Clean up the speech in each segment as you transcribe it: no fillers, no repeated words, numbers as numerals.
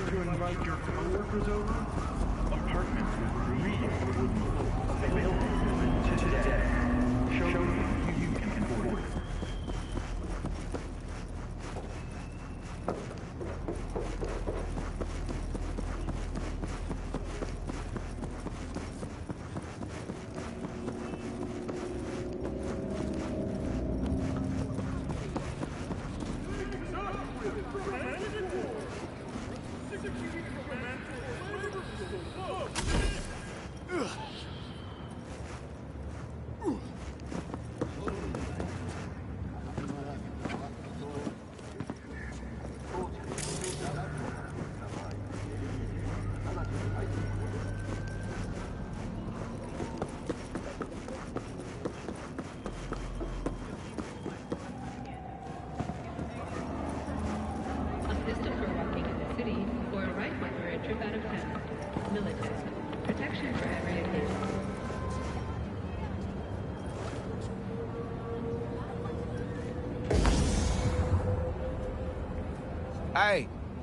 to invite your coworkers over? Apartments with rooms available today. Show me you can afford it.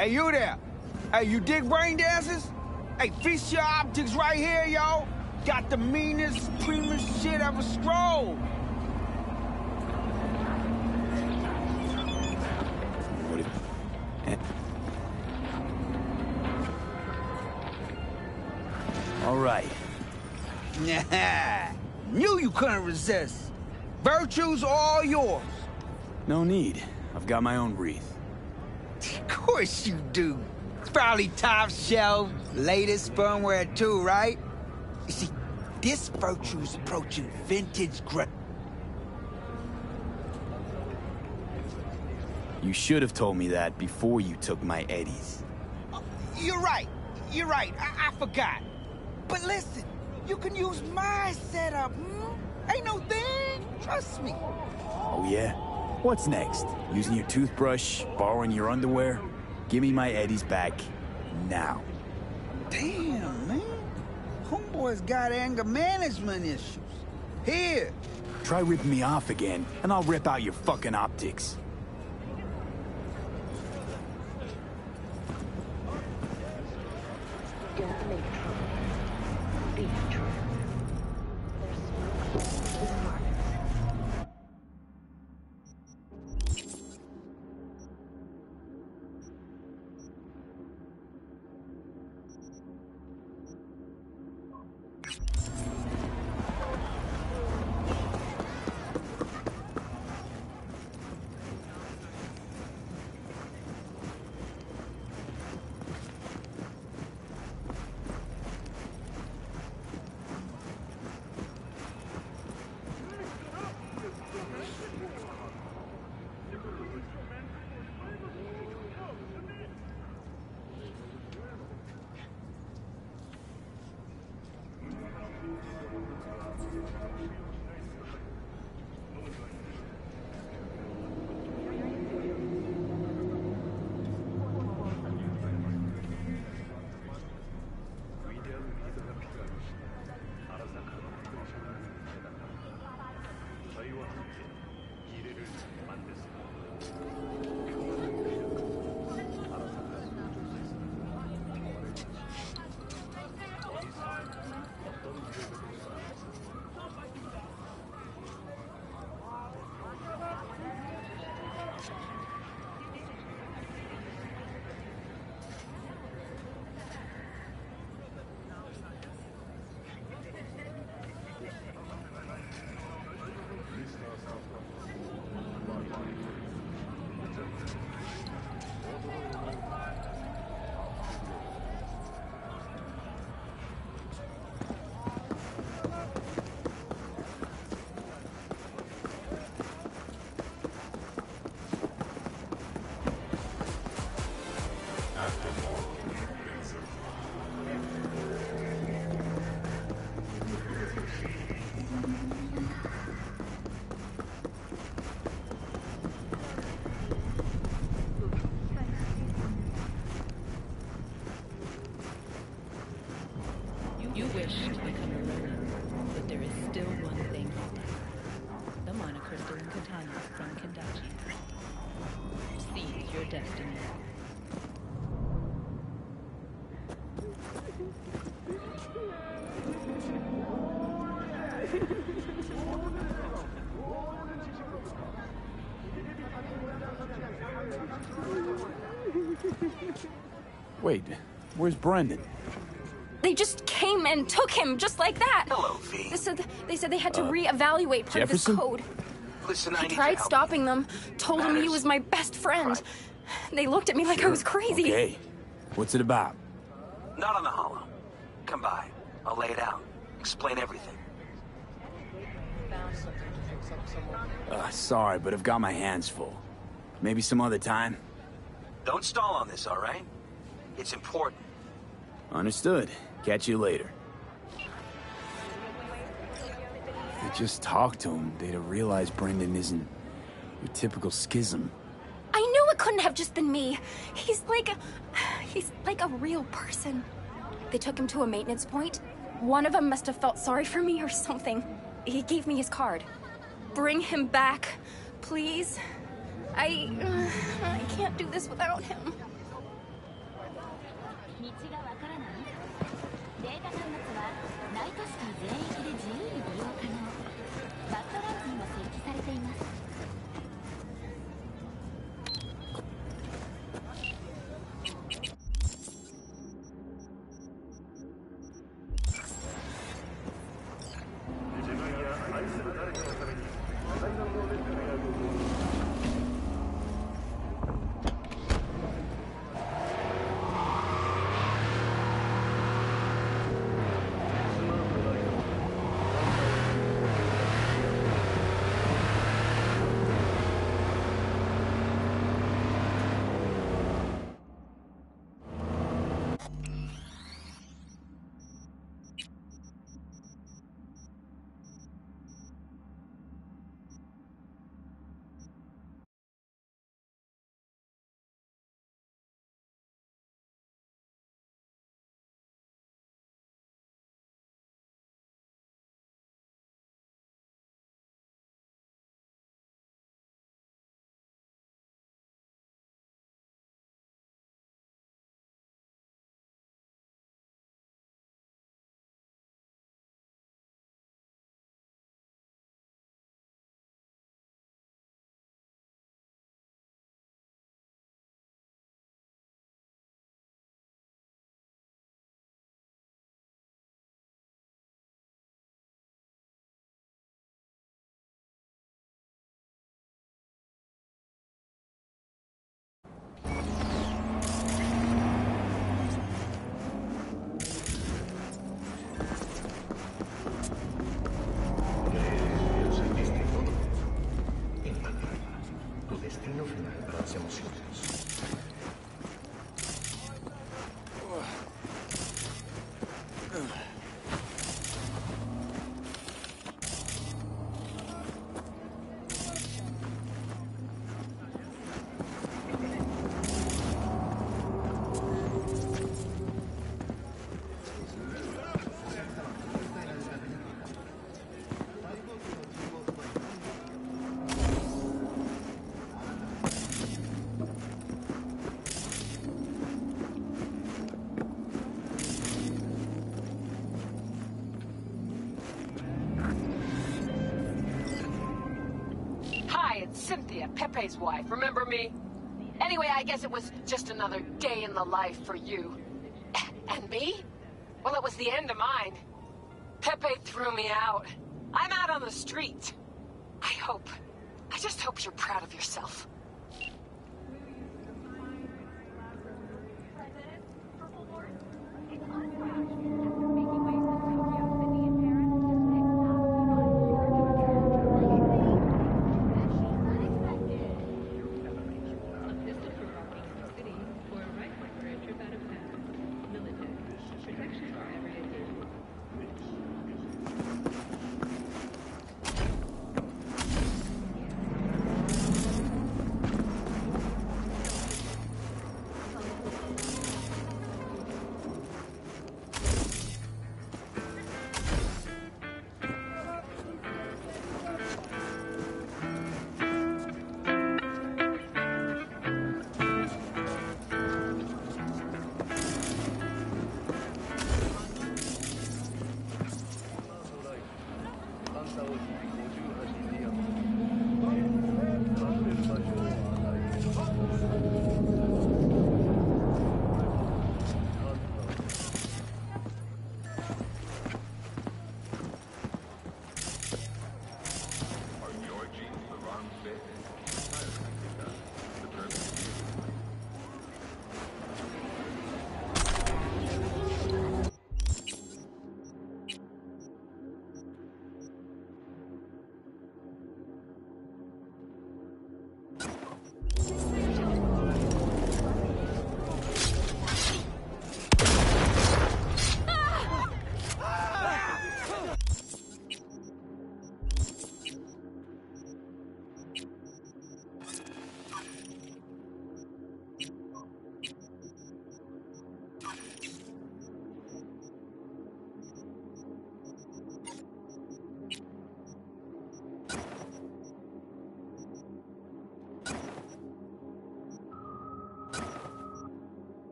Hey, you there? Hey, you dig brain dancers? Hey, feast your optics right here, yo. Got the meanest, supremest shit ever strolled. All right. Nah, knew you couldn't resist. Virtue's all yours. No need. I've got my own wreath. Of course you do. It's probably top shelf, latest firmware too, right? You see, this Virtue's approaching vintage grip. You should have told me that before you took my eddies. You're right. You're right. I forgot. But listen, you can use my setup, Ain't no thing. Trust me. Oh, yeah? What's next? Using your toothbrush, borrowing your underwear? Give me my eddies back, now. Damn, man. Homeboy's got anger management issues. Here. Try ripping me off again, and I'll rip out your fucking optics. Wait, where's Brendan? They just came and took him, just like that. Hello, V. They said they had to reevaluate part Jefferson? of this code. Listen, I I need tried your help. stopping them, told them he Matters. was my best friend. They looked at me like I was crazy. Okay, what's it about? Not on the hollow. Come by. I'll lay it out. Explain everything. Sorry, but I've got my hands full. Maybe some other time? Don't stall on this, all right? It's important. Understood. Catch you later. If they just talked to him, they'd have realized Brendan isn't your typical schism. I knew it couldn't have just been me. He's like a real person. They took him to a maintenance point. One of them must have felt sorry for me or something. He gave me his card. Bring him back, please. I can't do this without him. 道がわからない？データ端末はナイトシティ全域で自由に利用可能。バッドランズにも設置されています。自分や愛する誰かのために最善のレッドが動く。 Cynthia, Pepe's wife. Remember me? Anyway, I guess it was just another day in the life for you. And me? Well, it was the end of mine. Pepe threw me out. I'm out on the street. I just hope you're proud of yourself.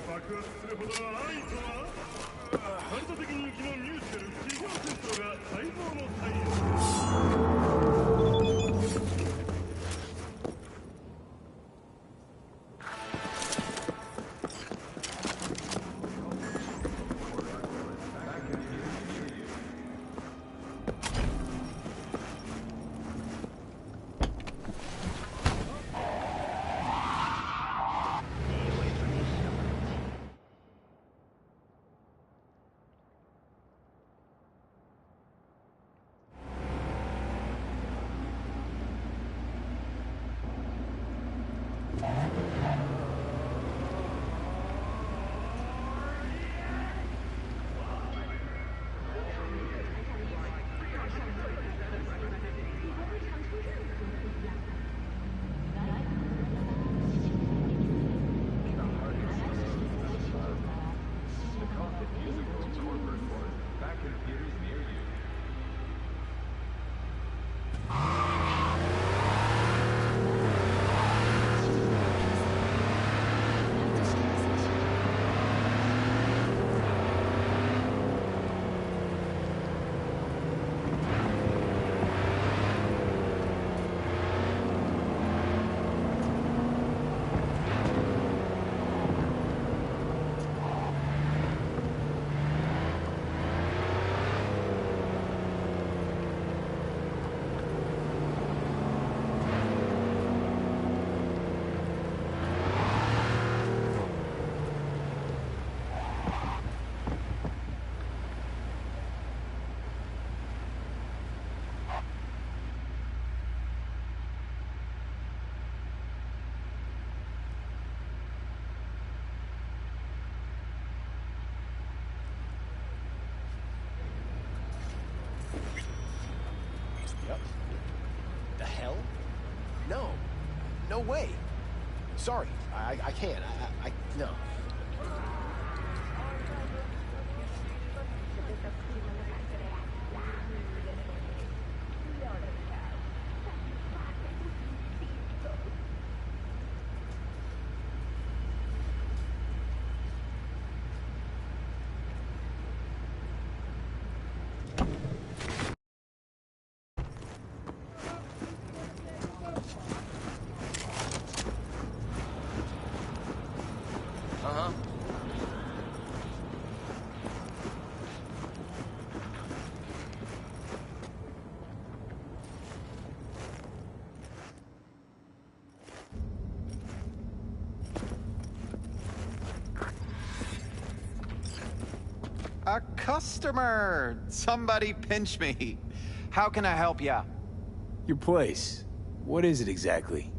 爆発するほどの愛とは反射的人気のミュージカル「地上戦争」が待望の再演。The hell? No. No way. Sorry, I can't. No. A customer! Somebody pinch me. How can I help ya? Your place. What is it exactly?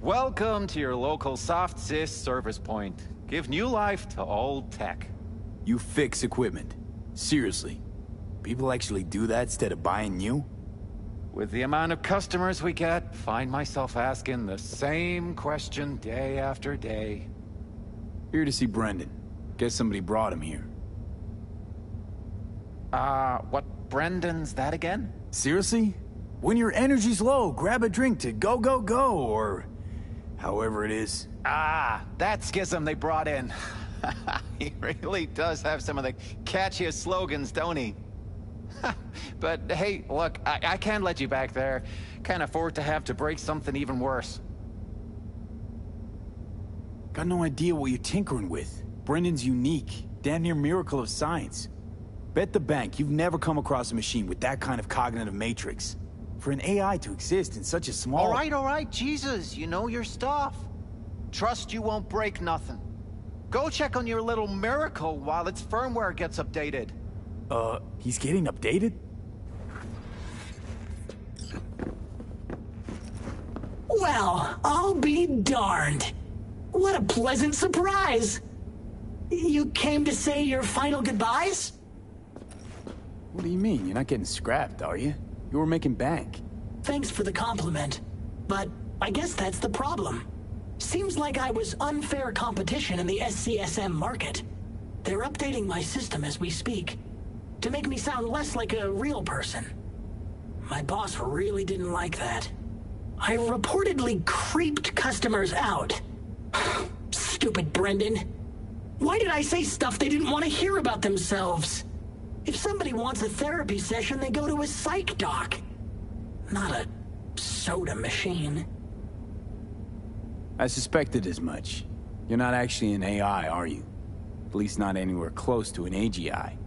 Welcome to your local soft sys service point. Give new life to old tech. You fix equipment. Seriously. People actually do that instead of buying new? With the amount of customers we get, find myself asking the same question day after day. Here to see Brendan. Guess somebody brought him here. What Brendan's that again? Seriously? When your energy's low, grab a drink to go, go, go, or however it is. That schism they brought in. He really does have some of the catchiest slogans, don't he? But hey, look, I can't let you back there. Can't afford to have to break something even worse. Got no idea what you're tinkering with. Brendan's unique. Damn near miracle of science. Bet the bank you've never come across a machine with that kind of cognitive matrix. For an AI to exist in such a small... All right, Jesus, you know your stuff. Trust you won't break nothing. Go check on your little miracle while its firmware gets updated. He's getting updated? Well, I'll be darned. What a pleasant surprise. You came to say your final goodbyes? What do you mean? You're not getting scrapped, are you? You were making bank. Thanks for the compliment, but I guess that's the problem. Seems like I was unfair competition in the SCSM market. They're updating my system as we speak, to make me sound less like a real person. My boss really didn't like that. I reportedly creeped customers out. Stupid Brendan. Why did I say stuff they didn't want to hear about themselves? If somebody wants a therapy session, they go to a psych doc. Not a soda machine. I suspected as much. You're not actually an AI, are you? At least not anywhere close to an AGI.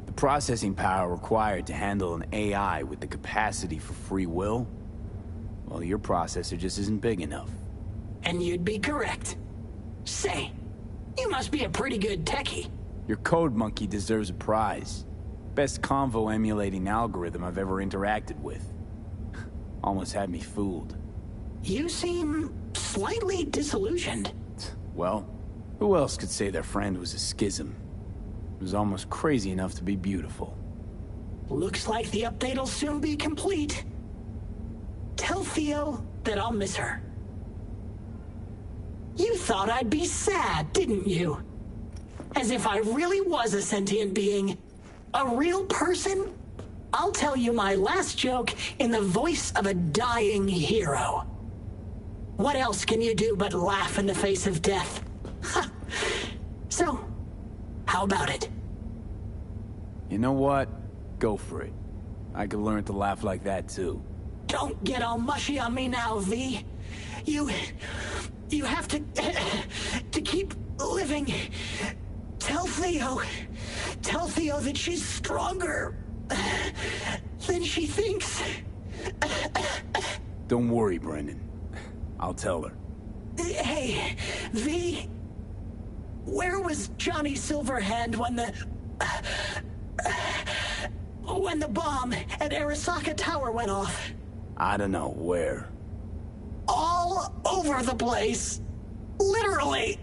The processing power required to handle an AI with the capacity for free will? Well, your processor just isn't big enough. And you'd be correct. Say, you must be a pretty good techie. Your code monkey deserves a prize. Best convo emulating algorithm I've ever interacted with. Almost had me fooled. You seem slightly disillusioned. Well, who else could say their friend was a schism? It was almost crazy enough to be beautiful. Looks like the update'll soon be complete. Tell Theo that I'll miss her. You thought I'd be sad, didn't you? As if I really was a sentient being. A real person? I'll tell you my last joke in the voice of a dying hero. What else can you do but laugh in the face of death? So, how about it? You know what? Go for it. I could learn to laugh like that too. Don't get all mushy on me now, V. You have to keep living. Tell Theo that she's stronger than she thinks. Don't worry, Brendan. I'll tell her. Hey, V, where was Johnny Silverhand when the bomb at Arasaka Tower went off? I don't know where. All over the place. Literally.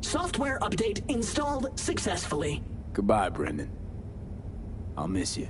Software update installed successfully. Goodbye, Brendan. I'll miss you.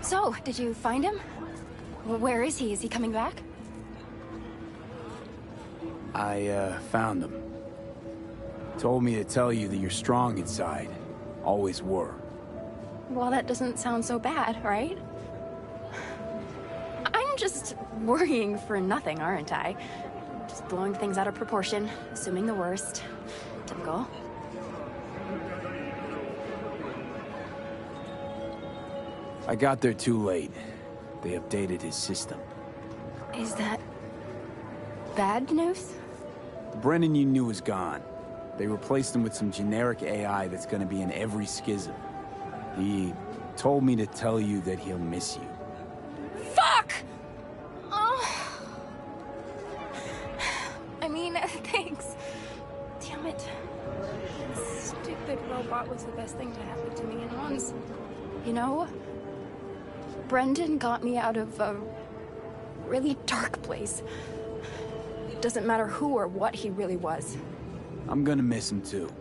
So, did you find him? Where is he? Is he coming back? I found him. Told me to tell you that you're strong inside. Always were. Well, that doesn't sound so bad, right? I'm just worrying for nothing, aren't I? Just blowing things out of proportion, assuming the worst. Typical. I got there too late. They updated his system. Is that bad news? The Brennan you knew is gone. They replaced him with some generic AI that's gonna be in every schism. He told me to tell you that he'll miss you. Fuck! Oh. I mean, thanks. Damn it. This stupid robot was the best thing to happen to me in months. You know, Brendan got me out of a really dark place. It doesn't matter who or what he really was. I'm gonna miss him too.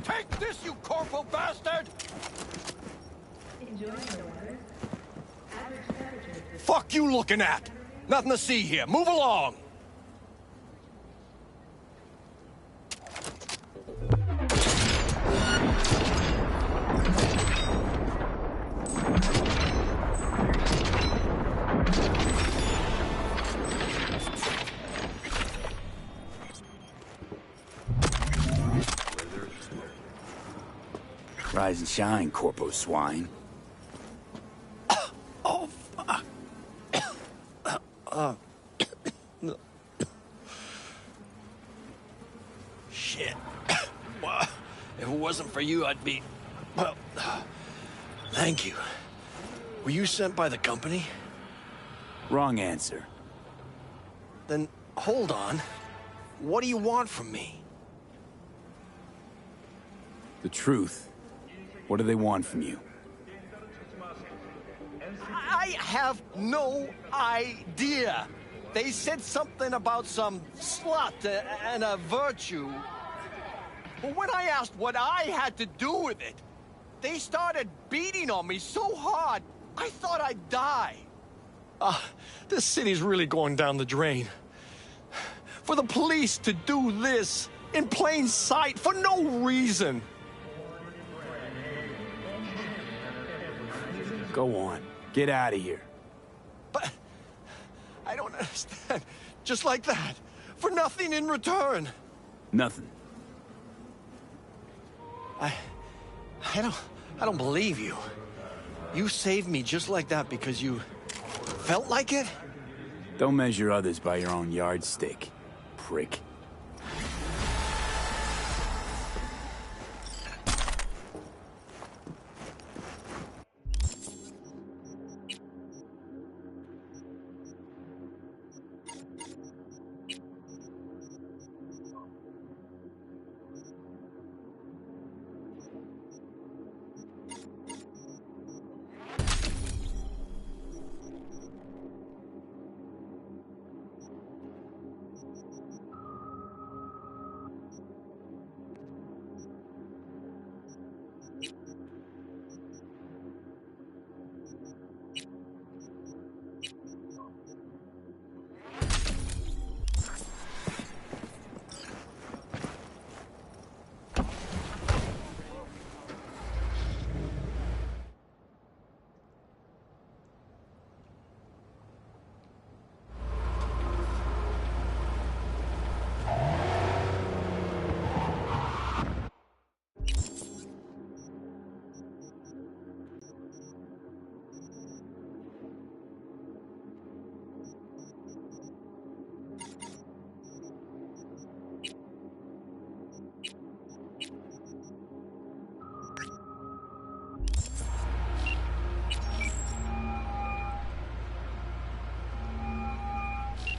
Take this, you corporal bastard! Fuck you looking at? Nothing to see here. Move along! Rise and shine, Corpo Swine. Oh, fuck. Shit. Well, if it wasn't for you, I'd be... Well, thank you. Were you sent by the company? Wrong answer. Then, hold on. What do you want from me? The truth. What do they want from you? I have no idea. They said something about some slut and a virtue. But when I asked what I had to do with it, they started beating on me so hard, I thought I'd die. This city's really going down the drain. For the police to do this in plain sight for no reason. Go on. Get out of here. But I don't understand. Just like that. For nothing in return. Nothing. I don't believe you. You saved me just like that because you felt like it? Don't measure others by your own yardstick, prick.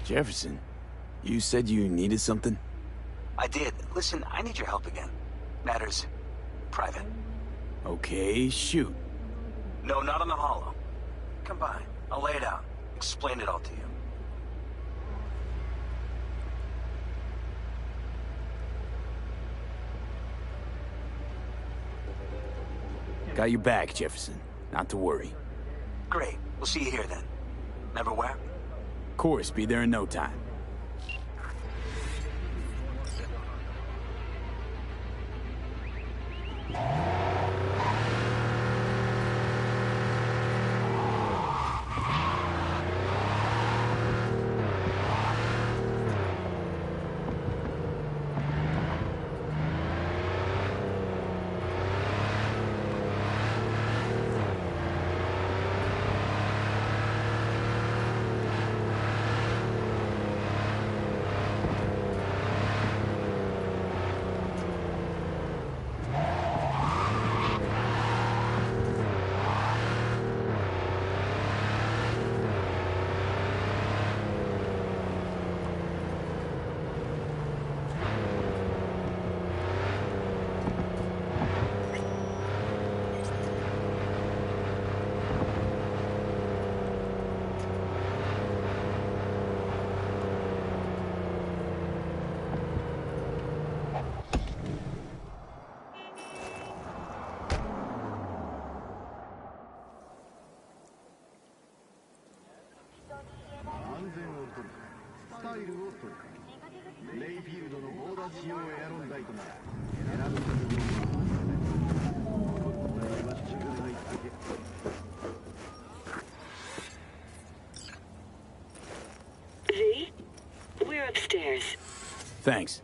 Jefferson, you said you needed something? I did. Listen, I need your help again. Matters private. Okay, shoot. No, not on the holo. Come by. I'll lay it out. Explain it all to you. Got your back, Jefferson. Not to worry. Great. We'll see you here then. Never where? Of course, be there in no time. V, we're upstairs. Thanks.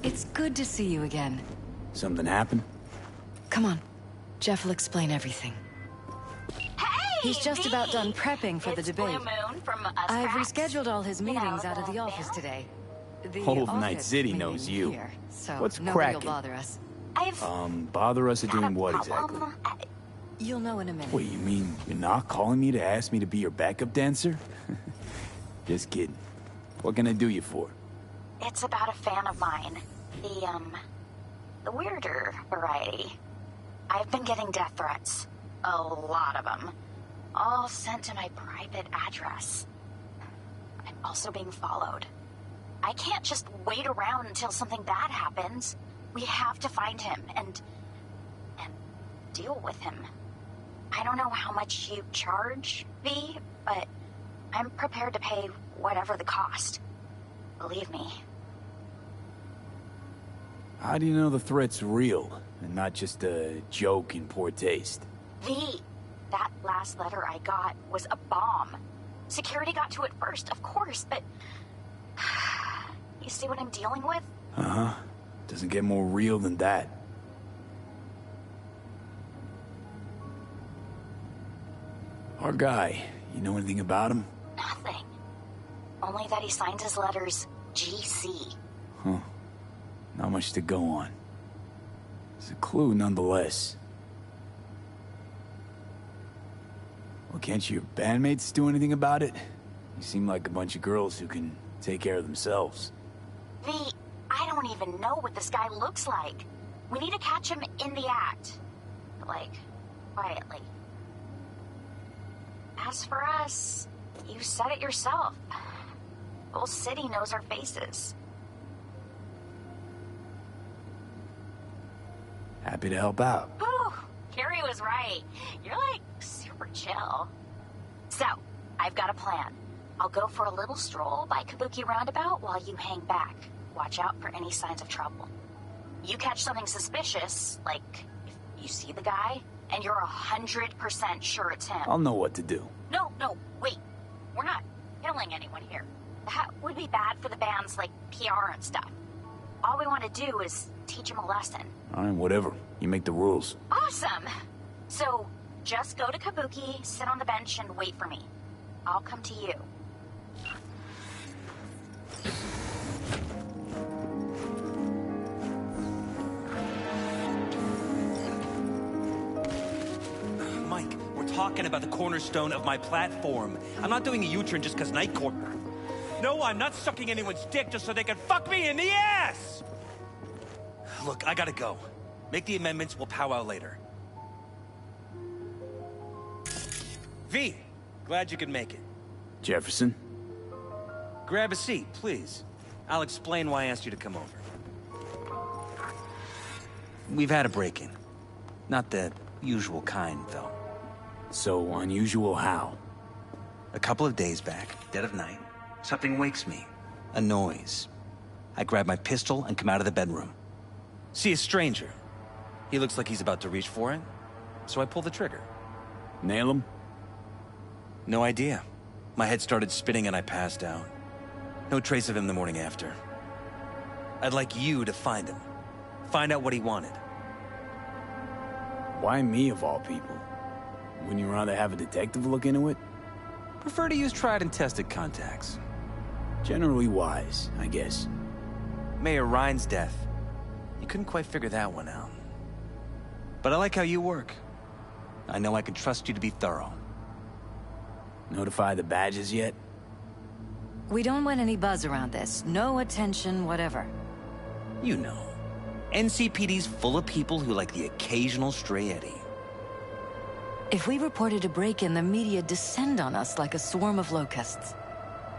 It's good to see you again. Something happened? Come on. Jeff will explain everything. He's just about done prepping for the debate. I've rescheduled all his meetings out of the office today. The Whole of office Night City may knows be you. here, so What's nobody will cracking? bother us. Bother us at doing what exactly? You'll know in a minute. Wait, you mean you're not calling me to ask me to be your backup dancer? Just kidding. What can I do you for? It's about a fan of mine. The weirder variety. I've been getting death threats. A lot of them. All sent to my private address. I'm also being followed. I can't just wait around until something bad happens. We have to find him and deal with him. I don't know how much you charge, V, but I'm prepared to pay whatever the cost. Believe me. How do you know the threat's real and not just a joke in poor taste? V, that last letter I got was a bomb. Security got to it first, of course, but... You see what I'm dealing with? Uh-huh. Doesn't get more real than that. Our guy, you know anything about him? Nothing. Only that he signs his letters GC. Huh. Not much to go on. It's a clue nonetheless. Well, can't your bandmates do anything about it? You seem like a bunch of girls who can take care of themselves. V, I don't even know what this guy looks like. We need to catch him in the act. Like, quietly. As for us, you said it yourself. The whole city knows our faces. Happy to help out. Whew, Carrie was right. You're like super chill. So, I've got a plan. I'll go for a little stroll by Kabuki Roundabout while you hang back. Watch out for any signs of trouble. You catch something suspicious, like if you see the guy, and you're 100% sure it's him. I'll know what to do. No, wait. We're not killing anyone here. That would be bad for the band's, like, PR and stuff. All we want to do is teach him a lesson. All right, whatever. You make the rules. Awesome! So, just go to Kabuki, sit on the bench, and wait for me. I'll come to you. Mike, we're talking about the cornerstone of my platform. I'm not doing a U-turn just because Night Court. No, I'm not sucking anyone's dick just so they can fuck me in the ass! Look, I gotta go. Make the amendments, we'll powwow later. V, glad you could make it. Jefferson? Grab a seat, please. I'll explain why I asked you to come over. We've had a break-in. Not the usual kind, though. So unusual how? A couple of days back, dead of night, something wakes me. A noise. I grab my pistol and come out of the bedroom. See a stranger. He looks like he's about to reach for it, so I pull the trigger. Nail him? No idea. My head started spinning and I passed out. No trace of him the morning after. I'd like you to find him. Find out what he wanted. Why me of all people? Wouldn't you rather have a detective look into it? Prefer to use tried and tested contacts. Generally wise, I guess. Mayor Ryan's death. You couldn't quite figure that one out. But I like how you work. I know I can trust you to be thorough. Notify the badges yet? We don't want any buzz around this. No attention, whatever. You know. NCPD's full of people who like the occasional stray eddy. If we reported a break-in, the media descend on us like a swarm of locusts.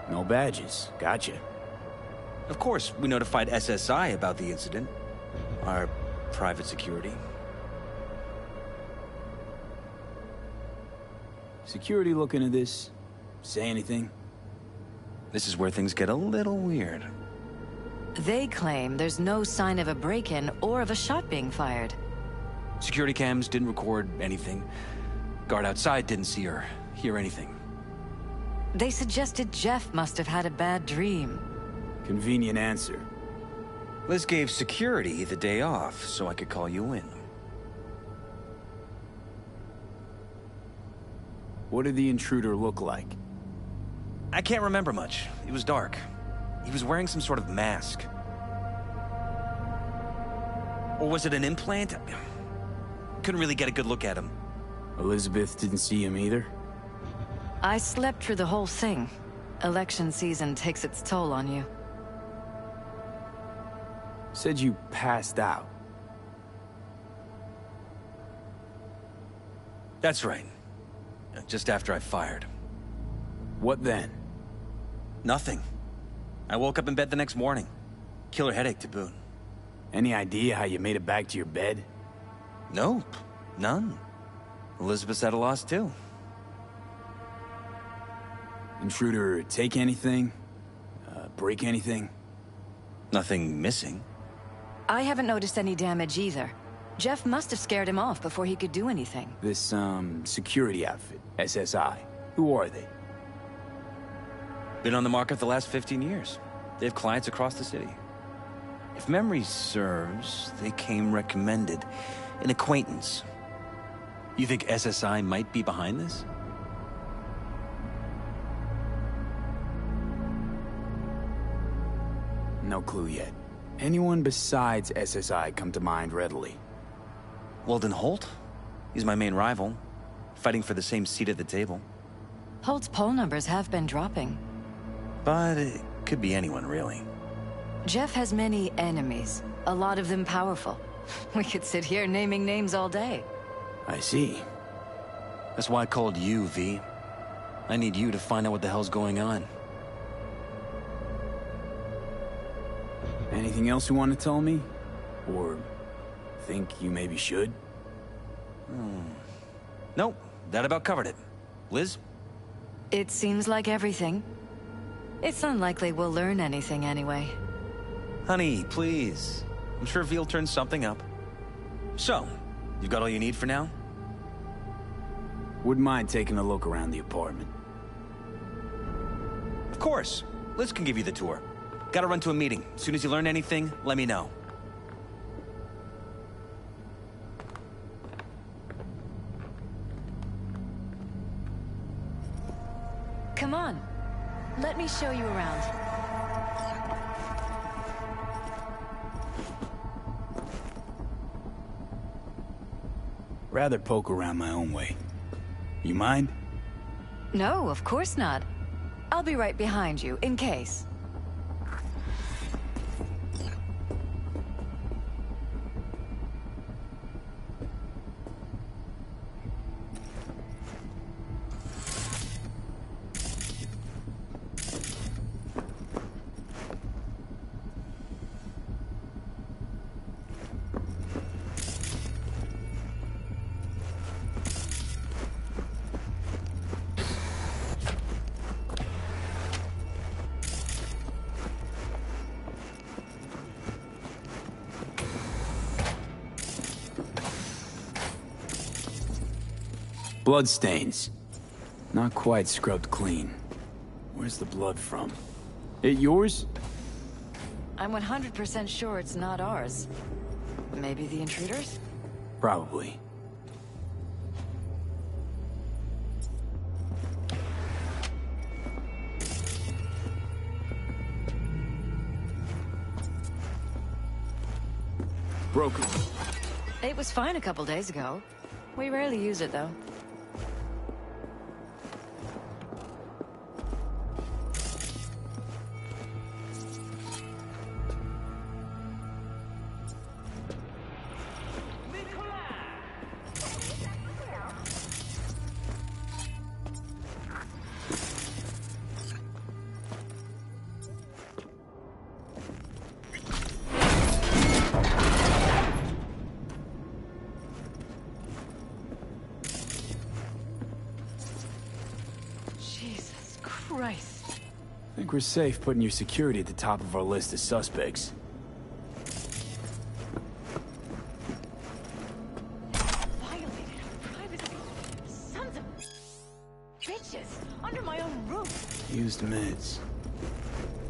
No badges. Gotcha. Of course, we notified SSI about the incident. Our private security. Security looking at this? Say anything? This is where things get a little weird. They claim there's no sign of a break-in or of a shot being fired. Security cams didn't record anything. Guard outside didn't see or hear anything. They suggested Jeff must have had a bad dream. Convenient answer. Liz gave security the day off so I could call you in. What did the intruder look like? I can't remember much. It was dark. He was wearing some sort of mask. Or was it an implant? Couldn't really get a good look at him. Elizabeth didn't see him either? I slept through the whole thing. Election season takes its toll on you. Said you passed out. That's right. Just after I fired. What then? Nothing. I woke up in bed the next morning. Killer headache to boot. Any idea how you made it back to your bed? Nope. None. Elizabeth's at a loss too. Intruder take anything? Break anything? Nothing missing. I haven't noticed any damage either. Jeff must have scared him off before he could do anything. This, security outfit, SSI. Who are they? Been on the market the last 15 years. They have clients across the city. If memory serves, they came recommended. An acquaintance. You think SSI might be behind this? No clue yet. Anyone besides SSI come to mind readily? Weldon Holt? He's my main rival. Fighting for the same seat at the table. Holt's poll numbers have been dropping. But it could be anyone, really. Jeff has many enemies, a lot of them powerful. We could sit here naming names all day. I see. That's why I called you, V. I need you to find out what the hell's going on. Anything else you want to tell me? Or think you maybe should? Nope, that about covered it. Liz? It seems like everything. It's unlikely we'll learn anything anyway. Honey, please. I'm sure V'll turn something up. So, you've got all you need for now? Wouldn't mind taking a look around the apartment. Of course. Liz can give you the tour. Gotta run to a meeting. As soon as you learn anything, let me know. Come on. Let me show you around. Rather poke around my own way. You mind? No, of course not. I'll be right behind you, in case. Bloodstains. Not quite scrubbed clean. Where's the blood from? It yours? I'm 100% sure it's not ours. Maybe the intruders? Probably. Broken. It was fine a couple days ago. We rarely use it, though. Christ. I think we're safe putting your security at the top of our list of suspects. Violated our privacy. Sons of bitches under my own roof. Used meds.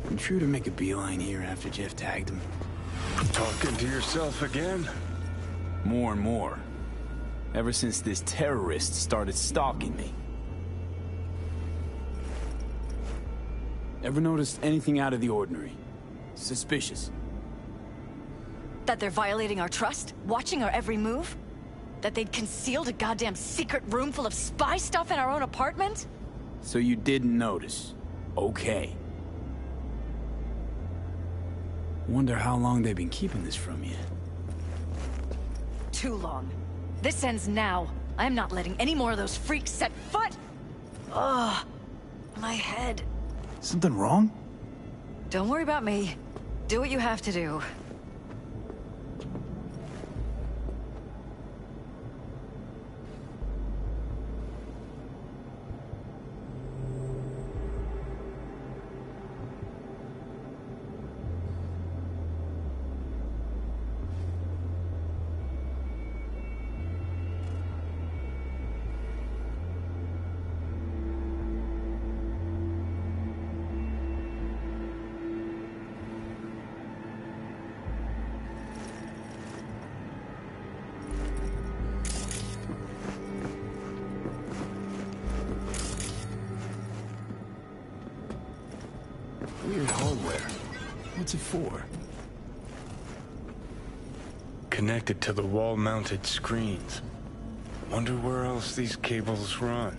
Intruder make a beeline here after Jeff tagged him. Talking to yourself again? More and more. Ever since this terrorist started stalking me. Ever noticed anything out of the ordinary? Suspicious? That they're violating our trust? Watching our every move? That they'd concealed a goddamn secret room full of spy stuff in our own apartment? So you didn't notice. Okay. Wonder how long they've been keeping this from you. Too long. This ends now. I'm not letting any more of those freaks set foot! Ugh. My head. Something wrong? Don't worry about me. Do what you have to do. Weird hardware. What's it for? Connected to the wall-mounted screens. Wonder where else these cables run.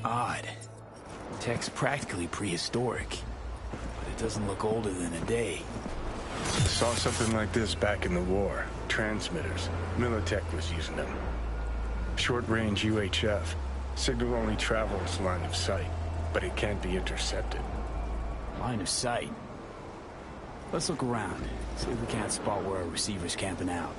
Odd. Tech's practically prehistoric, but it doesn't look older than a day. Saw something like this back in the war. Transmitters. Militech was using them. Short-range UHF. Signal only travels line of sight, but it can't be intercepted. Line of sight? Let's look around. See if we can't spot where our receiver's camping out.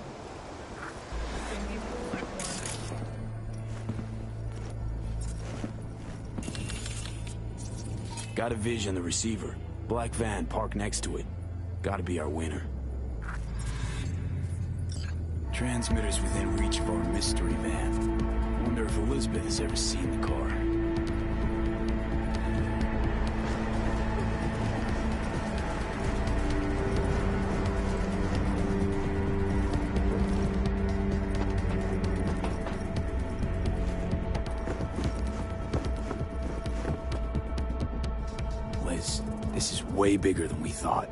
Got a vision, the receiver. Black van parked next to it. Gotta be our winner. Transmitters within reach of our mystery van. Wonder if Elizabeth has ever seen the car. Liz, this is way bigger than we thought.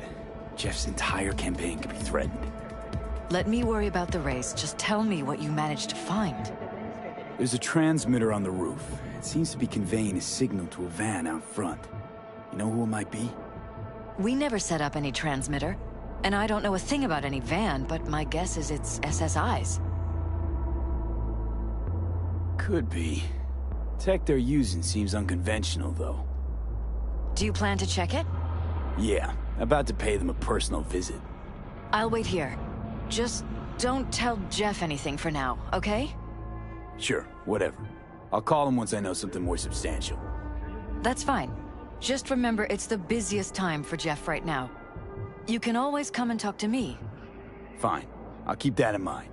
Jeff's entire campaign could be threatened. Let me worry about the race. Just tell me what you managed to find. There's a transmitter on the roof. It seems to be conveying a signal to a van out front. You know who it might be? We never set up any transmitter. And I don't know a thing about any van, but my guess is it's SSI's. Could be. Tech they're using seems unconventional, though. Do you plan to check it? Yeah, about to pay them a personal visit. I'll wait here. Just don't tell Jeff anything for now, okay? Sure, whatever. I'll call him once I know something more substantial. That's fine. Just remember it's the busiest time for Jeff right now. You can always come and talk to me. Fine. I'll keep that in mind.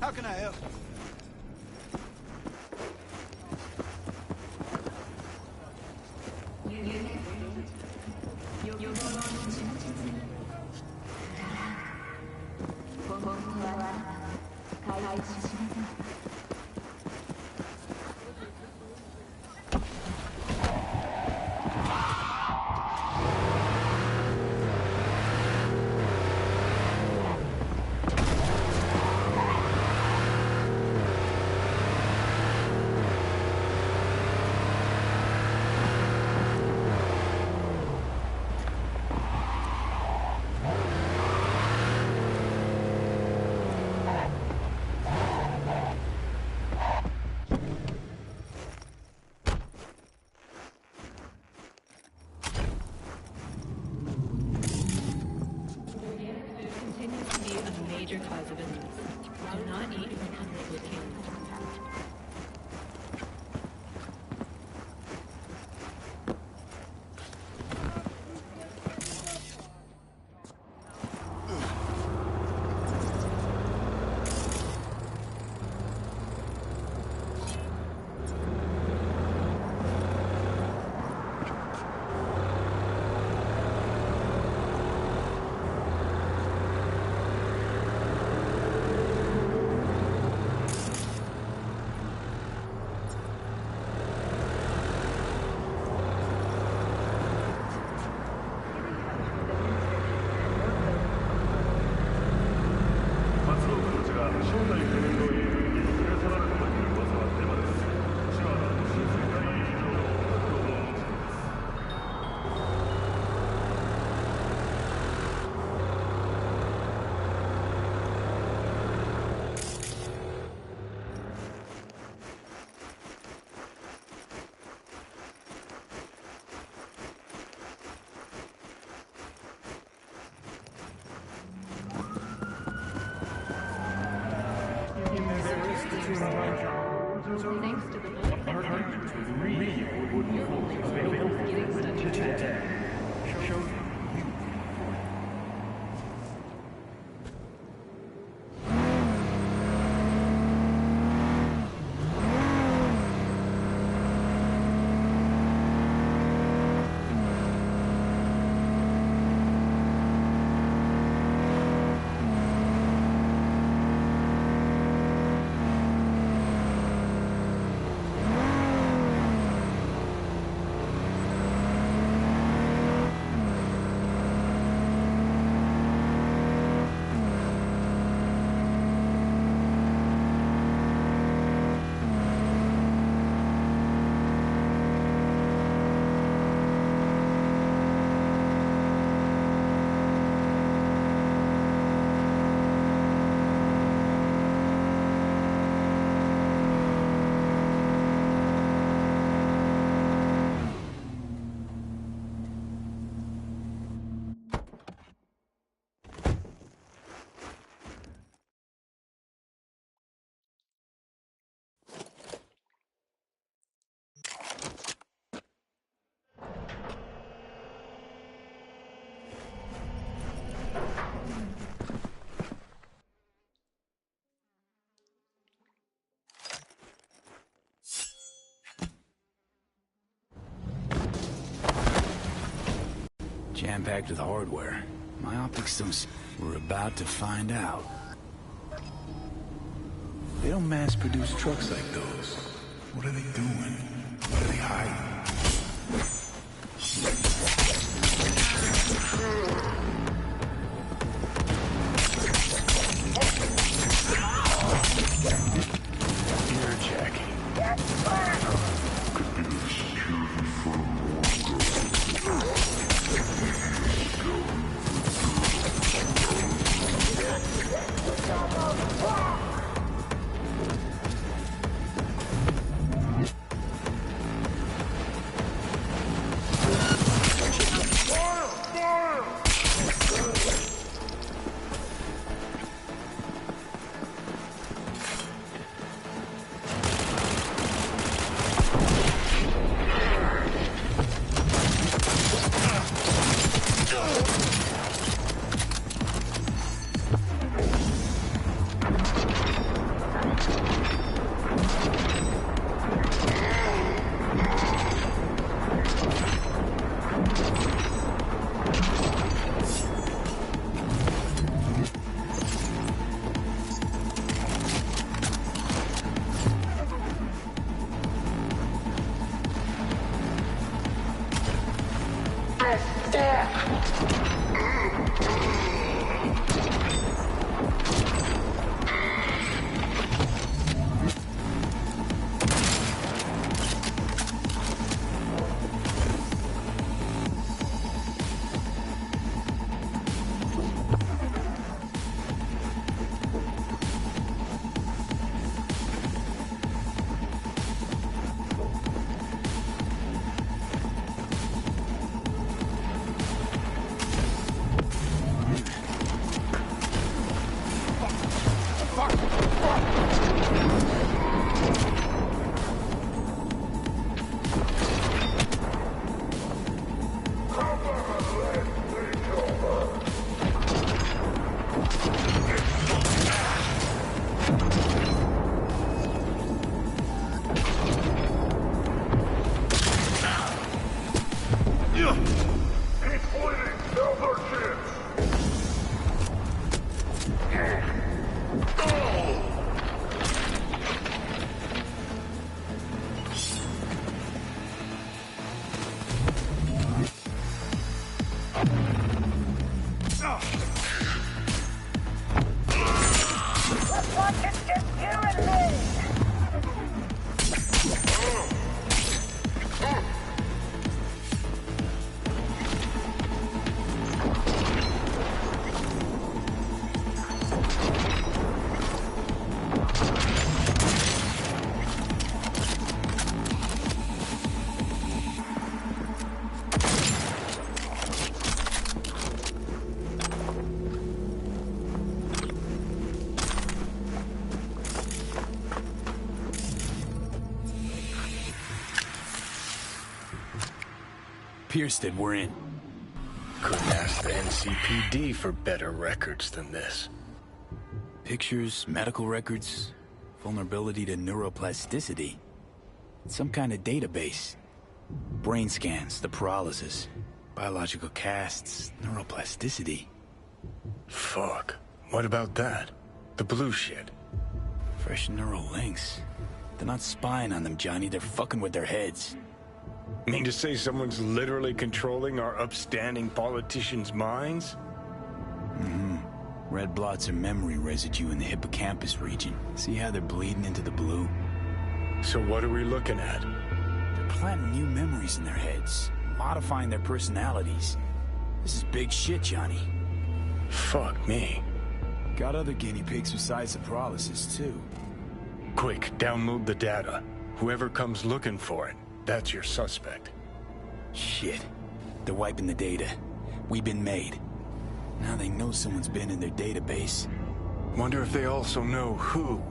How can I help? Thanks to the Jam-packed with hardware. My optics don't... We're about to find out. They don't mass-produce trucks like those. What are they doing? What are they hiding? Pierstead, we're in. Couldn't ask the NCPD for better records than this. Pictures, medical records, vulnerability to neuroplasticity. Some kind of database. Brain scans, the paralysis, biological casts, neuroplasticity. Fuck. What about that? The blue shit. Fresh neural links. They're not spying on them, Johnny. They're fucking with their heads. Mean to say someone's literally controlling our upstanding politicians' minds? Mm-hmm. Red blots are memory residue in the hippocampus region. See how they're bleeding into the blue? So what are we looking at? They're planting new memories in their heads, modifying their personalities. This is big shit, Johnny. Fuck me. Got other guinea pigs besides the paralysis, too. Quick, download the data. Whoever comes looking for it, that's your suspect. Shit. They're wiping the data. We've been made. Now they know someone's been in their database. Wonder if they also know who.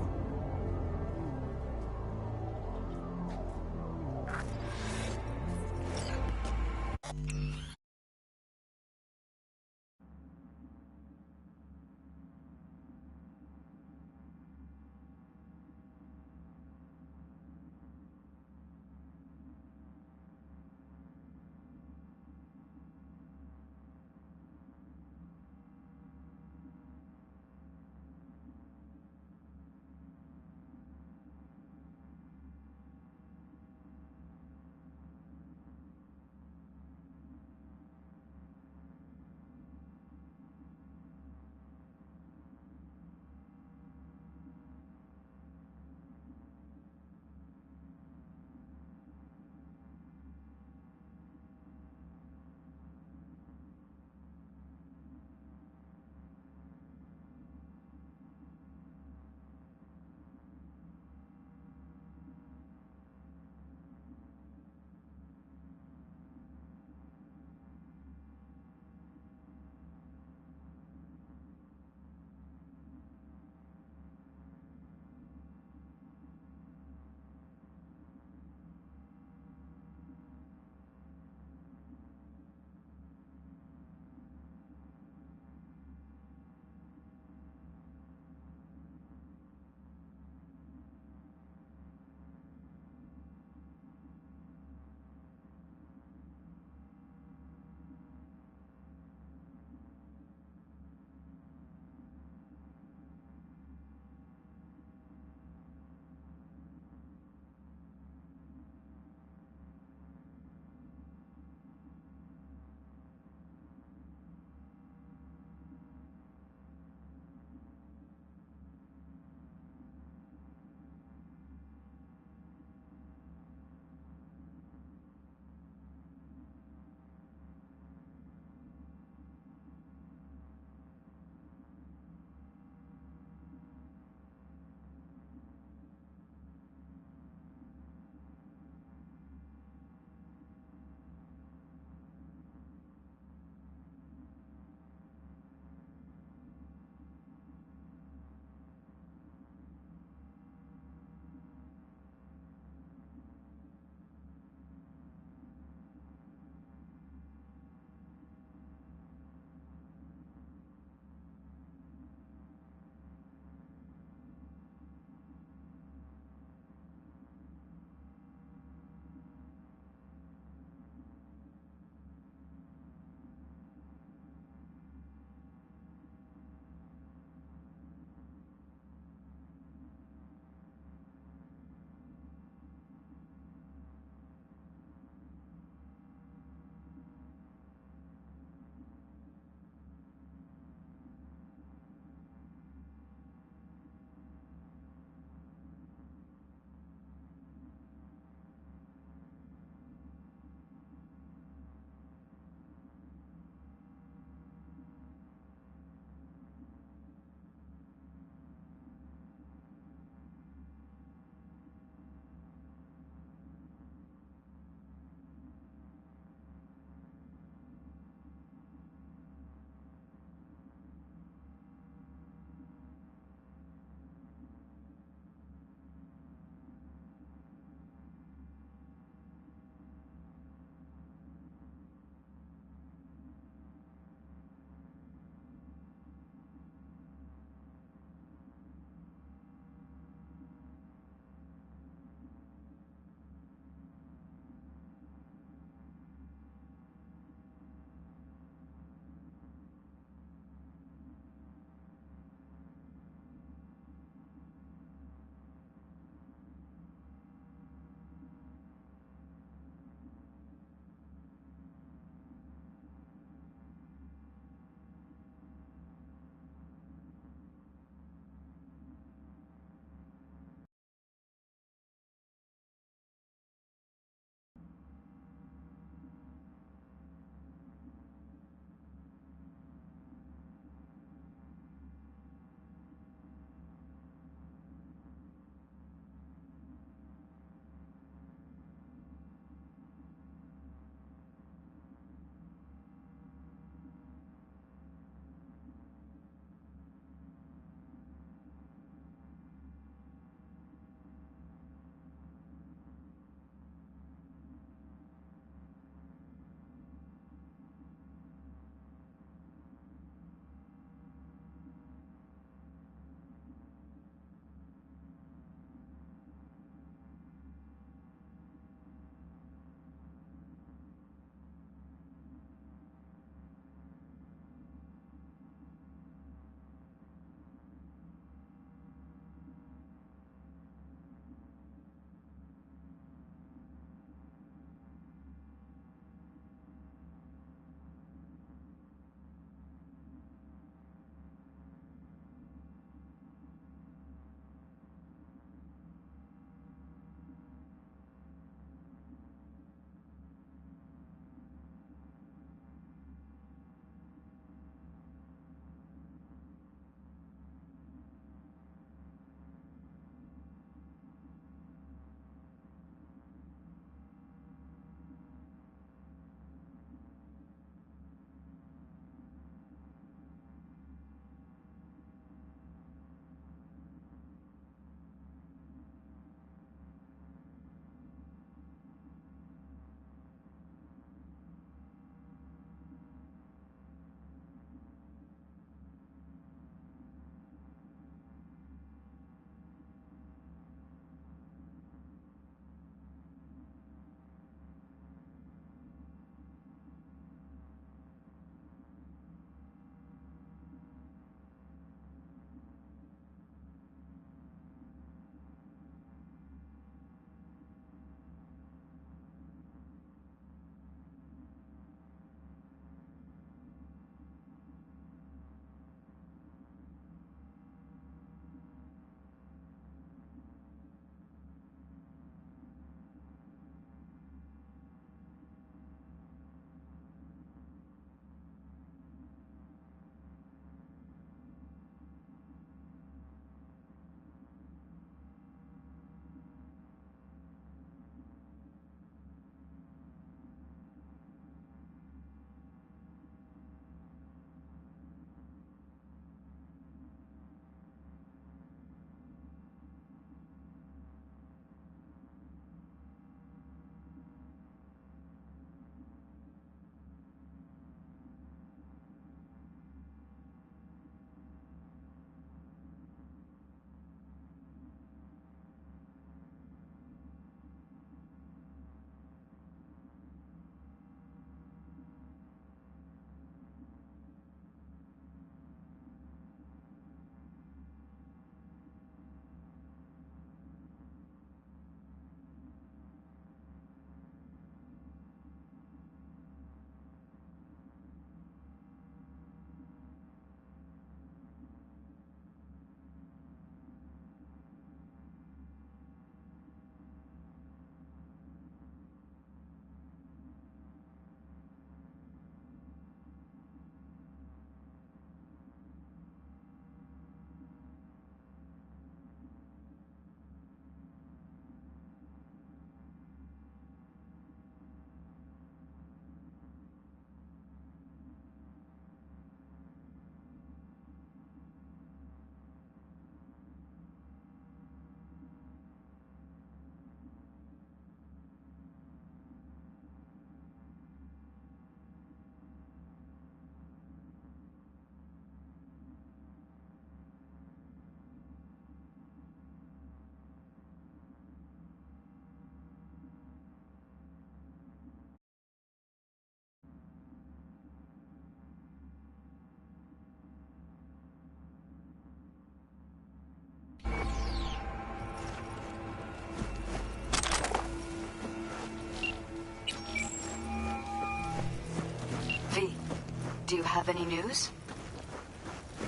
Do you have any news?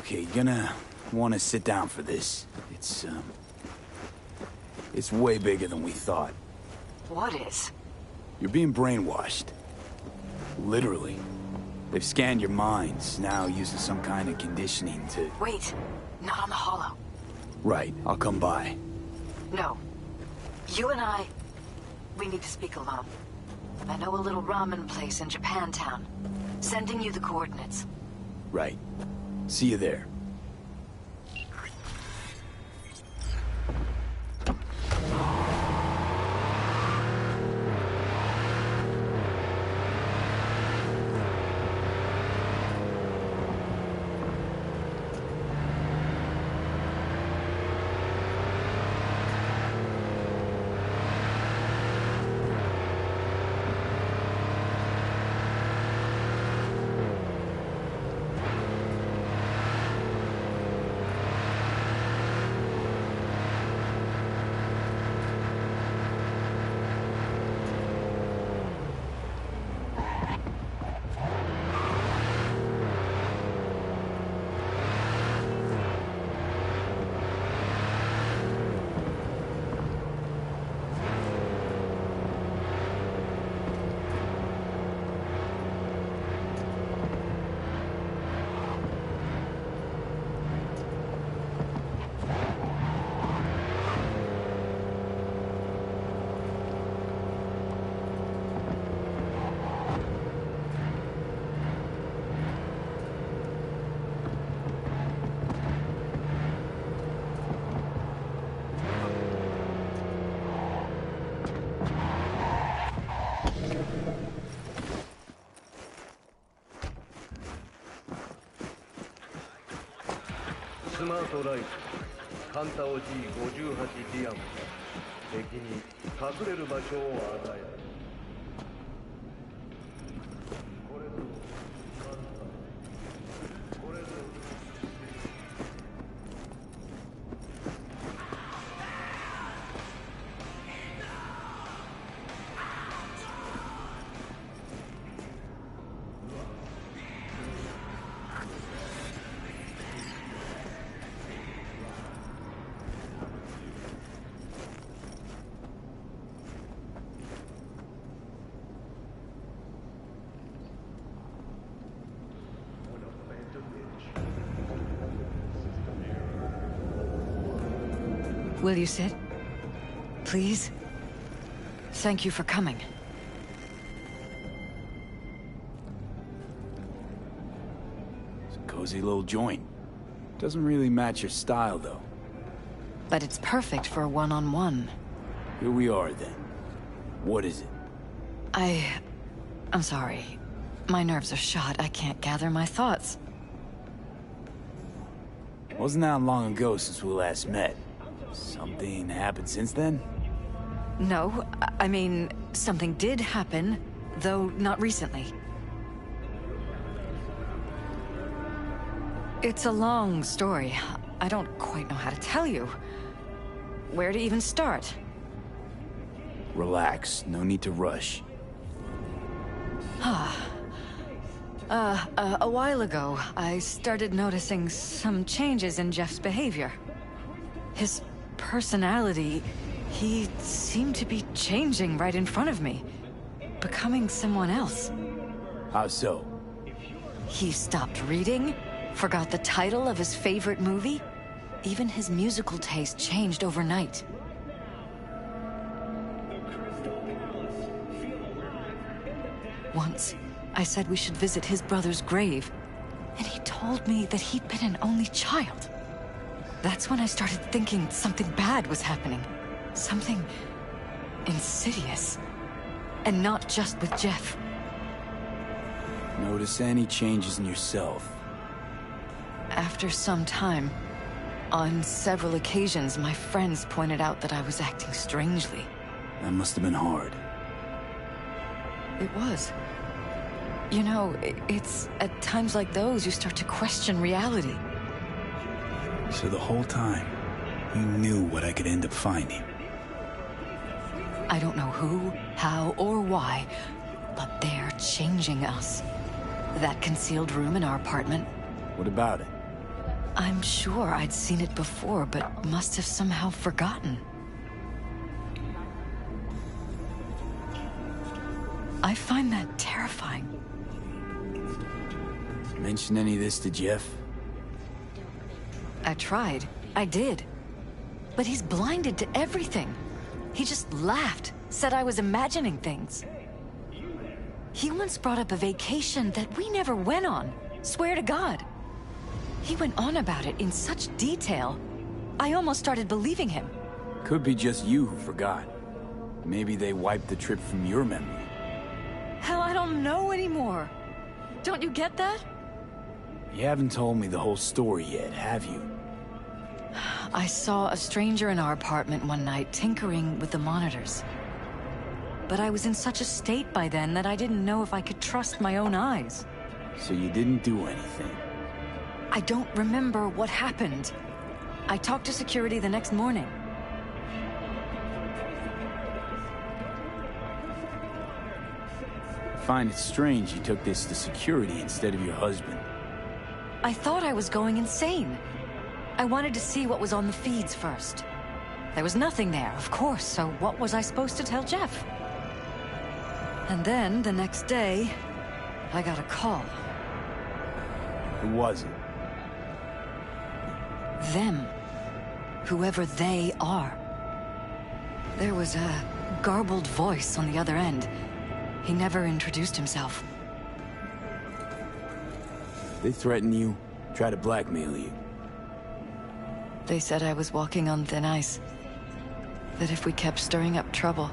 Okay, you're gonna want to sit down for this. It's way bigger than we thought. What is? You're being brainwashed. Literally. They've scanned your minds, now using some kind of conditioning to... Wait, not on the Hollow. Right, I'll come by. No. You and I, we need to speak alone. I know a little ramen place in Japantown. Sending you the coordinates. Right. See you there.スマートライフカンタオ G58 ディアムが敵に隠れる場所を与える。これぞカンタ、これぞWill you sit? Please? Thank you for coming. It's a cozy little joint. Doesn't really match your style, though. But it's perfect for a one-on-one. Here we are, then. What is it? I'm sorry. My nerves are shot. I can't gather my thoughts. Wasn't that long ago since we last met? Something happened since then? No, I mean, something did happen, though not recently. It's a long story. I don't quite know how to tell you. Where to even start? Relax. No need to rush. A while ago, I started noticing some changes in Jeff's behavior. His personality, he seemed to be changing right in front of me. Becoming someone else. How so? He stopped reading, forgot the title of his favorite movie. Even his musical taste changed overnight. Once, I said we should visit his brother's grave, and he told me that he'd been an only child. That's when I started thinking something bad was happening. Something insidious. And not just with Jeff. Notice any changes in yourself? After some time, on several occasions, my friends pointed out that I was acting strangely. That must have been hard. It was. You know, it's at times like those you start to question reality. So the whole time, you knew what I could end up finding. I don't know who, how, or why, but they're changing us. That concealed room in our apartment. What about it? I'm sure I'd seen it before, but must have somehow forgotten. I find that terrifying. Mention any of this to Jeff? I tried. I did. But he's blinded to everything. He just laughed, said I was imagining things. He once brought up a vacation that we never went on. Swear to God. He went on about it in such detail. I almost started believing him. Could be just you who forgot. Maybe they wiped the trip from your memory. Hell, I don't know anymore. Don't you get that? You haven't told me the whole story yet, have you? I saw a stranger in our apartment one night tinkering with the monitors. But I was in such a state by then that I didn't know if I could trust my own eyes. So you didn't do anything? I don't remember what happened. I talked to security the next morning. I find it strange you took this to security instead of your husband. I thought I was going insane. I wanted to see what was on the feeds first. There was nothing there, of course, so what was I supposed to tell Jeff? And then, the next day, I got a call. Who was it? Them. Whoever they are. There was a garbled voice on the other end. He never introduced himself. They threaten you, try to blackmail you. They said I was walking on thin ice. That if we kept stirring up trouble,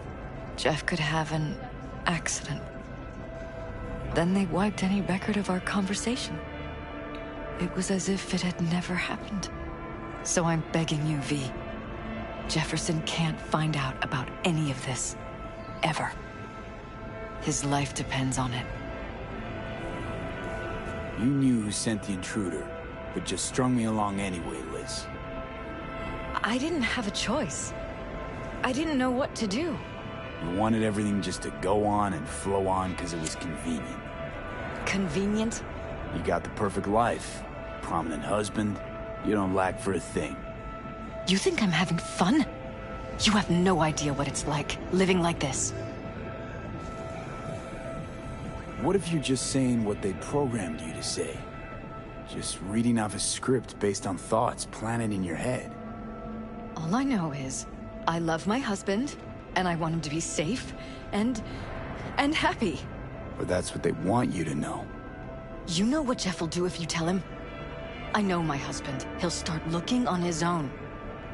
Jeff could have an accident. Then they wiped any record of our conversation. It was as if it had never happened. So I'm begging you, V. Jefferson can't find out about any of this. Ever. His life depends on it. You knew who sent the intruder, but just strung me along anyway, Liz. I didn't have a choice. I didn't know what to do. You wanted everything just to go on and flow on because it was convenient. Convenient? You got the perfect life. Prominent husband. You don't lack for a thing. You think I'm having fun? You have no idea what it's like, living like this. What if you're just saying what they programmed you to say? Just reading off a script based on thoughts planted in your head. All I know is, I love my husband, and I want him to be safe, and happy. Or that's what they want you to know. You know what Jeff will do if you tell him? I know my husband. He'll start looking on his own.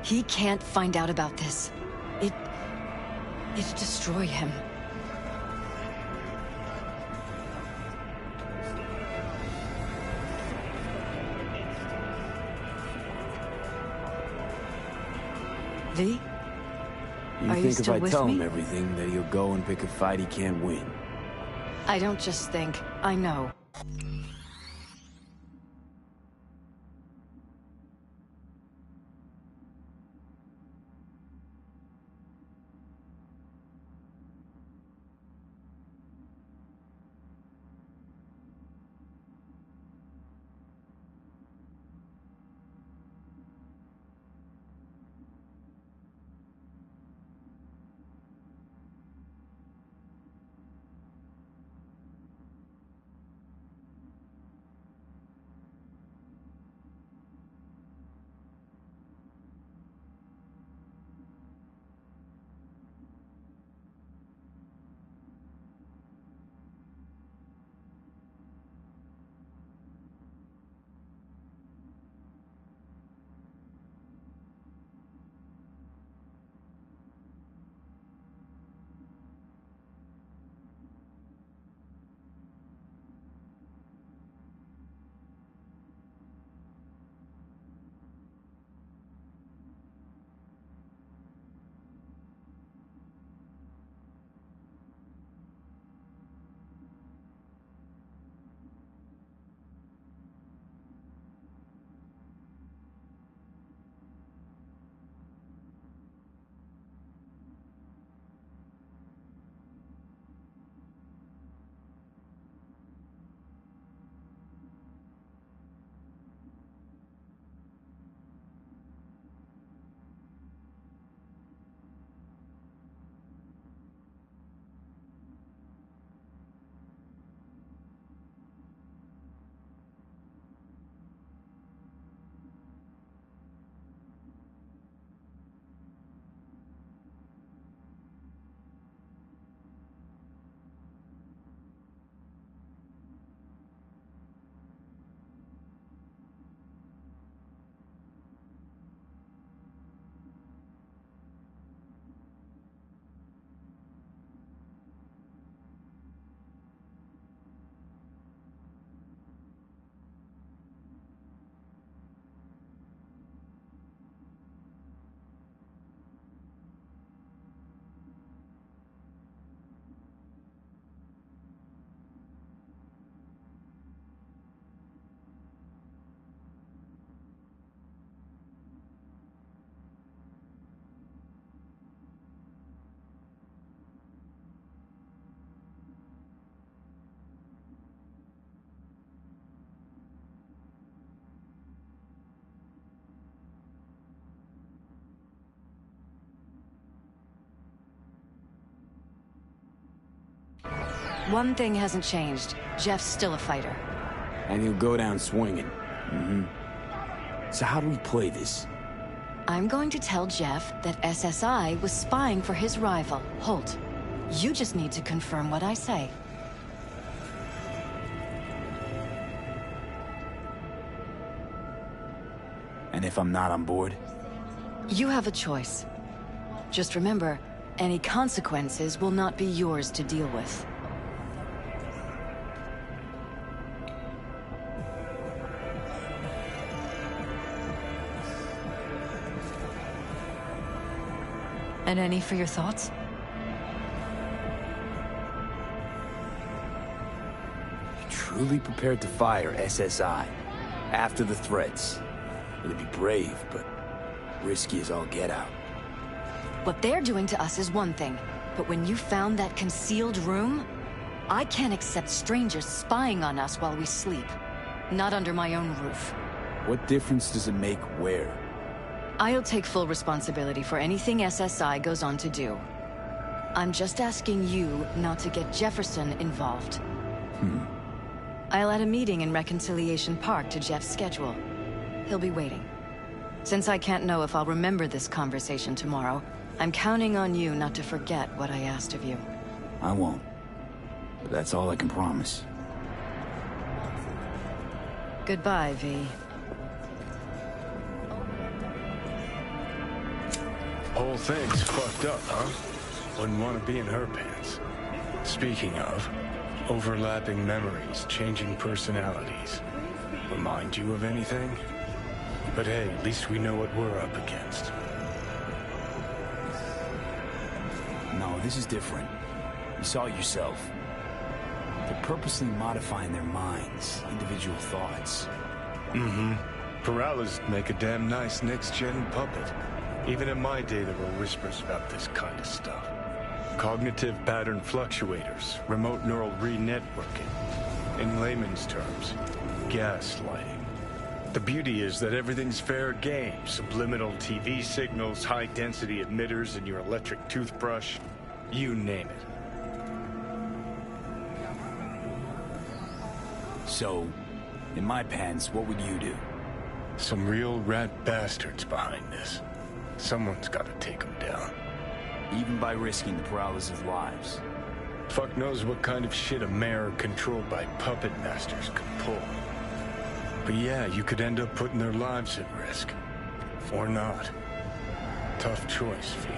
He can't find out about this. It'd destroy him. V? You Are think you if still I with tell him me? everything, that he'll go and pick a fight he can't win? I don't just think, I know. One thing hasn't changed. Jeff's still a fighter. And he'll go down swinging. So how do we play this? I'm going to tell Jeff that SSI was spying for his rival, Holt. You just need to confirm what I say. And if I'm not on board? You have a choice. Just remember, any consequences will not be yours to deal with. And any for your thoughts? Truly prepared to fire SSI after the threats. It'd be brave, but risky as all get out. What they're doing to us is one thing, but when you found that concealed room, I can't accept strangers spying on us while we sleep. Not under my own roof. What difference does it make where? I'll take full responsibility for anything SSI goes on to do. I'm just asking you not to get Jefferson involved. I'll add a meeting in Reconciliation Park to Jeff's schedule. He'll be waiting. Since I can't know if I'll remember this conversation tomorrow, I'm counting on you not to forget what I asked of you. I won't. But that's all I can promise. Goodbye, V. Whole thing's fucked up, huh? Wouldn't want to be in her pants. Speaking of, overlapping memories, changing personalities. Remind you of anything? But hey, at least we know what we're up against. No, this is different. You saw it yourself. They're purposely modifying their minds, individual thoughts. Peralez make a damn nice next-gen puppet. Even in my day, there were whispers about this kind of stuff. Cognitive pattern fluctuators, remote neural re-networking. In layman's terms, gaslighting. The beauty is that everything's fair game. Subliminal TV signals, high-density emitters in your electric toothbrush. You name it. So, in my pants, what would you do? Some real rat bastards behind this. Someone's got to take them down. Even by risking the Peralez's lives. Fuck knows what kind of shit a mayor controlled by puppet masters could pull. But yeah, you could end up putting their lives at risk. Or not. Tough choice, V.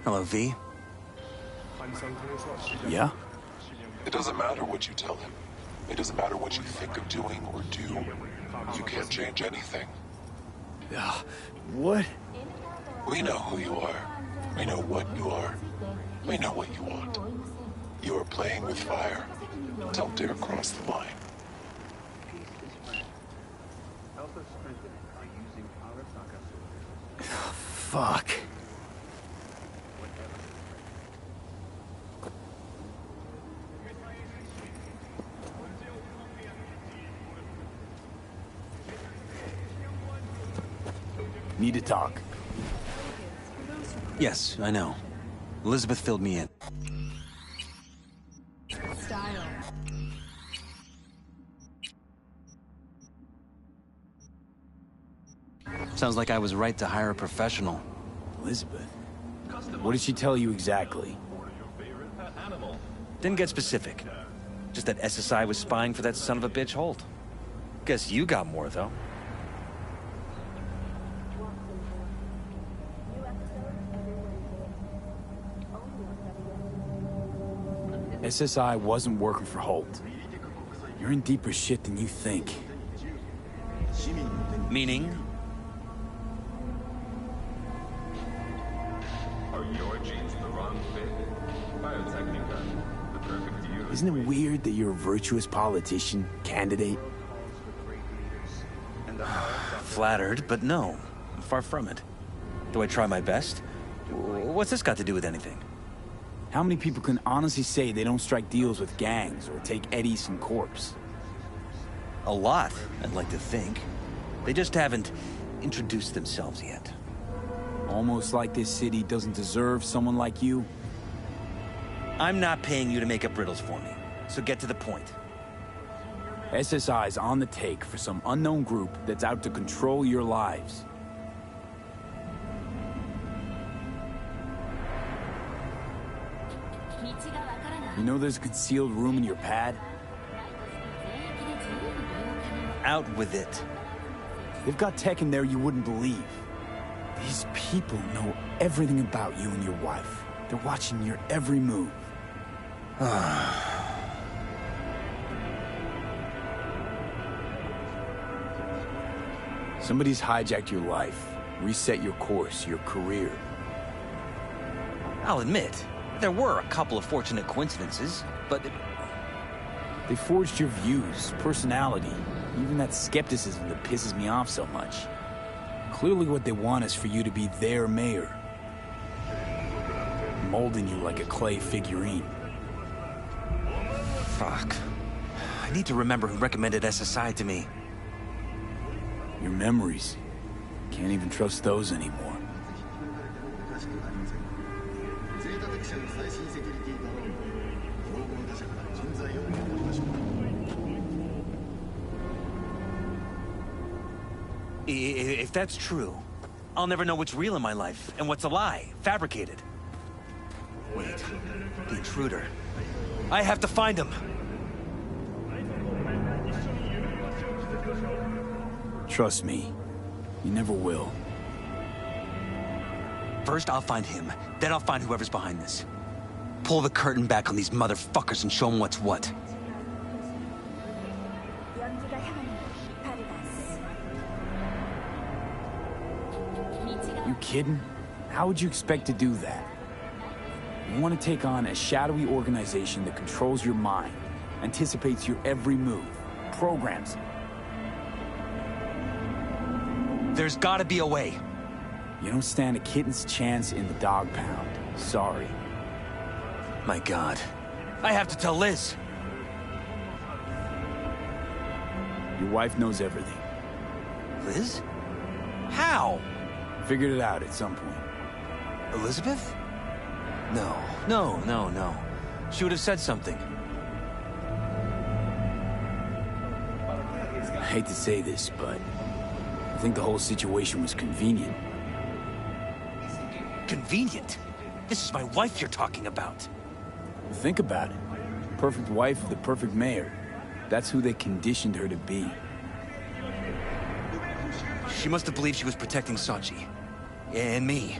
Hello, V. Yeah? It doesn't matter what you tell him. It doesn't matter what you think of doing or do. You can't change anything. What? We know who you are. We know what you are. We know what you want. You are playing with fire. Don't dare cross the line. Fuck. Need to talk. Yes, I know. Elizabeth filled me in. Style. Sounds like I was right to hire a professional. Elizabeth? What did she tell you exactly? Didn't get specific. Just that SSI was spying for that son of a bitch Holt. Guess you got more, though. SSI wasn't working for Holt. You're in deeper shit than you think. Meaning? Are your genes the wrong fit? Biotechnica, the perfect you. Isn't it weird that you're a virtuous politician, candidate? Flattered, but no. Far from it. Do I try my best? What's this got to do with anything? How many people can honestly say they don't strike deals with gangs or take eddies from corpse? A lot, I'd like to think. They just haven't introduced themselves yet. Almost like this city doesn't deserve someone like you. I'm not paying you to make up riddles for me, so get to the point. SSI's on the take for some unknown group that's out to control your lives. You know there's a concealed room in your pad? Out with it. They've got tech in there you wouldn't believe. These people know everything about you and your wife. They're watching your every move. Somebody's hijacked your life, reset your course, your career. I'll admit, there were a couple of fortunate coincidences, but... They forged your views, personality, even that skepticism that pisses me off so much. Clearly what they want is for you to be their mayor. Molding you like a clay figurine. Fuck. I need to remember who recommended SSI to me. Your memories. Can't even trust those anymore. If that's true, I'll never know what's real in my life and what's a lie, fabricated. Wait, the intruder. I have to find him! Trust me, you never will. First, I'll find him. Then I'll find whoever's behind this. Pull the curtain back on these motherfuckers and show them what's what. You kidding? How would you expect to do that? You want to take on a shadowy organization that controls your mind, anticipates your every move, programs it. There's gotta be a way. You don't stand a kitten's chance in the dog pound. Sorry. My God. I have to tell Liz. Your wife knows everything. Liz? How? Figured it out at some point. Elizabeth? No. She would have said something. I hate to say this, but I think the whole situation was convenient. Convenient? This is my wife you're talking about. Think about it. Perfect wife of the perfect mayor. That's who they conditioned her to be. She must have believed she was protecting Sachi. And me.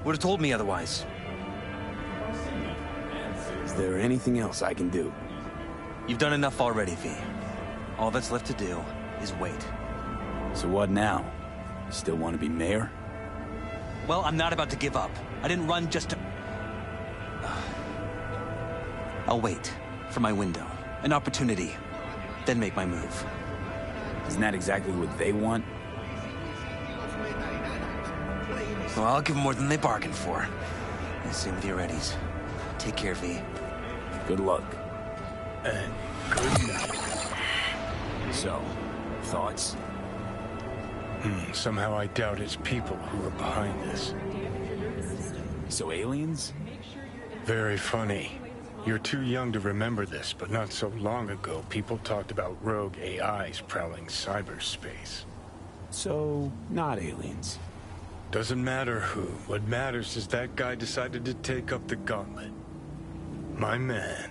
Would have told me otherwise. there anything else I can do? You've done enough already, V. All that's left to do is wait. So what now? You still want to be mayor? Well, I'm not about to give up. I didn't run just to... I'll wait for my window, an opportunity, then make my move. Isn't that exactly what they want? Well, I'll give them more than they bargained for. And same with your Eddies. Take care, V. Good luck. And good night. So, thoughts? Somehow I doubt it's people who are behind this. So aliens? Very funny. You're too young to remember this, but not so long ago, people talked about rogue AIs prowling cyberspace. So, not aliens. Doesn't matter who. What matters is that guy decided to take up the gauntlet. My man.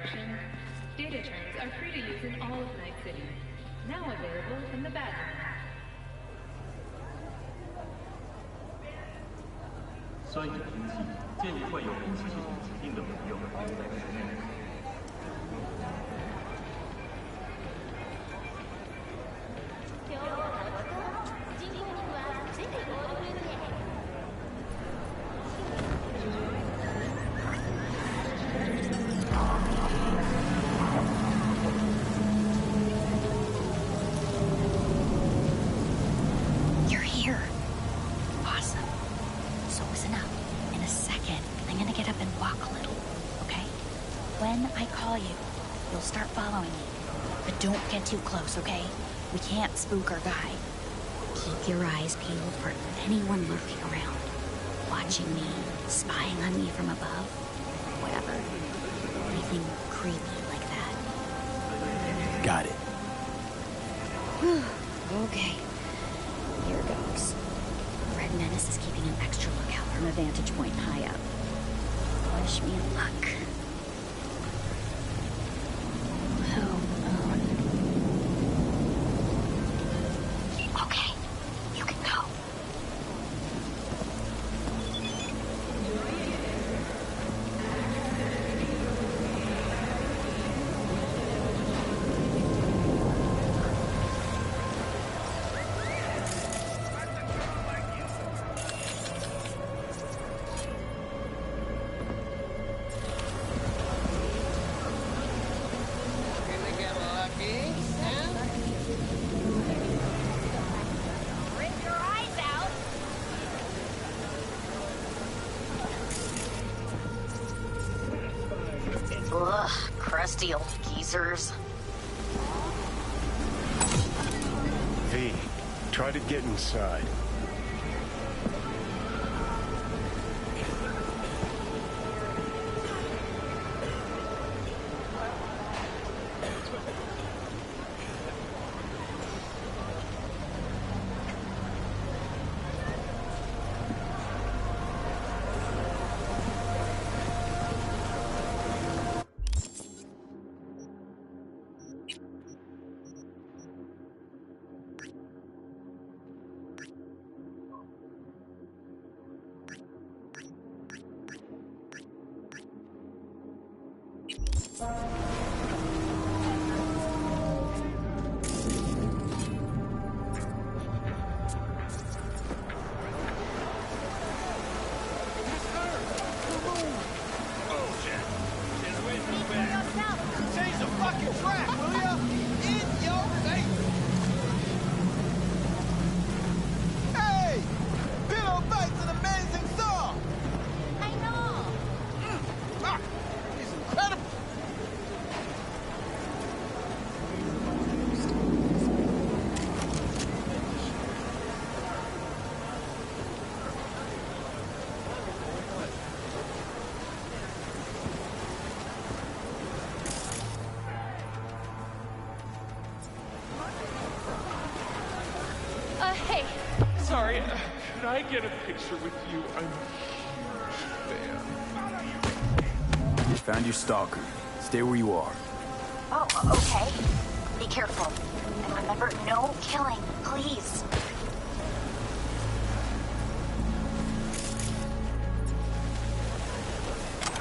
directions. Data terms are free to use in all of Night City. Now available in the Badlands. 酸雨天气，建议患有呼吸系统疾病的朋友留在室内。You're here. Awesome. So listen up. In a second, I'm gonna get up and walk a little, okay? When I call you, you'll start following me. But don't get too close, okay? We can't spook our guy. Keep your eyes peeled for anyone lurking around. Watching me, spying on me from above, whatever. Anything creepy like that. Got it. Okay. Here goes. Red Menace is keeping an extra lookout from a vantage point high up. Wish me luck. Okay, you can go. Ugh, crusty old geezers. V, try to get inside. Change the fucking track, will ya? In your face! Hey! Pillow Fight's an amazing song! I know! He's incredible! Hey. Sorry, could I get a picture with you? I'm a huge fan. Found your stalker. Stay where you are. Oh, okay. Be careful. And remember, no killing, please.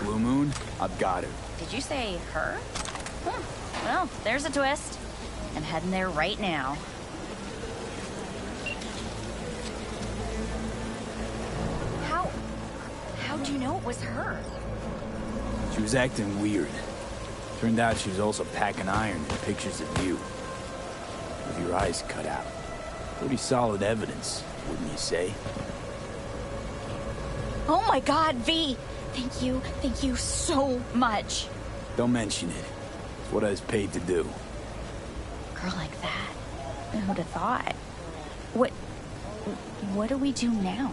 Blue Moon, I've got her. Did you say her? Well, there's a twist. I'm heading there right now. How'd you know it was her? She was acting weird. Turned out she was also packing iron in pictures of you. With your eyes cut out. Pretty solid evidence, wouldn't you say? Oh my god, V! Thank you so much. Don't mention it. It's what I was paid to do. Girl like that. Who'd have thought? What do we do now?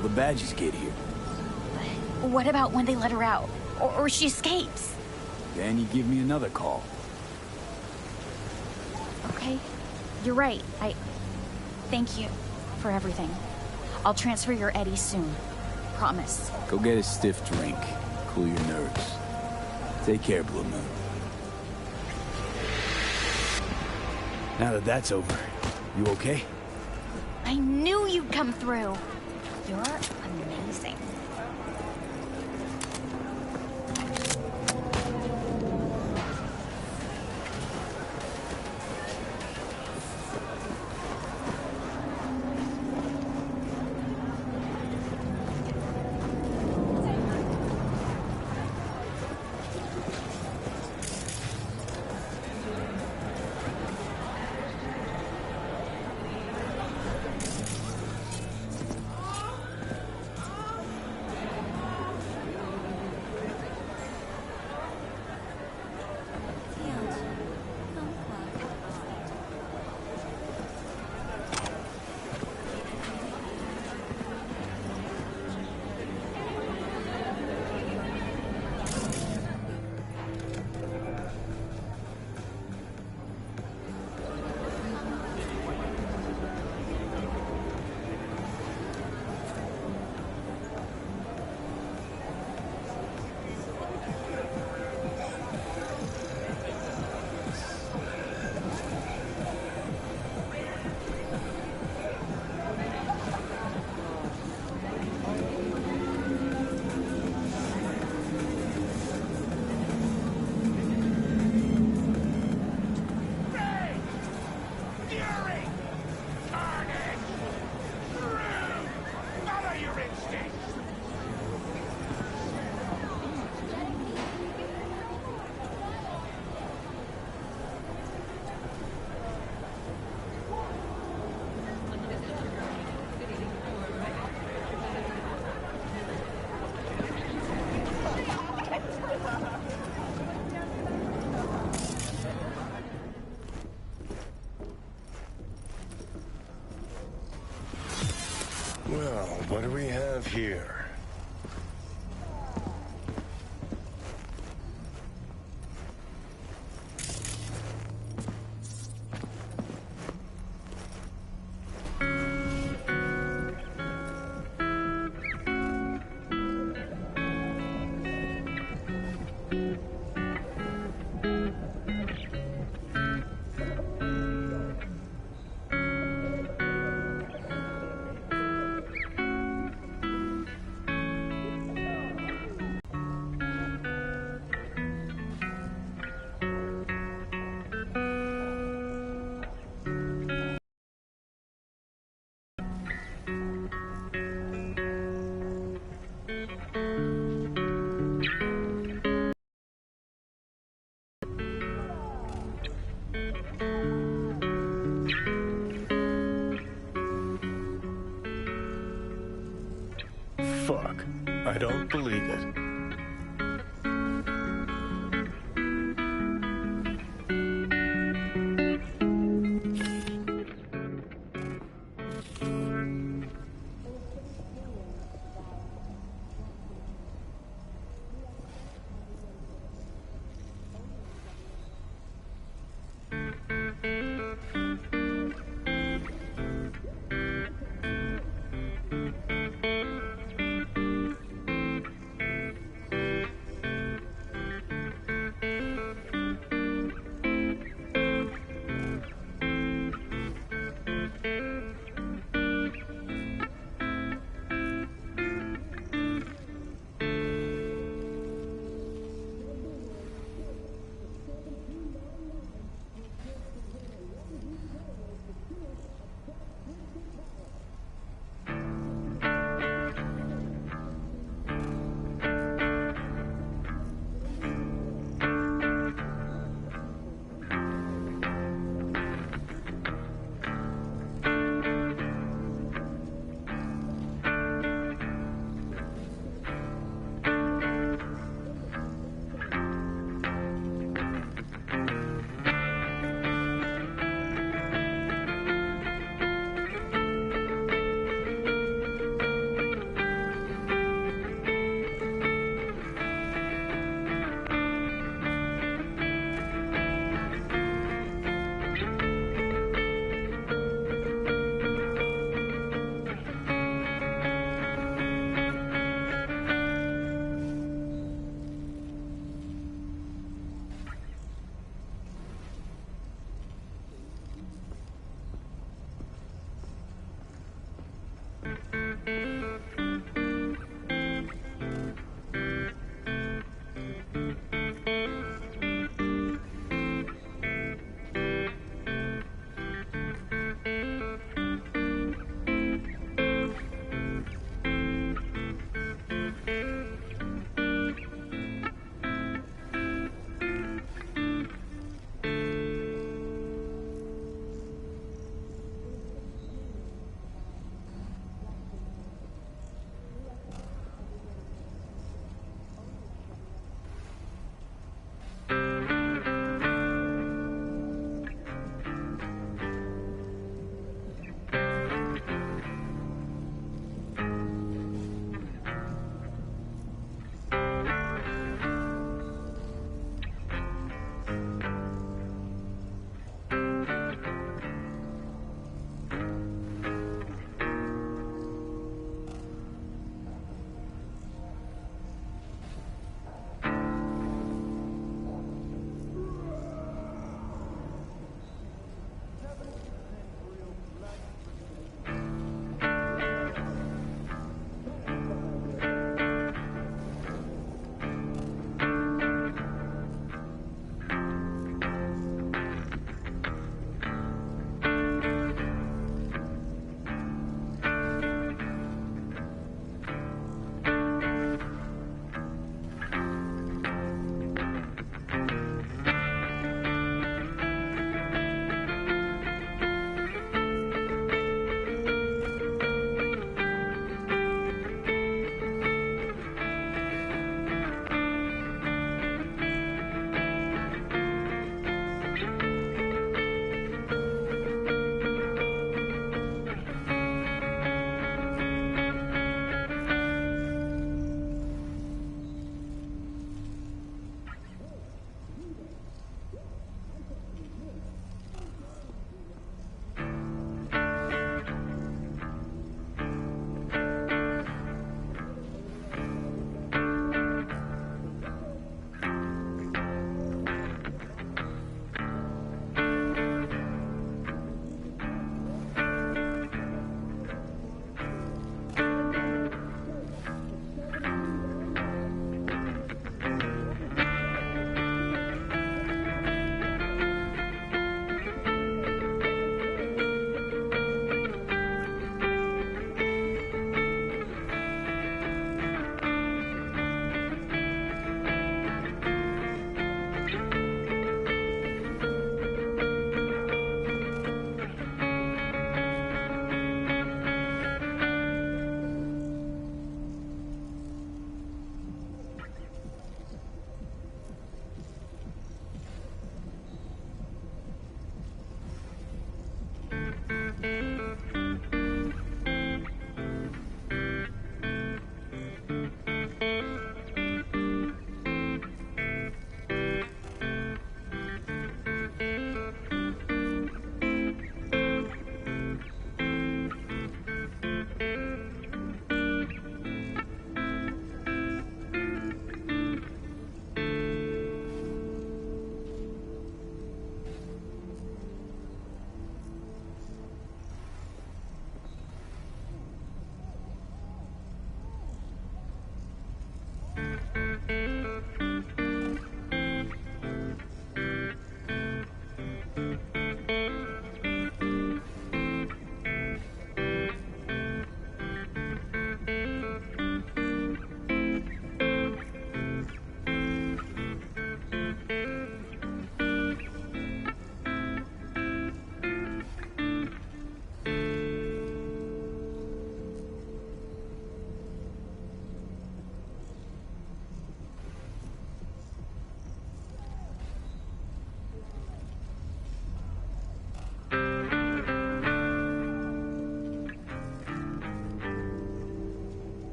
till the badges get here. What about when they let her out? Or she escapes? Then you give me another call. Okay. You're right. Thank you for everything. I'll transfer your Eddie soon. Promise. Go get a stiff drink. Cool your nerves. Take care, Blue Moon. Now that that's over, you okay? I knew you'd come through. You're amazing. Well, what do we have here? Fuck. I don't believe it.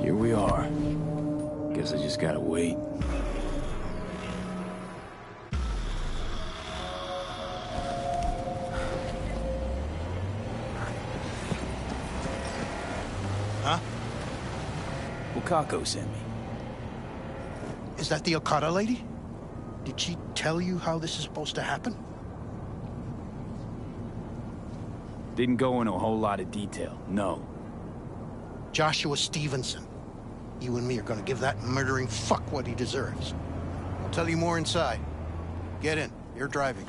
Here we are. Guess I just gotta wait. Huh? Wakako sent me. Is that the Okada lady? Did she tell you how this is supposed to happen? Didn't go into a whole lot of detail, no. Joshua Stevenson. You and me are gonna give that murdering fuck what he deserves. I'll tell you more inside. Get in. You're driving.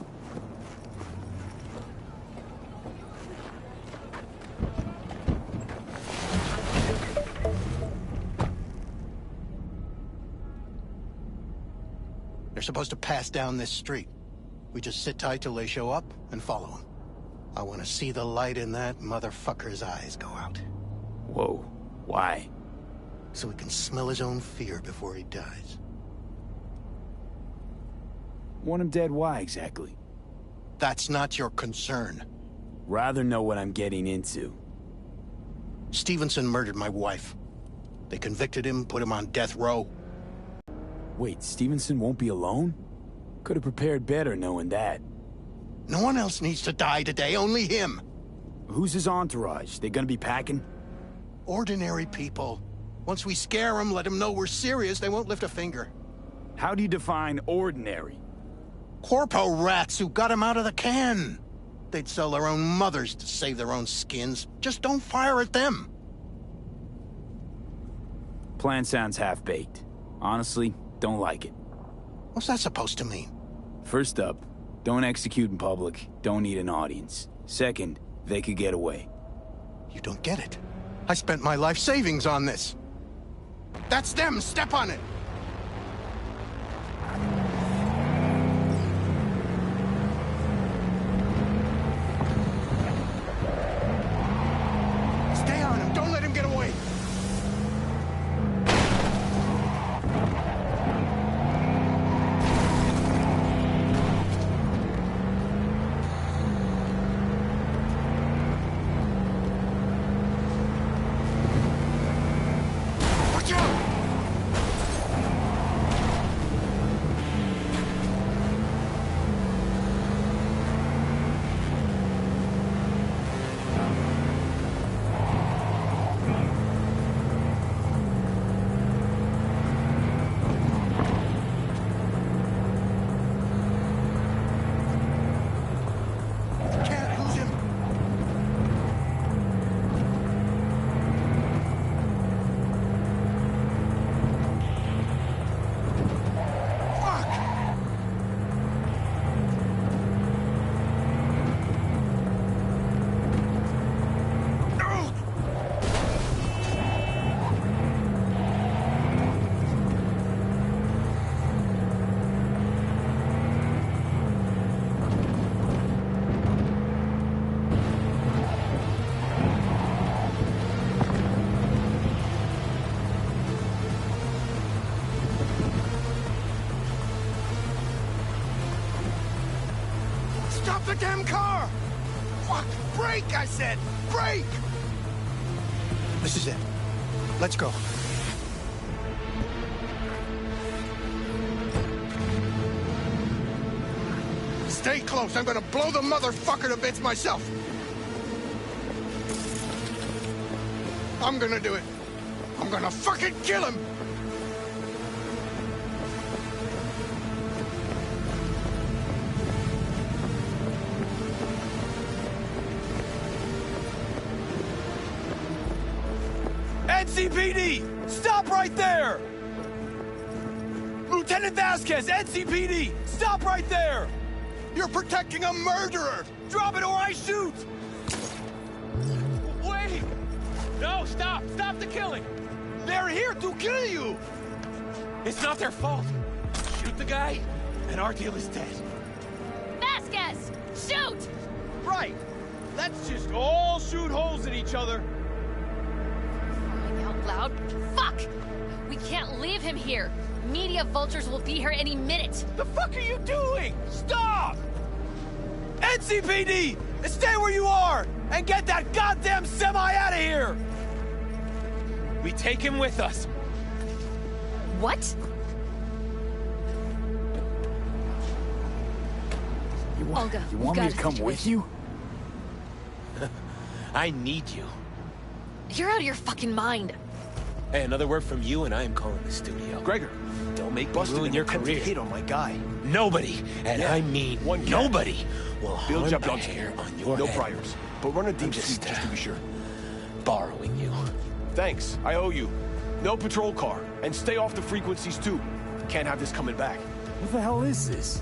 They're supposed to pass down this street. We just sit tight till they show up and follow them. I want to see the light in that motherfucker's eyes go out. Whoa. Why? So he can smell his own fear before he dies. Want him dead, why exactly? That's not your concern. Rather know what I'm getting into. Stevenson murdered my wife. They convicted him, put him on death row. Wait, Stevenson won't be alone? Could have prepared better knowing that. No one else needs to die today, only him. Who's his entourage? They gonna be packing? Ordinary people. Once we scare them, let them know we're serious, they won't lift a finger. How do you define ordinary? Corpo rats who got him out of the can. They'd sell their own mothers to save their own skins. Just don't fire at them. Plan sounds half-baked. Honestly, don't like it. What's that supposed to mean? First up, don't execute in public. Don't need an audience. Second, they could get away. You don't get it. I spent my life savings on this. That's them! Step on it! Stay on him! Don't let him get away! Watch out! Can't lose him. Fuck! Stop the damn car! Fuck! Brake, I said! Brake! This is it. Let's go. Stay close. I'm gonna blow the motherfucker to bits myself. I'm gonna do it. I'm gonna fucking kill him! NCPD! Stop right there! Lieutenant Vasquez, NCPD! Stop right there! You're protecting a murderer! Drop it or I shoot! Wait! No, stop! Stop the killing! They're here to kill you! It's not their fault. Shoot the guy, and our deal is dead. Vasquez! Shoot! Right! Let's just all shoot holes in each other. Crying out loud. Fuck! We can't leave him here. Media vultures will be here any minute. The fuck are you doing? Stop! NCPD! Stay where you are! And get that goddamn semi out of here! We take him with us. What? Olga, You want me to come with you? I need you. You're out of your fucking mind. Hey, another word from you and I am calling the studio. Gregor, don't make me busted ruin an your attempted career. hit on my guy. Nobody, and I mean one cat. nobody, will Bill harm a Jablonski. hair on your No head. priors, but run a deep just, sweep just to be sure. Borrowing you. Thanks, I owe you. No patrol car, and stay off the frequencies too. Can't have this coming back. What the hell is this?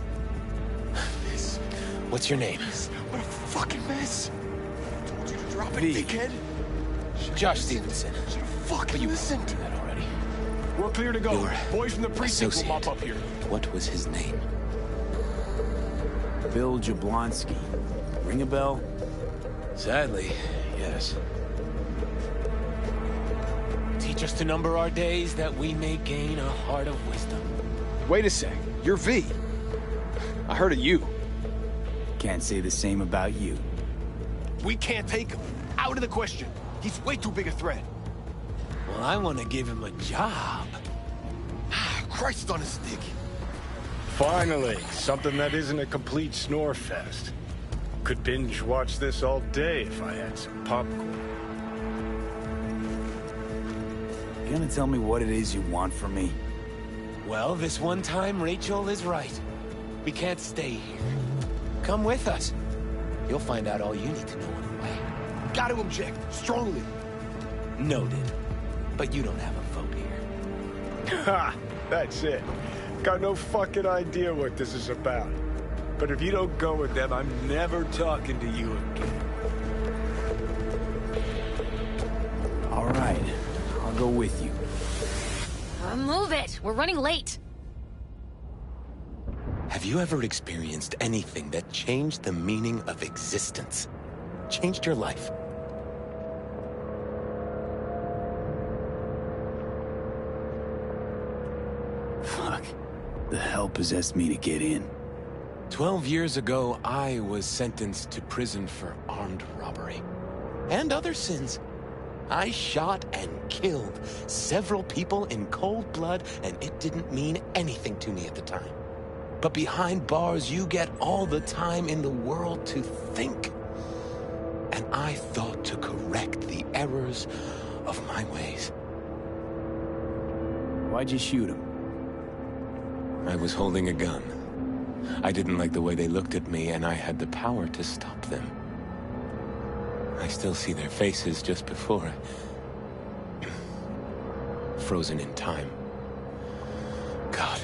What's your name? What a fucking mess. Told you to drop it, V. dickhead. Josh Stevenson. Fucking you listen. do that already. We're clear to go. Your Boys from the precinct will mop up here. What was his name? Bill Jablonski. Ring a bell? Sadly, yes. Teach us to number our days that we may gain a heart of wisdom. Wait a sec. You're V. I heard of you. Can't say the same about you. We can't take him. Out of the question. He's way too big a threat. Well, I want to give him a job. Christ on a stick. Finally, something that isn't a complete snore fest. Could binge watch this all day if I had some popcorn. You gonna tell me what it is you want from me? Well, this one time, Rachel is right. We can't stay here. Come with us. You'll find out all you need to know on the way. Got to object, strongly. Noted. But you don't have a vote here. Ha! That's it. Got no fucking idea what this is about. But if you don't go with them, I'm never talking to you again. All right. I'll go with you. Move it! We're running late! Have you ever experienced anything that changed the meaning of existence? Changed your life? Fuck. The hell possessed me to get in? 12 years ago, I was sentenced to prison for armed robbery. And other sins. I shot and killed several people in cold blood, and it didn't mean anything to me at the time. But behind bars, you get all the time in the world to think. And I thought to correct the errors of my ways. Why'd you shoot him? I was holding a gun. I didn't like the way they looked at me, and I had the power to stop them. I still see their faces just before frozen in time. God,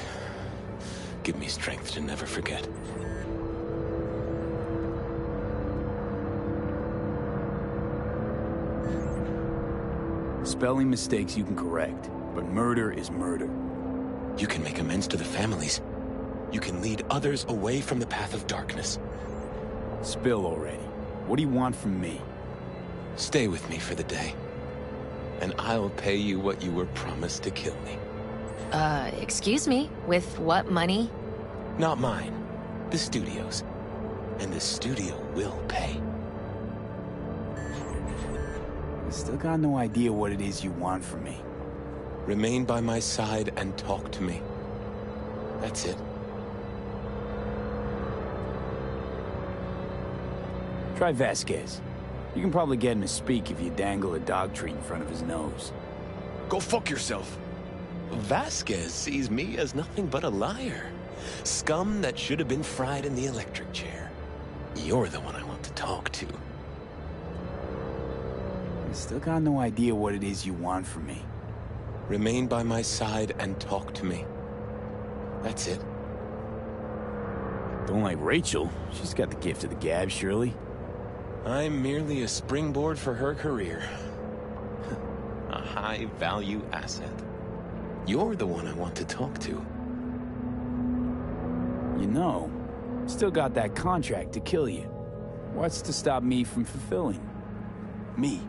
give me strength to never forget. Spelling mistakes you can correct, but murder is murder. You can make amends to the families. You can lead others away from the path of darkness. Spill already. What do you want from me? Stay with me for the day, and I'll pay you what you were promised to kill me. Excuse me? With what money? Not mine. The studio's. And the studio will pay. I still got no idea what it is you want from me. Remain by my side and talk to me. That's it. Try Vasquez. You can probably get him to speak if you dangle a dog treat in front of his nose. Go fuck yourself. Vasquez sees me as nothing but a liar. Scum that should have been fried in the electric chair. You're the one I want to talk to. I still got no idea what it is you want from me. Remain by my side and talk to me. That's it. Don't like Rachel. She's got the gift of the gab, surely. I'm merely a springboard for her career. A high-value asset. You're the one I want to talk to. You know, still got that contract to kill you. What's to stop me from fulfilling? Me.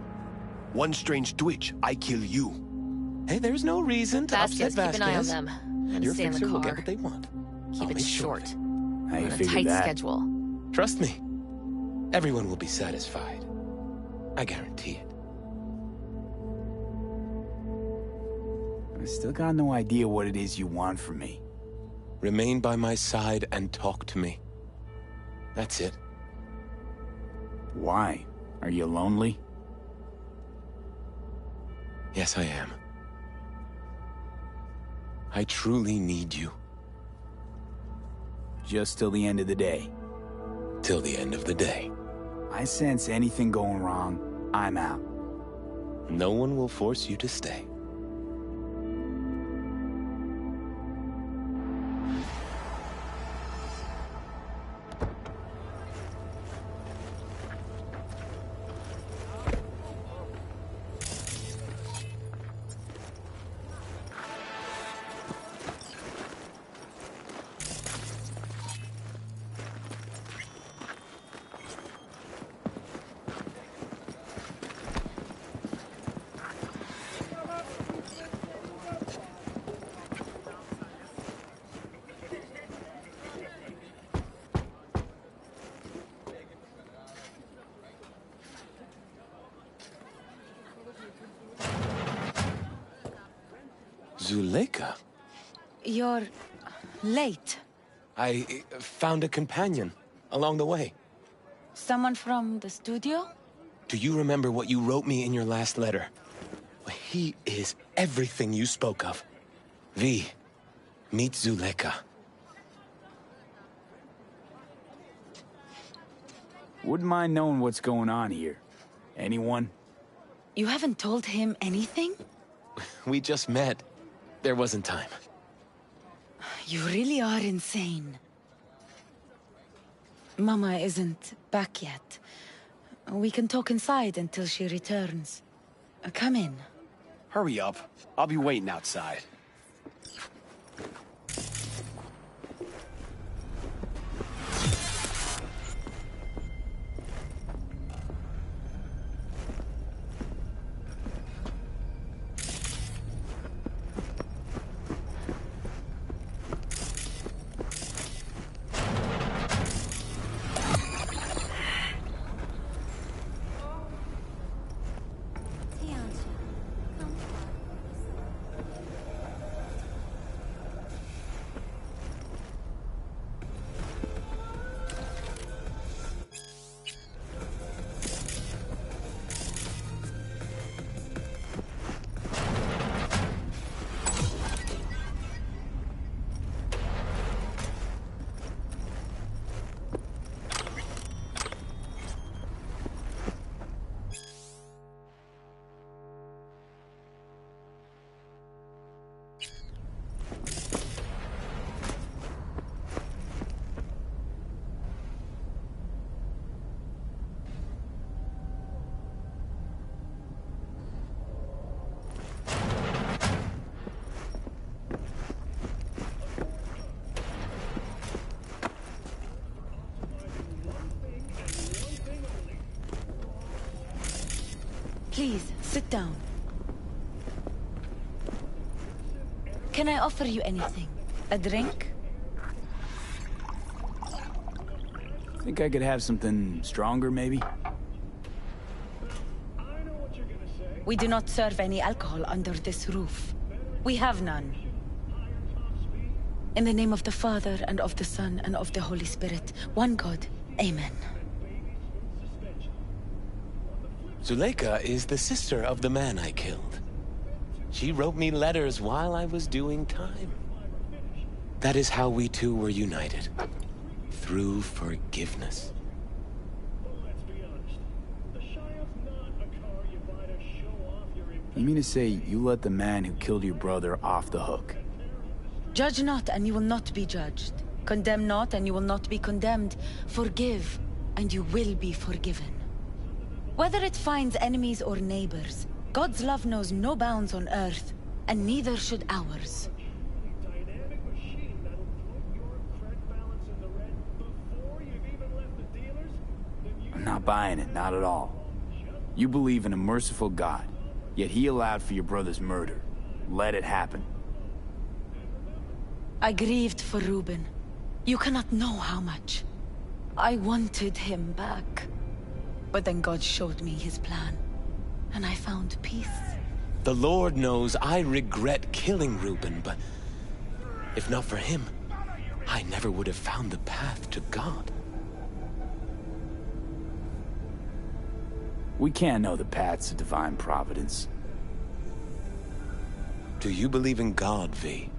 One strange twitch, I kill you. Hey, there's no reason to upset Vasquez, keep an eye on Vasquez. them. And Your stay in the fixer will car. get what they want. Keep I'll it make sure short. of it. How you On a figure tight that? schedule. Trust me. Everyone will be satisfied. I guarantee it. I still got no idea what it is you want from me. Remain by my side and talk to me. That's it. Why? Are you lonely? Yes, I am. I truly need you. Just till the end of the day. Till the end of the day. I sense anything going wrong, I'm out. No one will force you to stay. Zuleika? You're late. I found a companion along the way. Someone from the studio? Do you remember what you wrote me in your last letter? He is everything you spoke of. V, meet Zuleika. Wouldn't mind knowing what's going on here. Anyone? You haven't told him anything? We just met. There wasn't time. You really are insane. Mama isn't back yet. We can talk inside until she returns. Come in. Hurry up. I'll be waiting outside. Please, sit down. Can I offer you anything? A drink? Think I could have something stronger, maybe? We do not serve any alcohol under this roof. We have none. In the name of the Father, and of the Son, and of the Holy Spirit, one God. Amen. Zuleika is the sister of the man I killed. She wrote me letters while I was doing time. That is how we two were united. Through forgiveness. You mean to say you let the man who killed your brother off the hook? Judge not, and you will not be judged. Condemn not, and you will not be condemned. Forgive, and you will be forgiven. Whether it finds enemies or neighbors, God's love knows no bounds on earth, and neither should ours. I'm not buying it, not at all. You believe in a merciful God, yet he allowed for your brother's murder. Let it happen. I grieved for Reuben. You cannot know how much. I wanted him back. But then God showed me his plan, and I found peace. The Lord knows I regret killing Reuben, but if not for him, I never would have found the path to God. We can't know the paths of divine providence. Do you believe in God, V?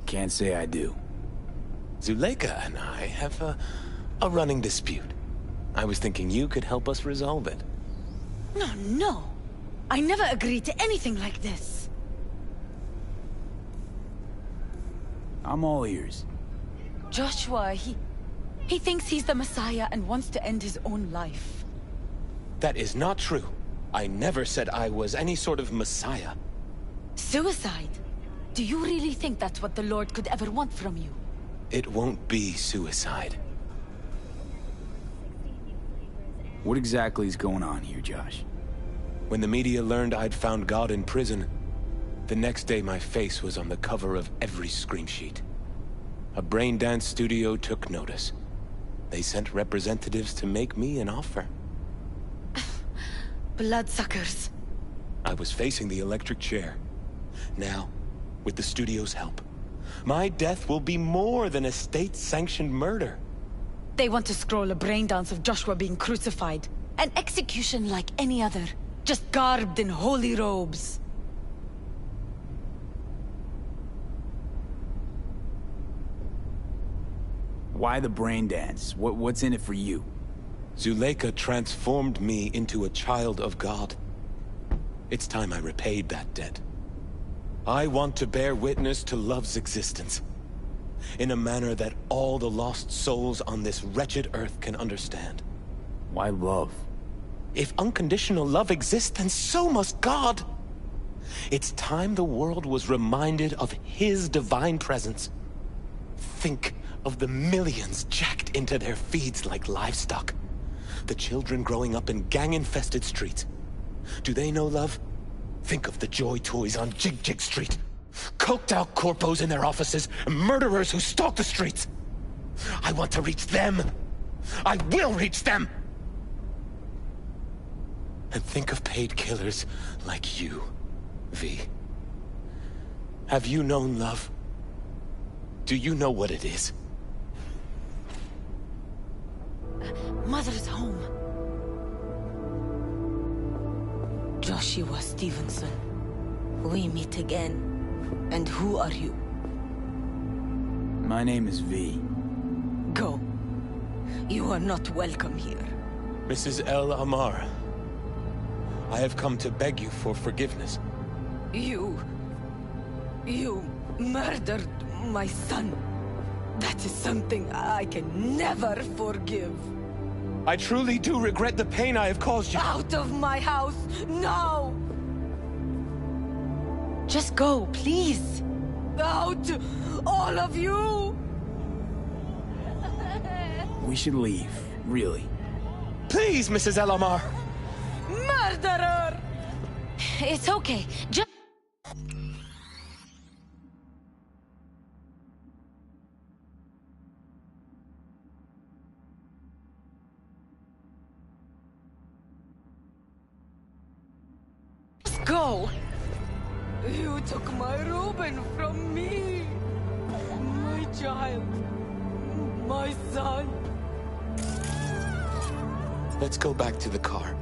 Can't say I do. Zuleika and I have a running dispute. I was thinking you could help us resolve it. No. I never agreed to anything like this. I'm all ears. Joshua, he thinks he's the Messiah and wants to end his own life. That is not true. I never said I was any sort of Messiah. Suicide? Do you really think that's what the Lord could ever want from you? It won't be suicide. What exactly is going on here, Josh? When the media learned I'd found God in prison, the next day my face was on the cover of every scream sheet. a braindance studio took notice. They sent representatives to make me an offer. Bloodsuckers. I was facing the electric chair. Now, with the studio's help, my death will be more than a state-sanctioned murder. They want to scroll a brain dance of Joshua being crucified. An execution like any other, just garbed in holy robes. Why the brain dance? What's in it for you? Zuleika transformed me into a child of God. It's time I repaid that debt. I want to bear witness to love's existence, in a manner that all the lost souls on this wretched earth can understand. Why love? If unconditional love exists, then so must God. It's time the world was reminded of His divine presence. Think of the millions jacked into their feeds like livestock. The children growing up in gang-infested streets. Do they know love? Think of the joy toys on Jig Jig Street. Coked-out corpos in their offices, and murderers who stalk the streets. I want to reach them. I will reach them! And think of paid killers like you, V. Have you known love? Do you know what it is? Mother's home. Joshua Stevenson. We meet again. And who are you? My name is V. Go. You are not welcome here. Mrs. El Amar, I have come to beg you for forgiveness. You murdered my son. That is something I can never forgive. I truly do regret the pain I have caused you. Out of my house, now! Just go, please. Out, all of you! We should leave, really. Please, Mrs. El Amar! Murderer! It's okay, just... Go! You took my Reuben from me! My child. My son. Let's go back to the car.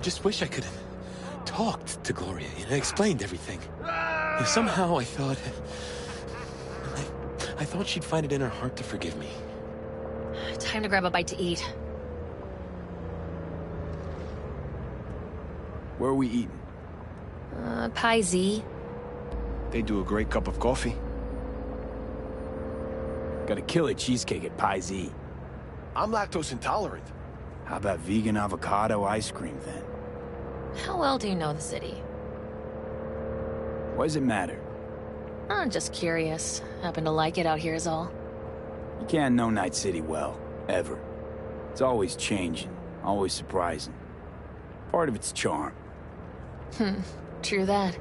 Just wish I could have talked to Gloria and explained everything. Somehow I thought... I thought she'd find it in her heart to forgive me. Time to grab a bite to eat. Where are we eating? Pie Z. They do a great cup of coffee. Got a killer cheesecake at Pie Z. I'm lactose intolerant. How about vegan avocado ice cream, then? How well do you know the city? What does it matter? I'm just curious. Happen to like it out here is all. You can't know Night City well, ever. It's always changing, always surprising. Part of its charm. True that.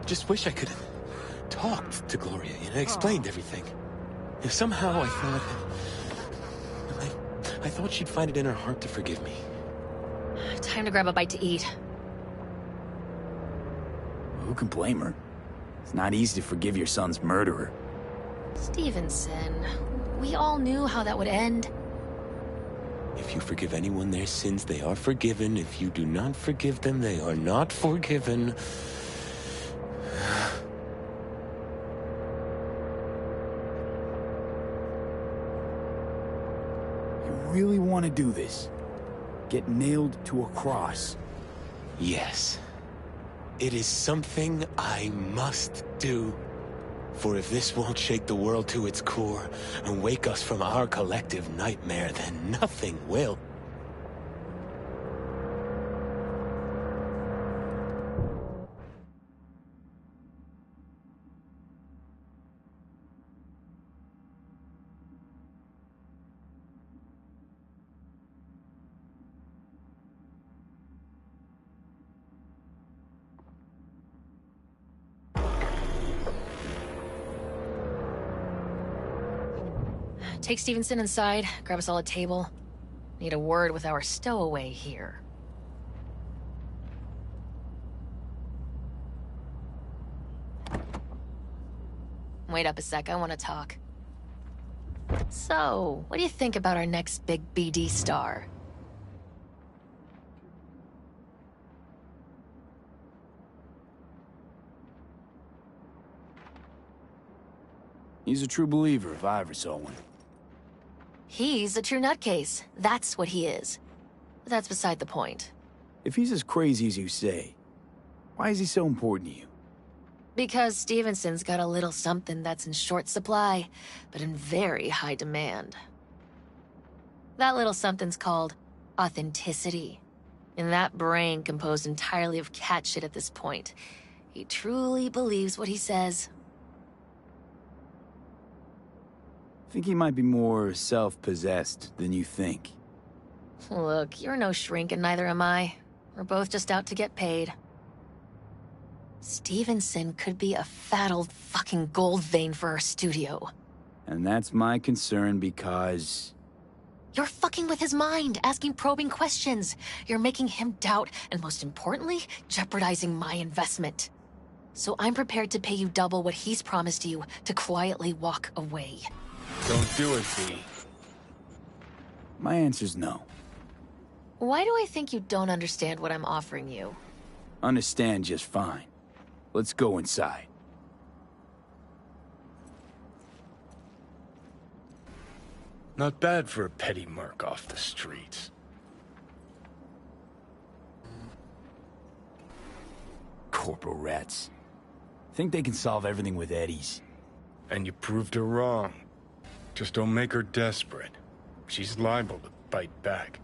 just wish I could have talked to Gloria, explained everything. If somehow I thought she'd find it in her heart to forgive me. Time to grab a bite to eat. Who can blame her? It's not easy to forgive your son's murderer. Stevenson, we all knew how that would end. If you forgive anyone their sins, they are forgiven. If you do not forgive them, they are not forgiven. You really want to do this? Get nailed to a cross? Yes. It is something I must do. For if this won't shake the world to its core and wake us from our collective nightmare, then nothing will. Take Stevenson inside, grab us all a table. Need a word with our stowaway here. Wait up a sec, I want to talk. So, what do you think about our next big BD star? He's a true believer, if I ever saw one. He's a true nutcase. That's what he is. But that's beside the point. If he's as crazy as you say, why is he so important to you? Because Stevenson's got a little something that's in short supply, but in very high demand. That little something's called authenticity. In that brain composed entirely of cat shit at this point, he truly believes what he says. I think he might be more self-possessed than you think. Look, you're no shrink and neither am I. We're both just out to get paid. Stevenson could be a fat old fucking gold vein for our studio. And that's my concern because... You're fucking with his mind, asking probing questions. You're making him doubt, and most importantly, jeopardizing my investment. So I'm prepared to pay you double what he's promised you to quietly walk away. Don't do it, V. My answer's no. Why do I think you don't understand what I'm offering you? Understand just fine. Let's go inside. Not bad for a petty merc off the streets. Corporal rats. Think they can solve everything with eddies. And you proved her wrong. Just don't make her desperate. She's liable to bite back.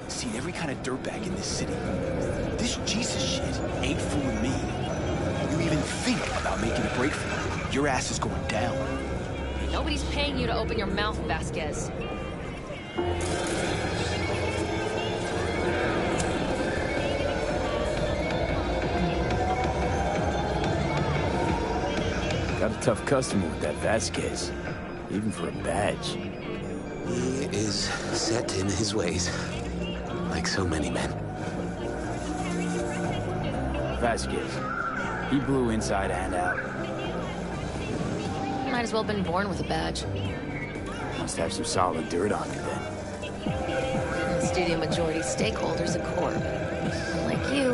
Seen every kind of dirtbag in this city. This Jesus shit ain't fooling me. You even think about making a break for it, your ass is going down. Nobody's paying you to open your mouth, Vasquez. Got a tough customer with that Vasquez, even for a badge. He is set in his ways, like so many men. Vasquez, he blew inside and out. Might as well have been born with a badge. Must have some solid dirt on it then. The studio majority stakeholder's a corp. Unlike you,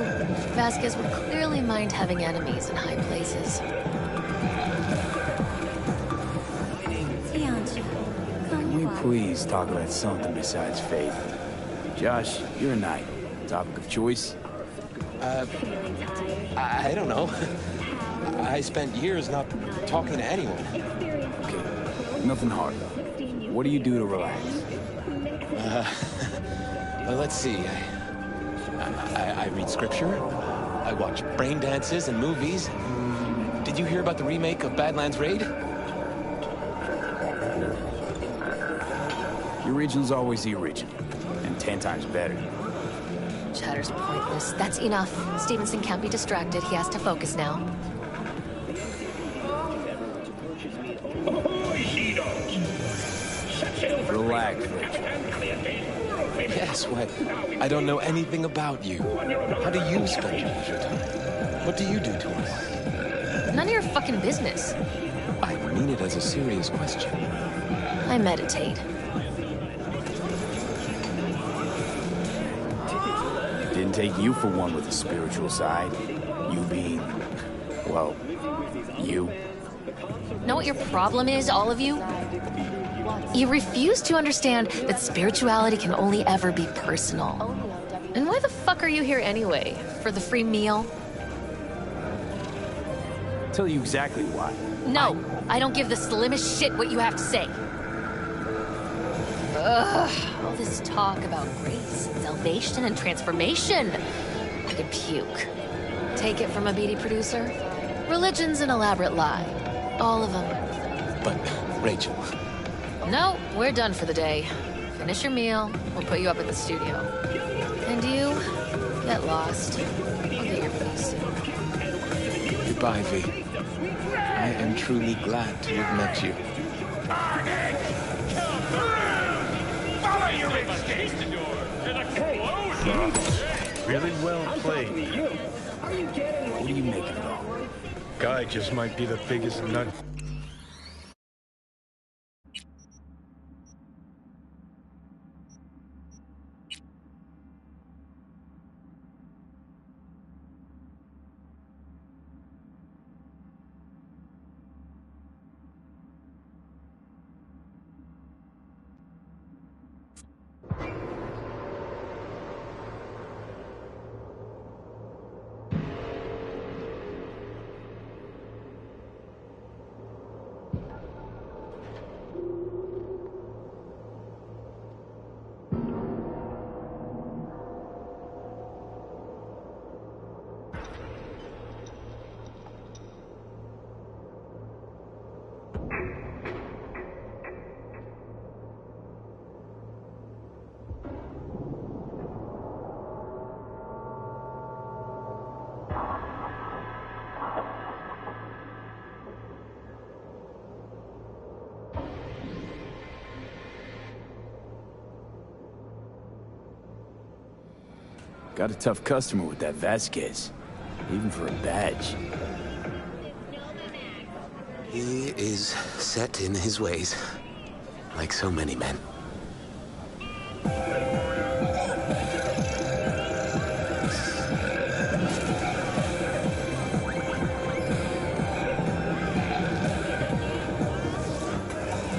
Vasquez would clearly mind having enemies in high places. Can we please talk about something besides faith? Josh, you're a knight. Topic of choice? I don't know. I spent years not talking to anyone. Okay, nothing hard. What do you do to relax? Well, let's see. I read scripture. I watch brain dances and movies. Did you hear about the remake of Badlands Raid? The original's always the original, and 10 times better. Chatter's pointless. That's enough. Stevenson can't be distracted. He has to focus now. Relax, Rachel. Yes, why? I don't know anything about you. How do you spend your leisure time? What do you do to unwind? None of your fucking business. I mean it as a serious question. I meditate. Didn't take you for one with a spiritual side. You being, well, you. Know what your problem is, all of you? You refuse to understand that spirituality can only ever be personal. And why the fuck are you here anyway? For the free meal? Tell you exactly why. No, I don't give the slimmest shit what you have to say. Ugh, all this talk about grace and salvation and transformation. I could puke. Take it from a beady producer. Religion's an elaborate lie. All of them. But, Rachel... No, we're done for the day. Finish your meal, we'll put you up at the studio. And you, get lost. I'll get your piece soon. Goodbye, V. I am truly glad to have met you. Follow your instinct! Really well played. What do you make of it all? Guy just might be the biggest nut. Got a tough customer with that Vasquez. Even for a badge. He is set in his ways. Like so many men.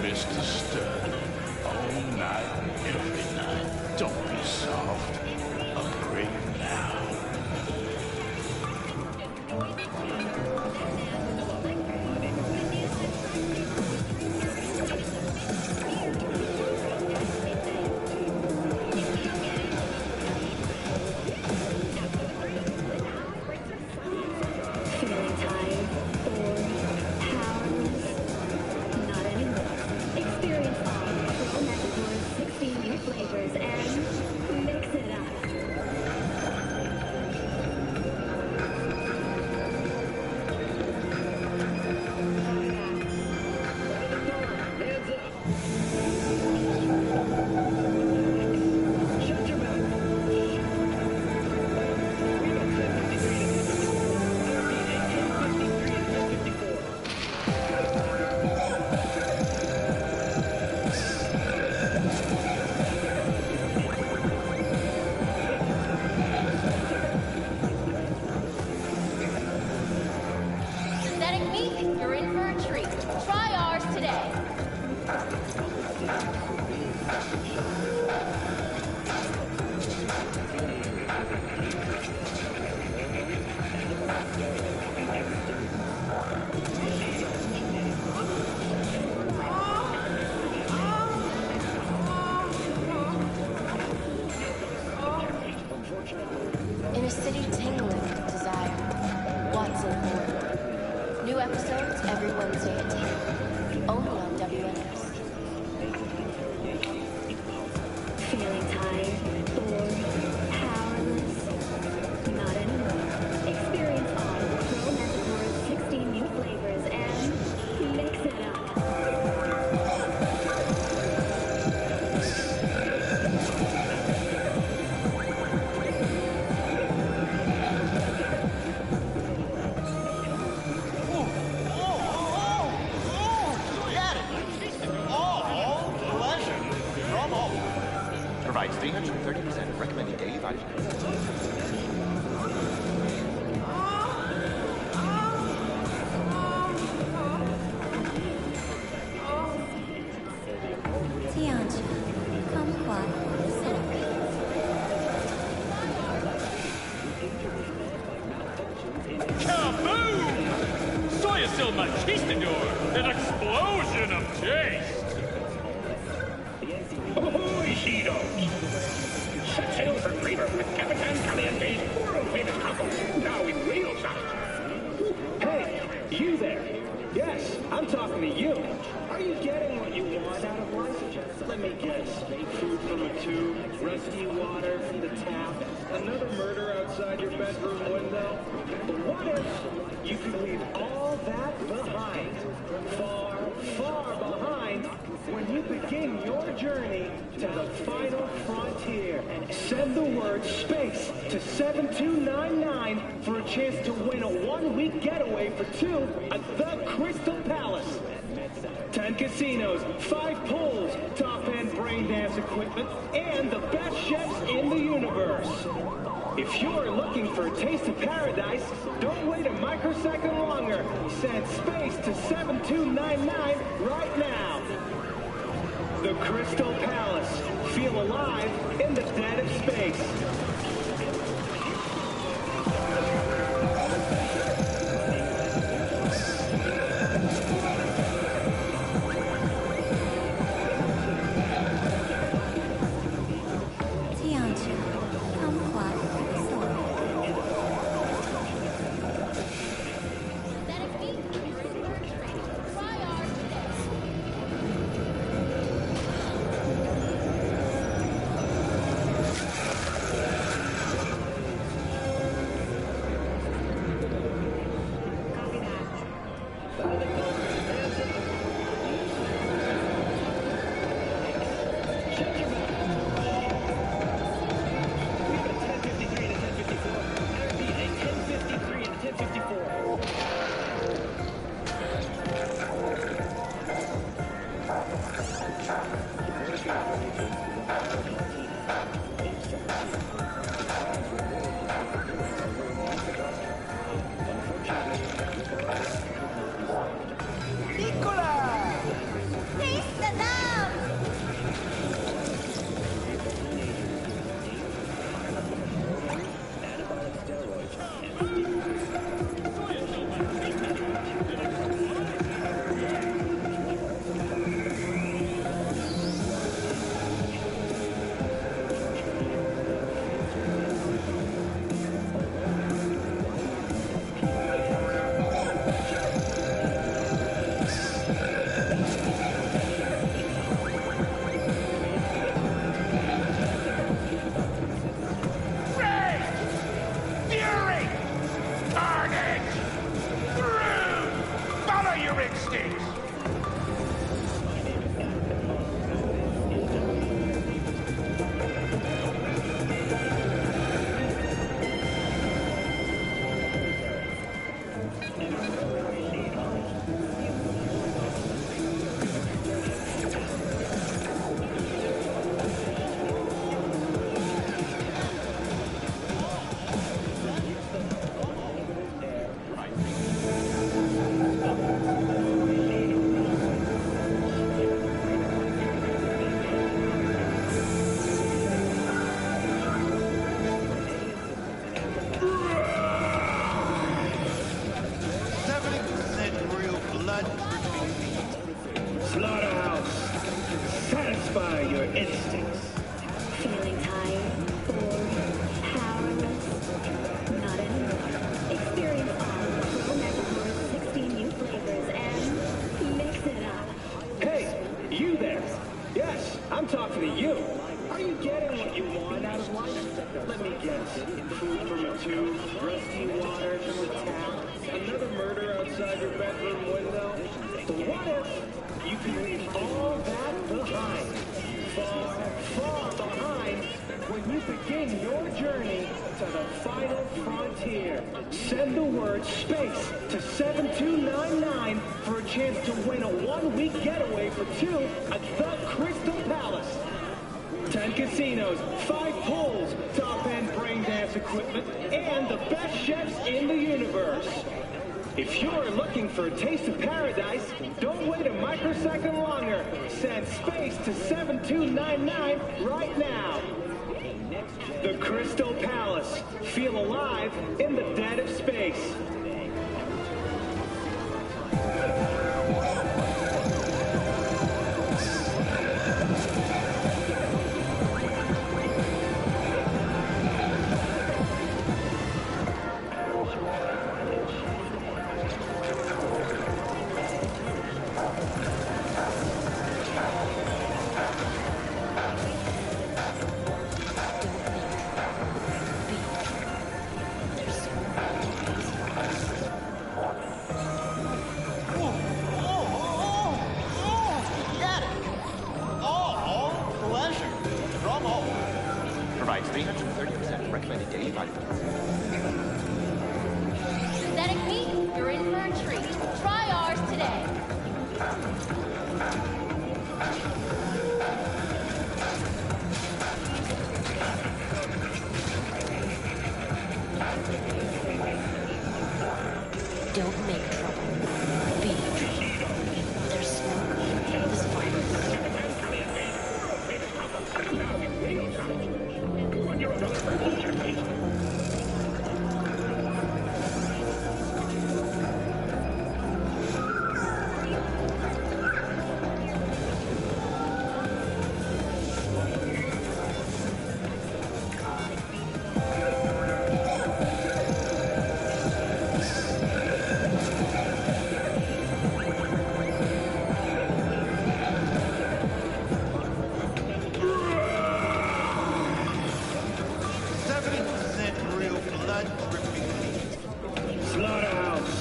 Mr. Stern, all night, every night. Don't be soft. I'm brave now. Synthetic meat, you're in for a treat. Try ours today. In a city tingling with desire, Watson Ford. New episodes every Wednesday at 10. Only on WNS. Provides 330% of recommended daily vitamin. Kaboom! Soy still Machistador, an explosion of taste! Ahoy, Sea-Dogs! Set sail for Flavor with Capitan Caliente's world-famous combo, now in whale size. Hey, you there! Yes, I'm talking to you. Are you getting what you want out of life? Let me guess. Food from a tube, rusty water from the tap, another murder outside your bedroom window. But what if you could leave all that behind? Far, far behind when you begin your journey to the final frontier. Send the word SPACE to 7299 for a chance to win a one-week getaway for two at the Crystal Palace. 10 casinos, 5 pools, top-end brain dance equipment, and the best chefs in the universe. If you're looking for a taste of paradise, don't wait a microsecond longer. Send SPACE to 7299 right now. The Crystal Palace. Feel alive in the dead of space. Send the word SPACE to 7299 for a chance to win a one-week getaway for two at the Crystal Palace. 10 casinos, 5 pools, top-end brain dance equipment, and the best chefs in the universe. If you're looking for a taste of paradise, don't wait a microsecond longer. Send space to 7299 right now. The Crystal Palace. Feel alive in the dead of space. Provides 330% recommended daily body fat. Synthetic meat, you're in for a treat. Try ours today. Don't make trouble. Be trouble. There's smoke. There's violence. Slaughterhouse.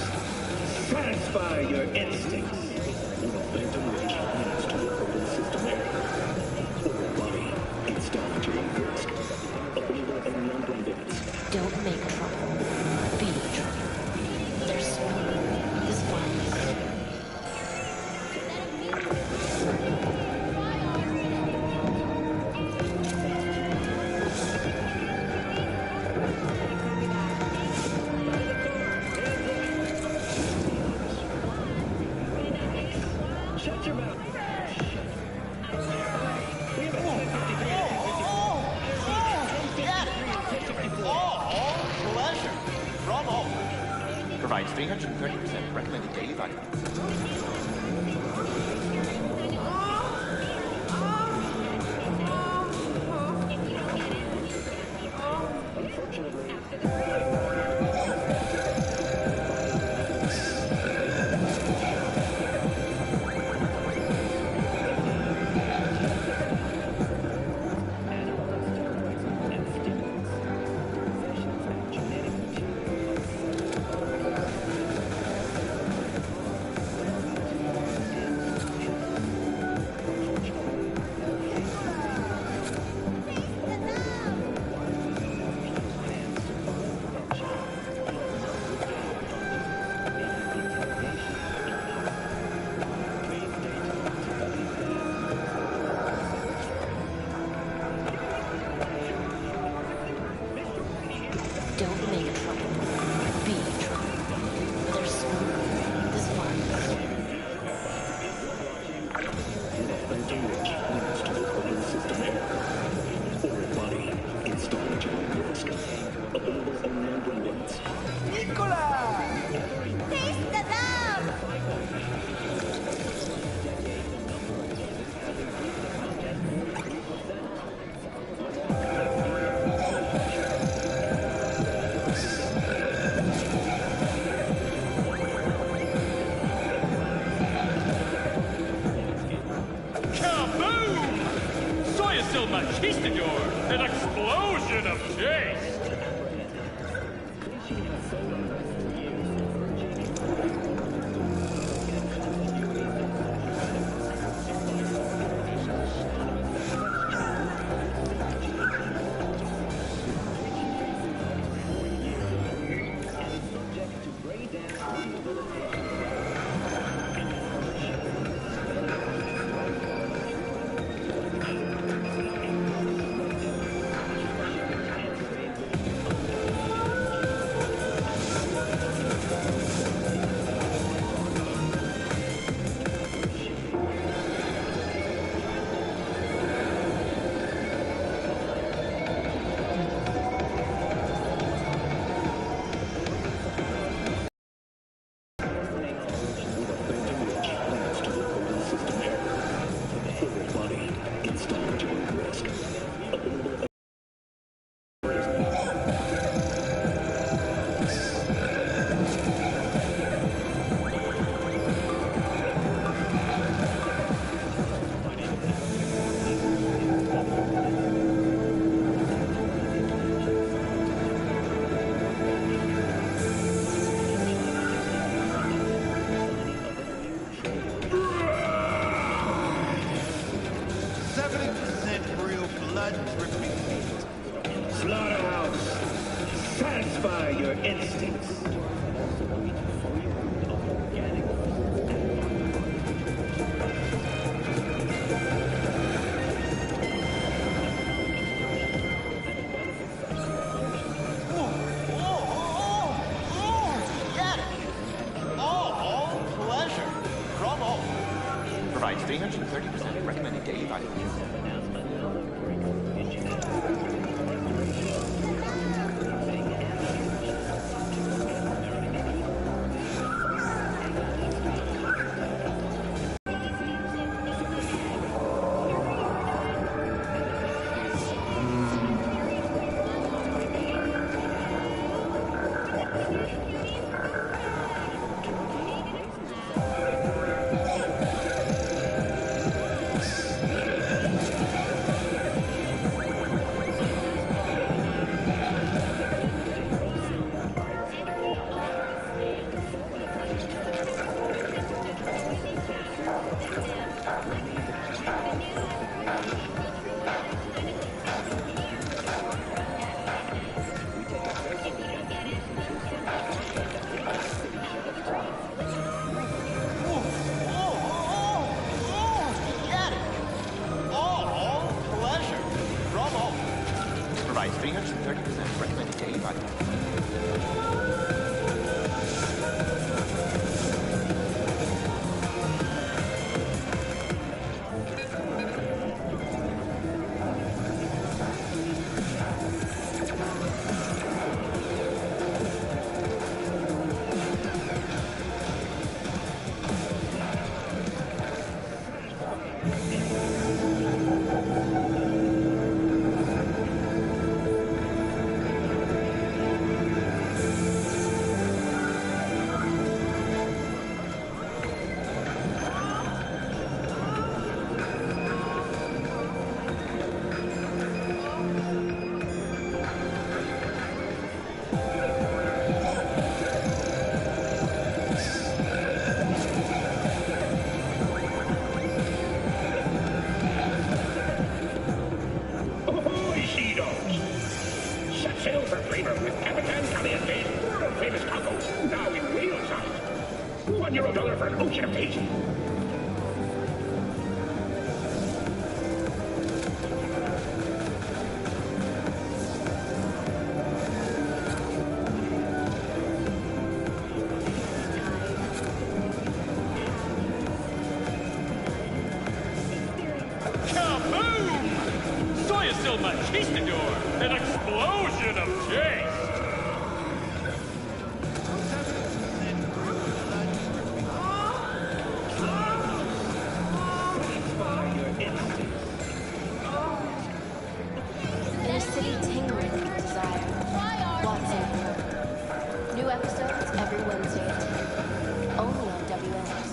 Satisfy your instincts. Don't make trouble. Be trouble. There's smoke. There's violence. Shut your mouth. Pleasure. From home. Provides 330% recommended daily body fat. Don't make trouble. Be trouble. There's smoke. There's violence. Nicola! Taste the love! Kaboom! Soy still Machistador! An explosion of taste! your instincts. Provides 330% recommended daily vitamin D. Provides 330% recommended daily vitamin. Set sail for flavor with Capitan Caliente's world-famous tacos, now in real size. €1 for an ocean of taste. Kaboom! Soy is still machissador, an explosion of taste! Inner city tingling with desire. Watson. New episodes every Wednesday at 10. Only on WNS.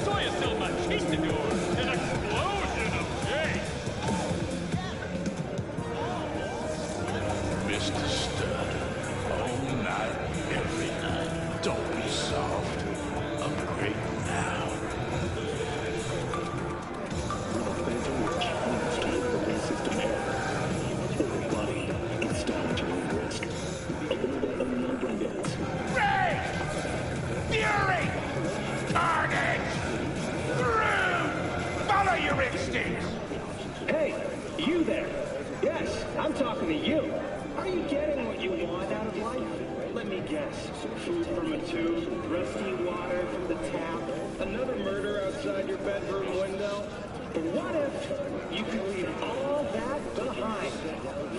Soy is still machissador, an explosion of taste! Mr. Stud, all night, every night. Don't be soft. Upgrade now. With a phantom which needs to leave the base system air. Full body installatory risk. Available in non-branded. Rage! Fury! Carnage! Through! Follow your instincts! Hey, you there. Yes, I'm talking to you. Are you getting what you want out of life? Let me guess. Food from a tube, rusty water from the tap, another murder outside your bedroom window. But what if you could leave all that behind?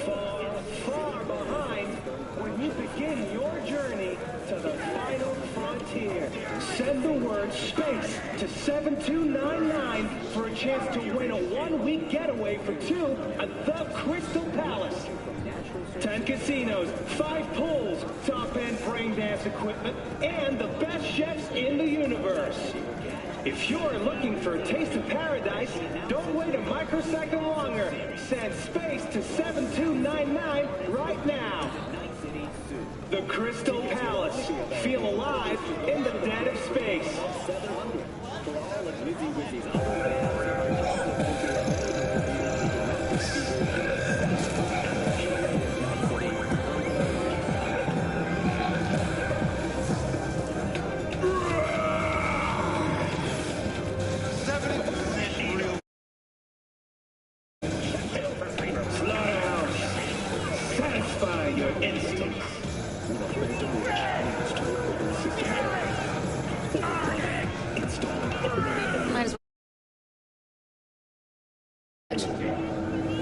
Far, far behind when you begin your journey to the final frontier. Send the word SPACE to 7299 for a chance to win a one-week getaway for two at the Crystal Palace. 10 casinos, 5 pools, top-end brain dance equipment, and the best chefs in the universe. If you're looking for a taste of paradise, don't wait a microsecond longer. Send SPACE to 7299 right now. The Crystal Palace. Feel alive in the dead of space.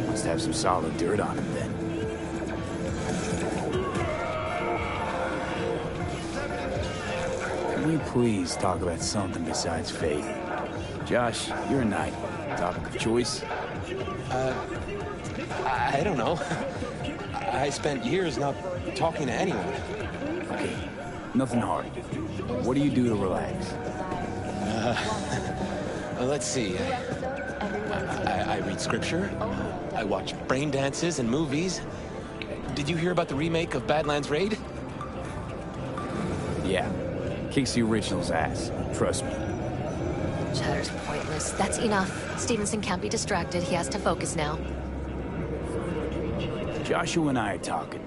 Must have some solid dirt on him then. Can we please talk about something besides fate? Josh, you're a knight. Topic of choice? I don't know. I spent years not talking to anyone. Okay, nothing hard. What do you do to relax? Well, let's see. I read scripture. I watch brain dances and movies. Did you hear about the remake of Badlands Raid? Yeah. Kicks the original's ass. Trust me. Chatter's pointless. That's enough. Stevenson can't be distracted. He has to focus now. Joshua and I are talking.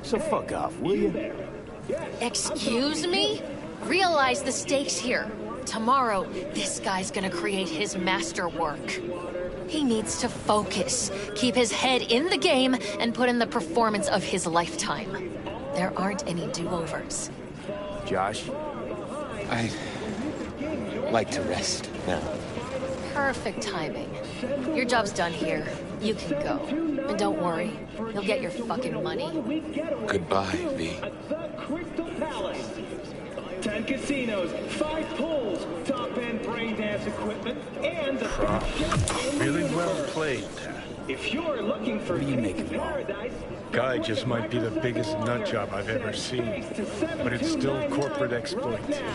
So fuck off, will you? Excuse me? Realize the stakes here. Tomorrow, this guy's gonna create his masterwork. He needs to focus, keep his head in the game, and put in the performance of his lifetime. There aren't any do-overs. Josh? I like to rest now. Perfect timing. Your job's done here. You can go. And don't worry, you'll get your fucking money. Goodbye, V. 10 casinos, 5 pools, top-end brain dance equipment, and the Really well played, Dad. If you're looking for paradise, Guy just might be the biggest nut job I've ever seen, but it's still corporate exploitation.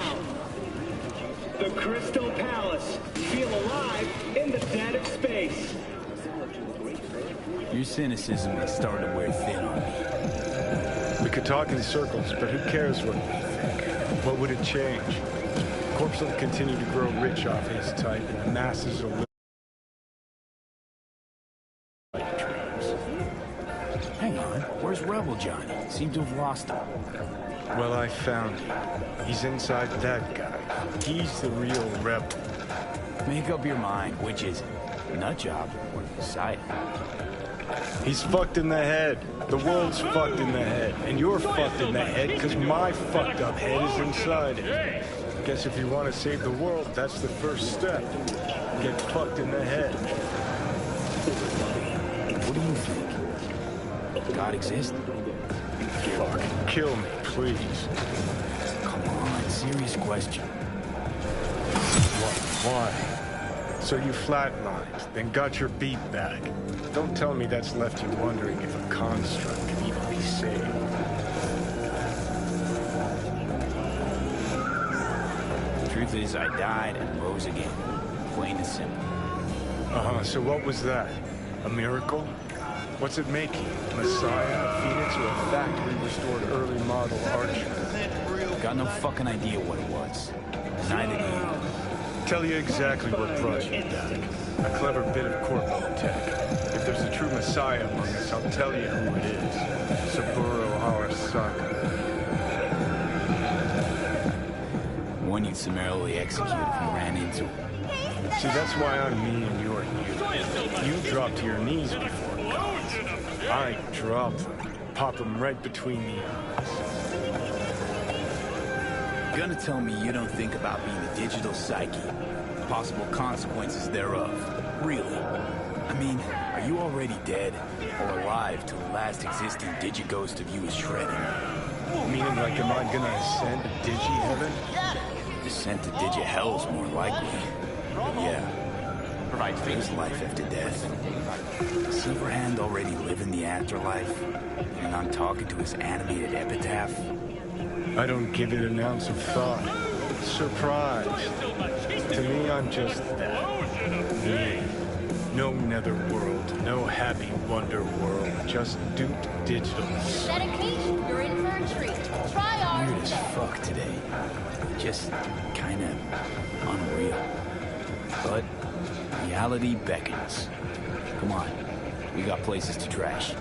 the Crystal Palace. Feel alive in the dead of space. Your cynicism is starting to wear thin on me. We could talk in circles, but who cares what we think? What would it change? Corpse will continue to grow rich off his type, and the masses will live like dreams. Hang on, where's Rebel Johnny? Seem to have lost him. Well, I found him. He's inside that guy. He's the real rebel. Make up your mind, which is it? Nutjob or Messiah? He's fucked in the head. The world's fucked in the head. And you're fucked in the head because my fucked up head is inside it. Guess if you want to save the world, that's the first step. Get fucked in the head. What do you think? God exists? Fuck. Kill me, please. Come on, serious question. What? Why? So you flatlined, then got your beat back. Don't tell me that's left you wondering if a construct can even be saved. The truth is, I died and rose again. Plain and simple. Uh-huh, so what was that? A miracle? What's it making? Messiah, a phoenix, or a factory-restored early model archer? Got no fucking idea what it was. Neither do you. Tell you exactly what brought you back. A clever bit of corporate tech. If there's a true Messiah among us, I'll tell you who it is. Saburo Arasaka. One you'd summarily execute if you ran into him. See, that's why I'm me and you're you. You drop to your knees before God. I drop them. Pop them right between the eyes. Gonna tell me you don't think about being a digital psyche, possible consequences thereof. Really? I mean, are you already dead or alive till the last existing digighost of you is shredded? Meaning like, am I gonna ascend to digi-heaven? Descent to digi-hell's more likely. But yeah, Provides there's life after death. Does Silverhand already live in the afterlife? And I'm talking to his animated epitaph? I don't give it an ounce of thought. Surprise. To me, I'm just me. No netherworld, no happy wonder world, just duped digitals. Dedication, you're in for a treat. Try our Weird as fuck today. Just kinda unreal. But reality beckons. Come on, we got places to trash.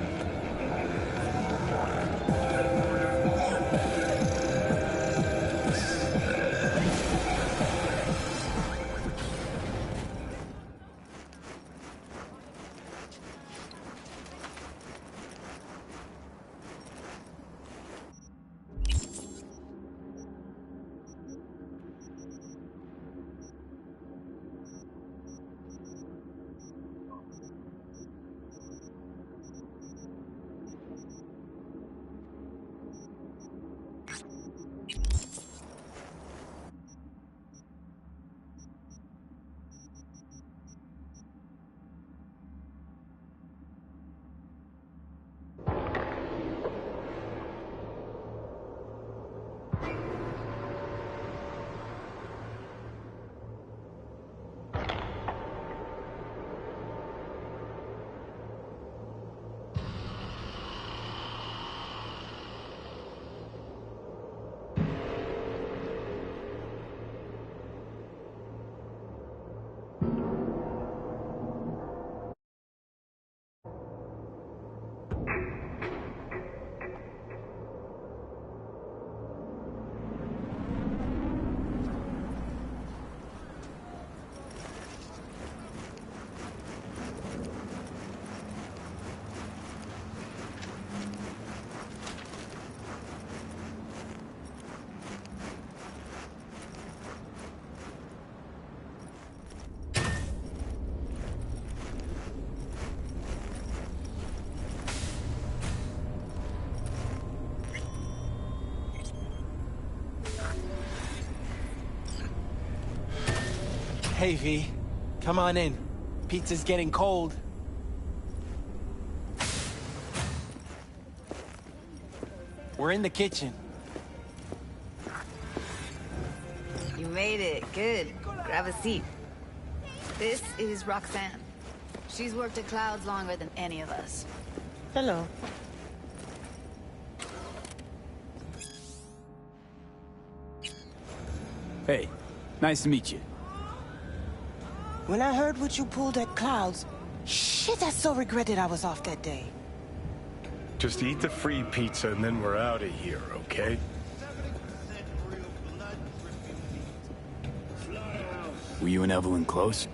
Hey, V. Come on in. Pizza's getting cold. We're in the kitchen. You made it. Good. Grab a seat. This is Roxanne. She's worked at Clouds longer than any of us. Hello. Hey, nice to meet you. When I heard what you pulled at Clouds, shit, I so regretted I was off that day. Just eat the free pizza and then we're out of here, okay? Were you and Evelyn close?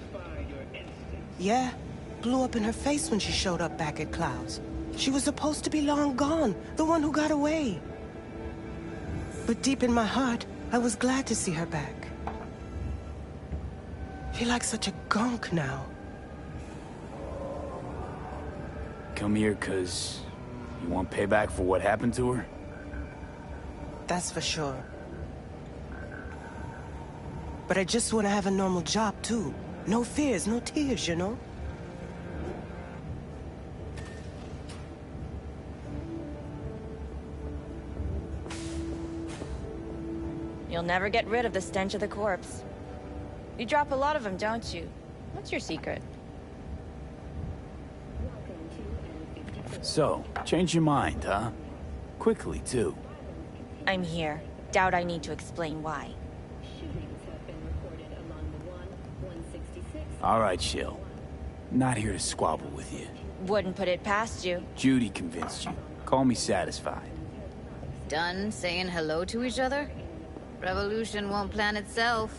Yeah, blew up in her face when she showed up back at Clouds. She was supposed to be long gone, the one who got away. But deep in my heart, I was glad to see her back. Feel like such a gunk now. Come here 'cause you want payback for what happened to her? That's for sure. But I just want to have a normal job, too. No fears, no tears, you know? You'll never get rid of the stench of the corpse. You drop a lot of them, don't you? What's your secret? So, change your mind, huh? Quickly, too. I'm here. Doubt I need to explain why. All right, Shill. Not here to squabble with you. Wouldn't put it past you. Judy convinced you. Call me satisfied. Done saying hello to each other? Revolution won't plan itself.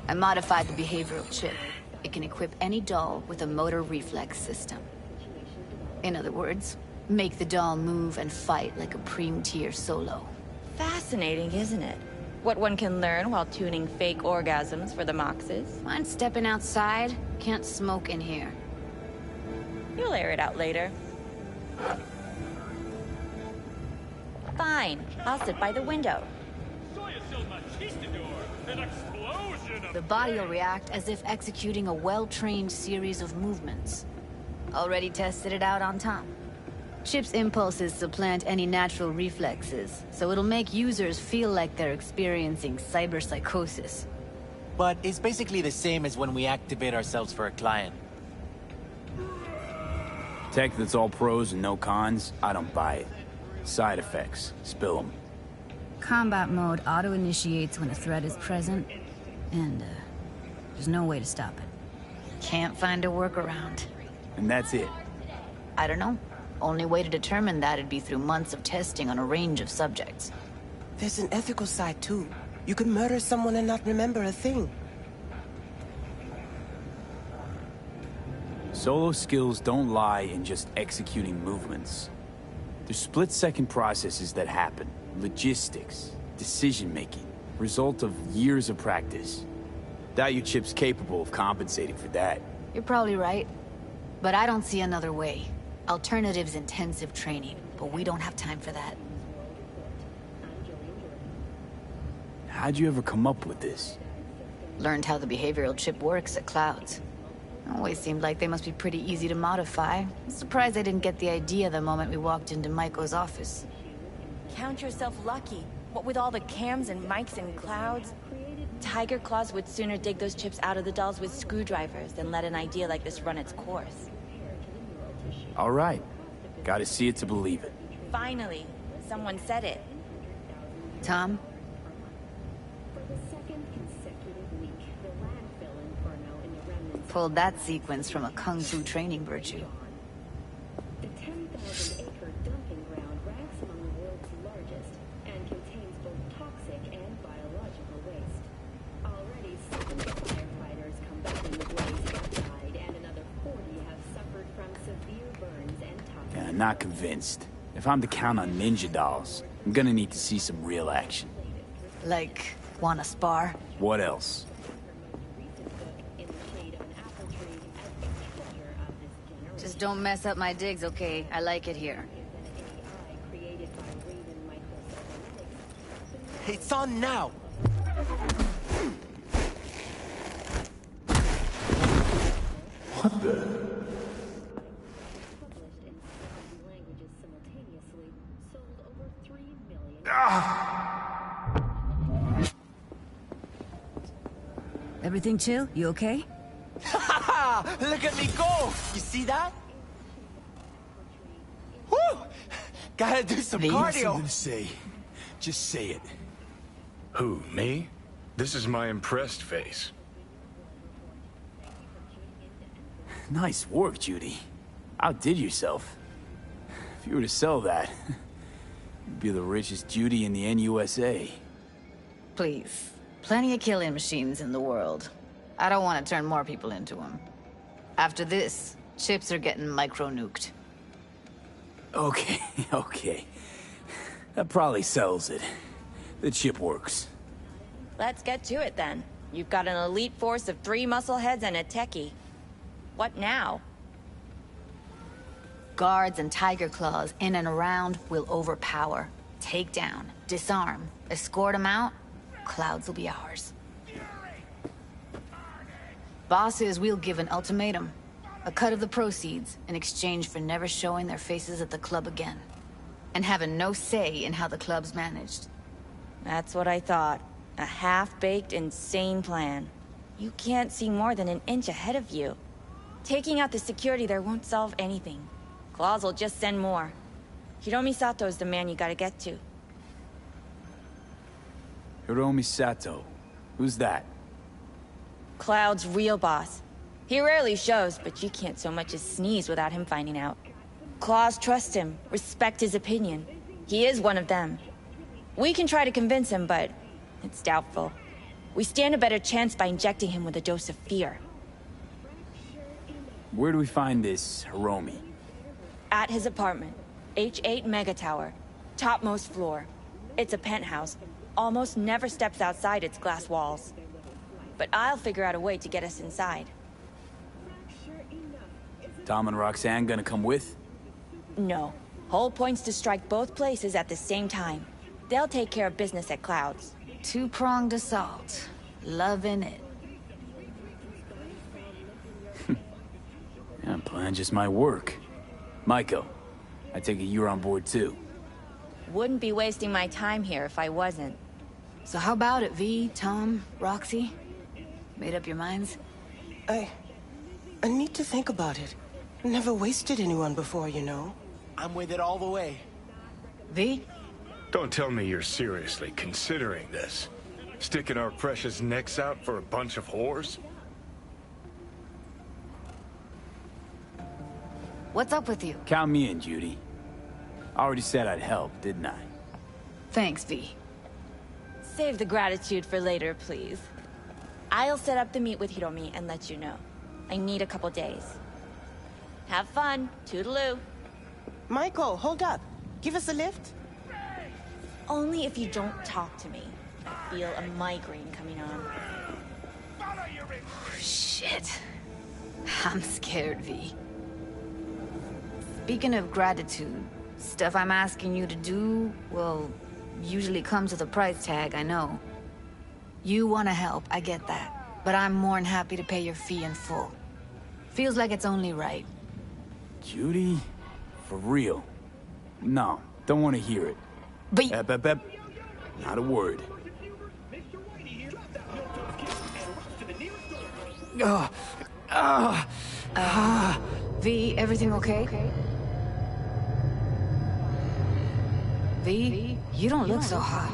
I modified the behavioral chip. It can equip any doll with a motor reflex system. In other words, make the doll move and fight like a Prime-tier solo. Fascinating, isn't it? What one can learn while tuning fake orgasms for the Moxes. Mind stepping outside? Can't smoke in here. You'll air it out later. Fine, I'll sit by the window. The body will react as if executing a well-trained series of movements. Already tested it out on Tom. Chip's impulses supplant any natural reflexes, so it'll make users feel like they're experiencing cyberpsychosis. But it's basically the same as when we activate ourselves for a client. Tech that's all pros and no cons, I don't buy it. Side effects, spill them. Combat mode auto-initiates when a threat is present, and there's no way to stop it. Can't find a workaround. And that's it? I don't know. Only way to determine that'd be through months of testing on a range of subjects. There's an ethical side too. You can murder someone and not remember a thing. Solo skills don't lie in just executing movements. There's split-second processes that happen. Logistics, decision-making, result of years of practice. Doubt your chip's capable of compensating for that. You're probably right. But I don't see another way. Alternative's intensive training, but we don't have time for that. How'd you ever come up with this? Learned how the behavioral chip works at Clouds. Always seemed like they must be pretty easy to modify. I'm surprised I didn't get the idea the moment we walked into Maiko's office. Count yourself lucky. What with all the cams and mics and Clouds? Tiger Claws would sooner dig those chips out of the dolls with screwdrivers than let an idea like this run its course. All right. Gotta see it to believe it. Finally, someone said it. Tom? Pulled that sequence from a kung fu training virtue. The 10,000-acre dumping ground ranks among the world's largest and contains both toxic and biological waste. Already 7 firefighters combating the blaze have died, and another 40 have suffered from severe burns and toxic. Yeah, not convinced. If I'm to count on ninja dolls, I'm gonna need to see some real action. Like, wanna spar? What else? Just don't mess up my digs, okay? I like it here. It's on now! What the? Everything chill? You okay? Look at me go! You see that? Woo! Gotta do some Hey, you have cardio. something to say. Just say it. Who, me? This is my impressed face. Nice work, Judy. Outdid yourself. If you were to sell that, you'd be the richest Judy in the NUSA. Please. Plenty of killing machines in the world. I don't want to turn more people into them. After this, chips are getting micro-nuked. Okay, okay. That probably sells it. The chip works. Let's get to it then. You've got an elite force of 3 muscleheads and a techie. What now? Guards and Tiger Claws in and around will overpower, take down, disarm, escort them out. Clouds will be ours. Bosses, we'll give an ultimatum. A cut of the proceeds in exchange for never showing their faces at the club again. And having no say in how the club's managed. That's what I thought. A half-baked, insane plan. You can't see more than an inch ahead of you. Taking out the security there won't solve anything. Claws will just send more. Hiromi Sato's the man you gotta get to. Hiromi Sato. Who's that? Cloud's real boss. He rarely shows, but you can't so much as sneeze without him finding out. Claws trust him, respect his opinion. He is one of them. We can try to convince him, but it's doubtful. We stand a better chance by injecting him with a dose of fear. Where do we find this Hiromi? At his apartment. H8 Mega Tower. Topmost floor. It's a penthouse. Almost never steps outside its glass walls. But I'll figure out a way to get us inside. Tom and Roxanne gonna come with? No. Whole point's to strike both places at the same time. They'll take care of business at Clouds. Two-pronged assault. Loving it. Yeah, plan just might work. Maiko, I take it you're on board too. Wouldn't be wasting my time here if I wasn't. So how about it, V, Tom, Roxy? Made up your minds? I need to think about it. Never wasted anyone before, you know. I'm with it all the way. V? Don't tell me you're seriously considering this. Sticking our precious necks out for a bunch of whores? What's up with you? Count me in, Judy. I already said I'd help, didn't I? Thanks, V. Save the gratitude for later, please. I'll set up the meet with Hiromi and let you know. I need a couple days. Have fun. Toodaloo. Michael, hold up. Give us a lift. Only if you don't talk to me. I feel a migraine coming on. Shit. I'm scared, V. Speaking of gratitude, stuff I'm asking you to do, well, usually comes with a price tag, I know. You want to help, I get that. But I'm more than happy to pay your fee in full. Feels like it's only right. Judy? For real? No, don't want to hear it. But... Not a word. V, everything okay? V, you don't look so hot.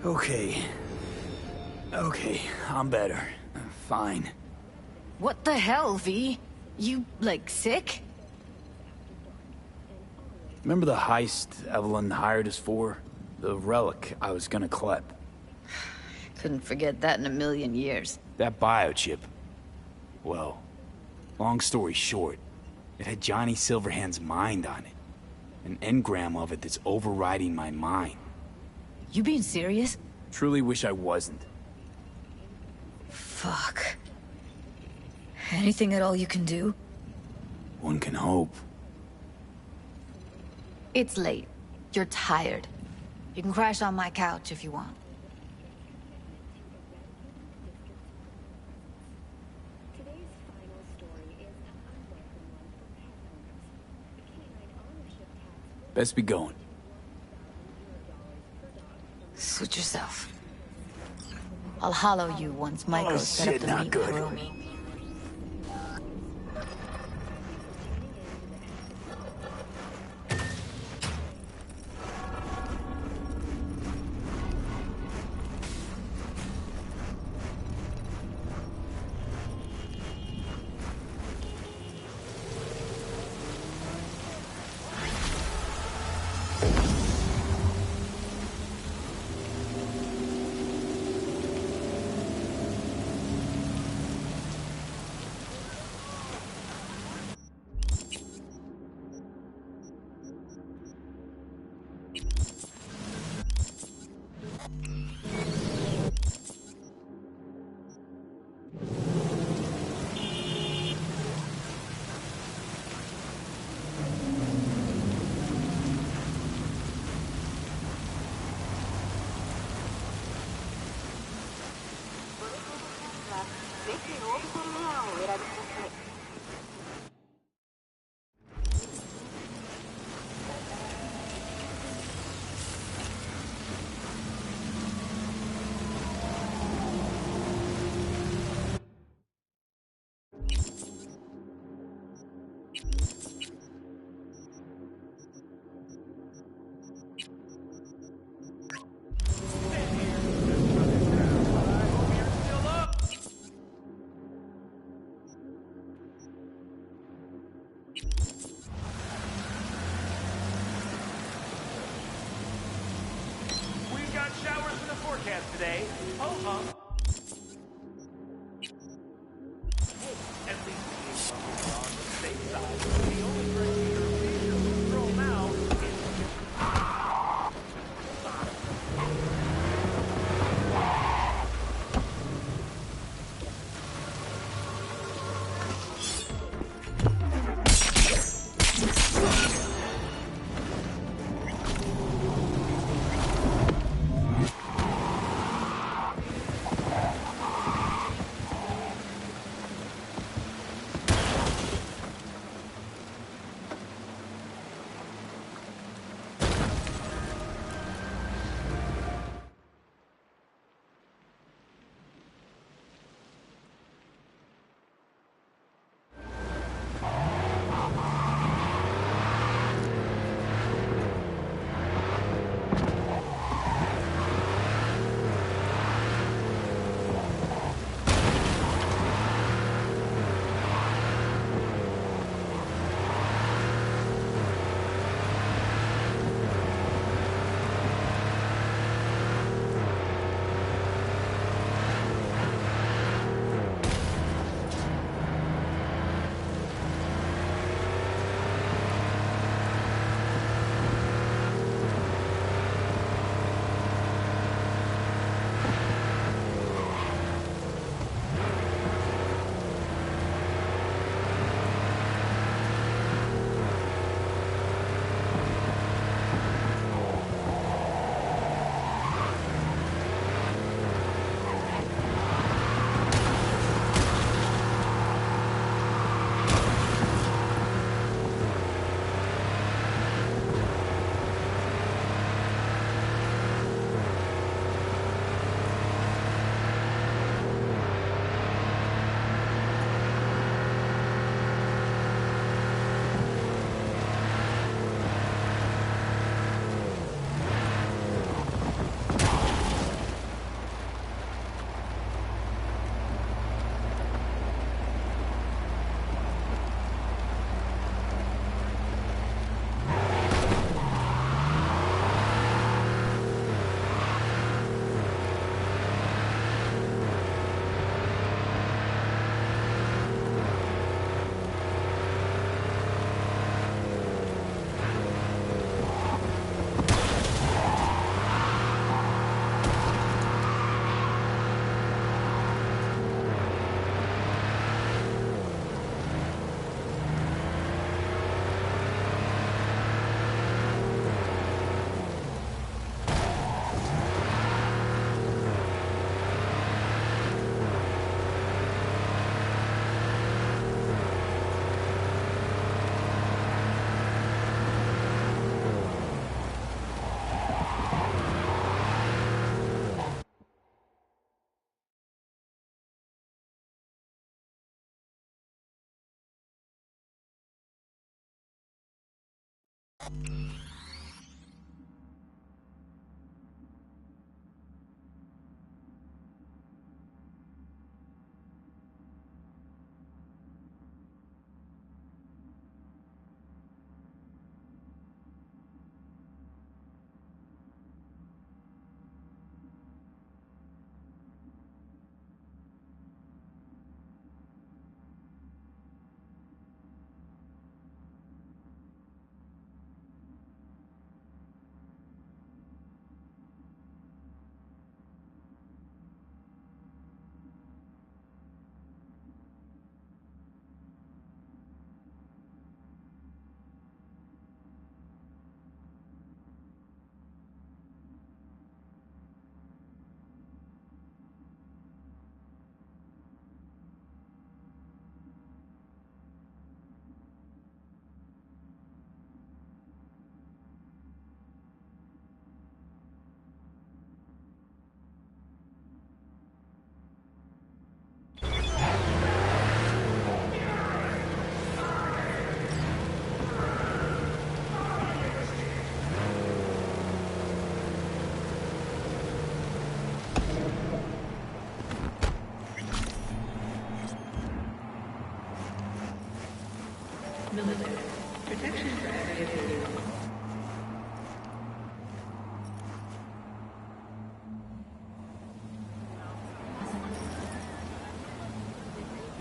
Okay. Okay, I'm better. Fine. What the hell, V? You, like, sick? Remember the heist Evelyn hired us for? The relic I was gonna collect. Couldn't forget that in a million years. That biochip. Well, long story short, it had Johnny Silverhand's mind on it. An engram of it that's overriding my mind. You being serious? Truly wish I wasn't. Fuck. Anything at all you can do? One can hope. It's late. You're tired. You can crash on my couch if you want. Best be going. Suit yourself. I'll hollow you once Maiko's set up the meet with Hiromi.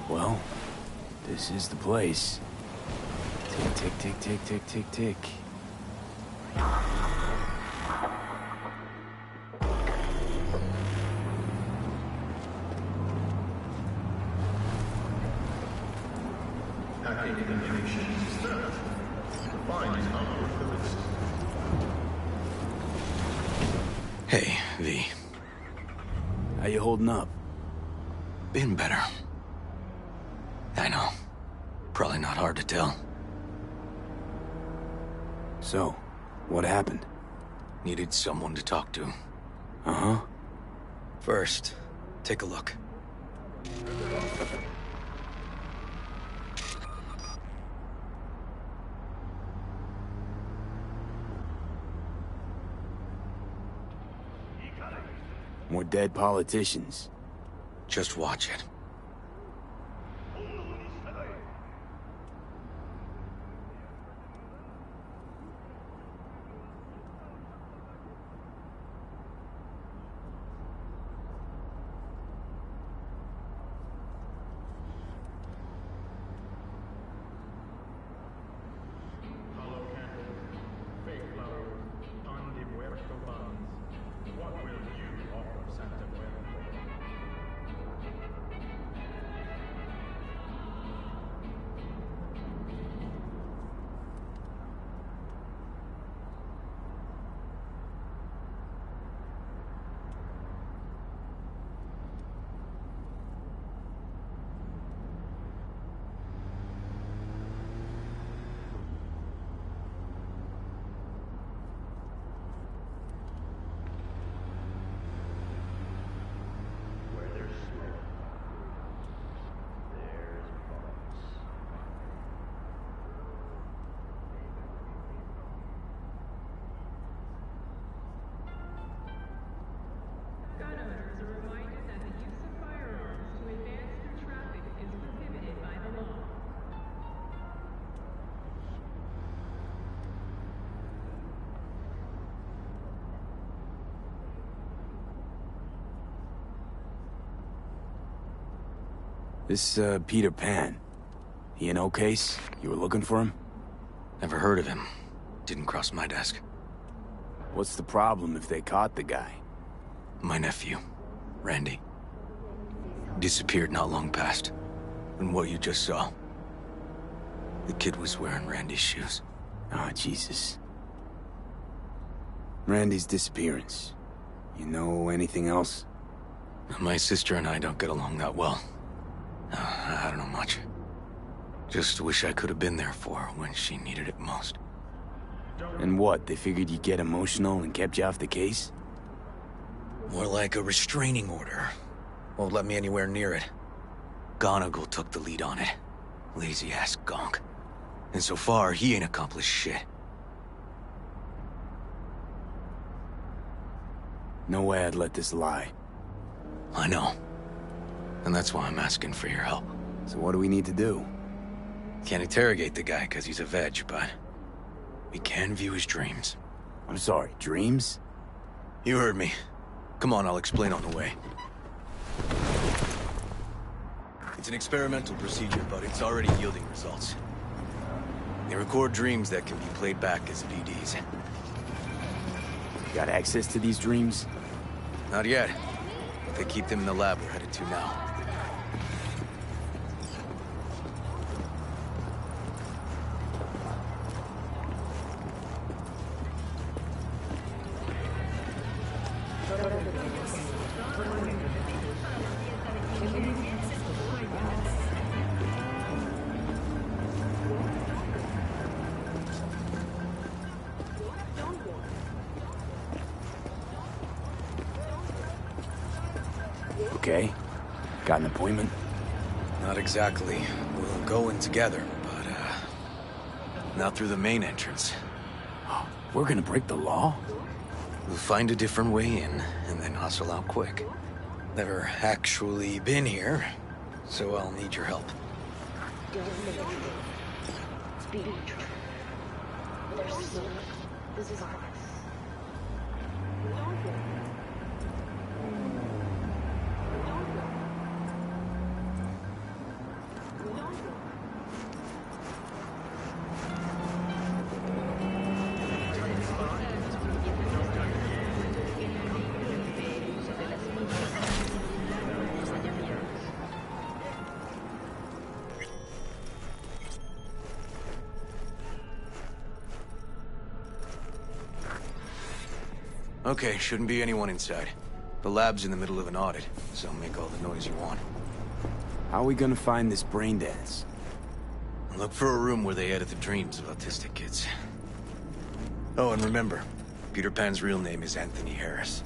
Well, this is the place. Tick, tick, tick, tick, tick, tick, tick. Hey, V. How you holding up? Been better. I know. Probably not hard to tell. So, what happened? Needed someone to talk to. Uh-huh. First, take a look. More dead politicians. Just watch it. This, Peter Pan. He an O-case? You were looking for him? Never heard of him. Didn't cross my desk. What's the problem if they caught the guy? My nephew, Randy. Disappeared not long past. And what you just saw. The kid was wearing Randy's shoes. Ah, Jesus. Randy's disappearance. You know anything else? My sister and I don't get along that well. I don't know much. Just wish I could have been there for her when she needed it most. And what, they figured you'd get emotional and kept you off the case? More like a restraining order. Won't let me anywhere near it. Gonagle took the lead on it. Lazy-ass gonk. And so far, he ain't accomplished shit. No way I'd let this lie. I know. And that's why I'm asking for your help. So what do we need to do? Can't interrogate the guy because he's a veg, but we can view his dreams. I'm sorry, dreams? You heard me. Come on, I'll explain on the way. It's an experimental procedure, but it's already yielding results. They record dreams that can be played back as VDs. You got access to these dreams? Not yet. But they keep them in the lab we're headed to now. Okay. Got an appointment? Not exactly. We'll go in together, but, not through the main entrance. We're gonna break the law? We'll find a different way in, and then hustle out quick. Never actually been here, so I'll need your help. Okay, shouldn't be anyone inside. The lab's in the middle of an audit, so make all the noise you want. How are we gonna find this brain dance? Look for a room where they edit the dreams of autistic kids. Oh, and remember, Peter Pan's real name is Anthony Harris.